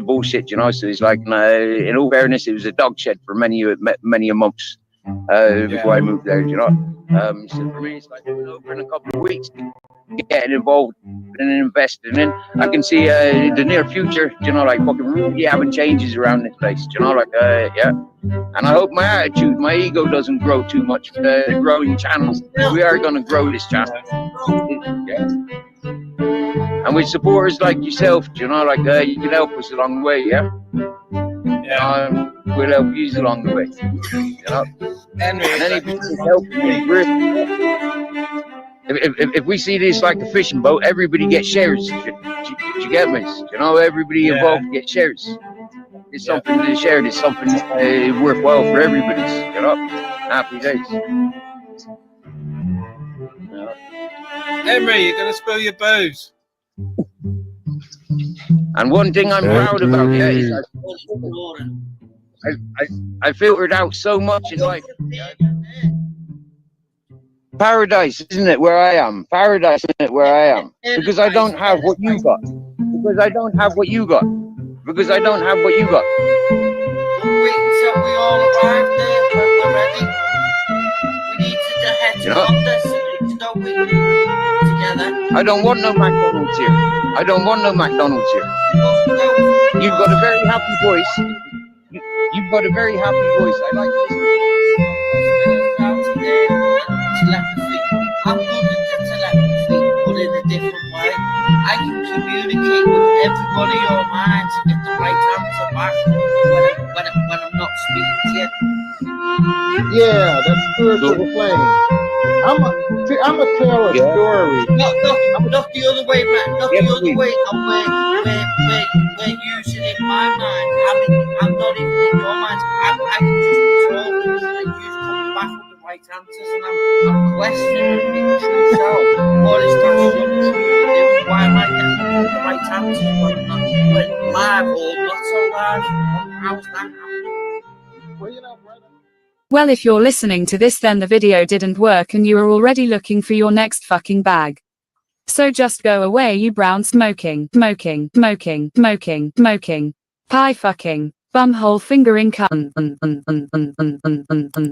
bullshit, you know. So it's like, in all fairness, it was a dog shed for many a months. before I moved there, you know. So for me, it's like over in a couple of weeks, getting involved and investing in. I can see the near future, you know, like fucking really having changes around this place, you know, like yeah. And I hope my attitude, my ego doesn't grow too much. Growing channels, we are going to grow this channel. Yeah. And with supporters like yourself, you know, like you can help us along the way, yeah. We'll help you along the way, you know. Henry, and anybody can help me. If we see this like a fishing boat, everybody gets shares. You get me? You know, everybody involved gets shares. It's something to share. It's something worthwhile for everybody. You know, happy days. Henry, you're gonna spill your booze. And one thing I'm proud about, is I filtered out so much in life. Paradise, isn't it, where I am? Paradise, isn't it, where I am? Because I don't have what you got. Because I don't have what you got. Because I don't have what you got. Wait until we all arrive there when we're ready. We need to head to London, don't we? Together. I don't want no McDonald's here. I don't want no McDonald's here. You've got a very happy voice. You've got a very happy voice. I like telepathy. I'm good at telepathy, but in a different way. I can communicate with every one of your minds and get the right answer back when I'm not speaking to you. Yeah, that's spiritual flame. I'm a tell a story. Not the other way, man. Not the other way. We're using it in my mind. I'm not even in your mind. I can just talk and you come back with the right answers, and I'm questioning the true self. What is that doing? Why am I getting the right answers when live or not so live? How's that happening? Well, you know, brother. Well, if you're listening to this, then the video didn't work and you are already looking for your next fucking bag. So just go away, you brown smoking, pie fucking, bumhole fingering cunt.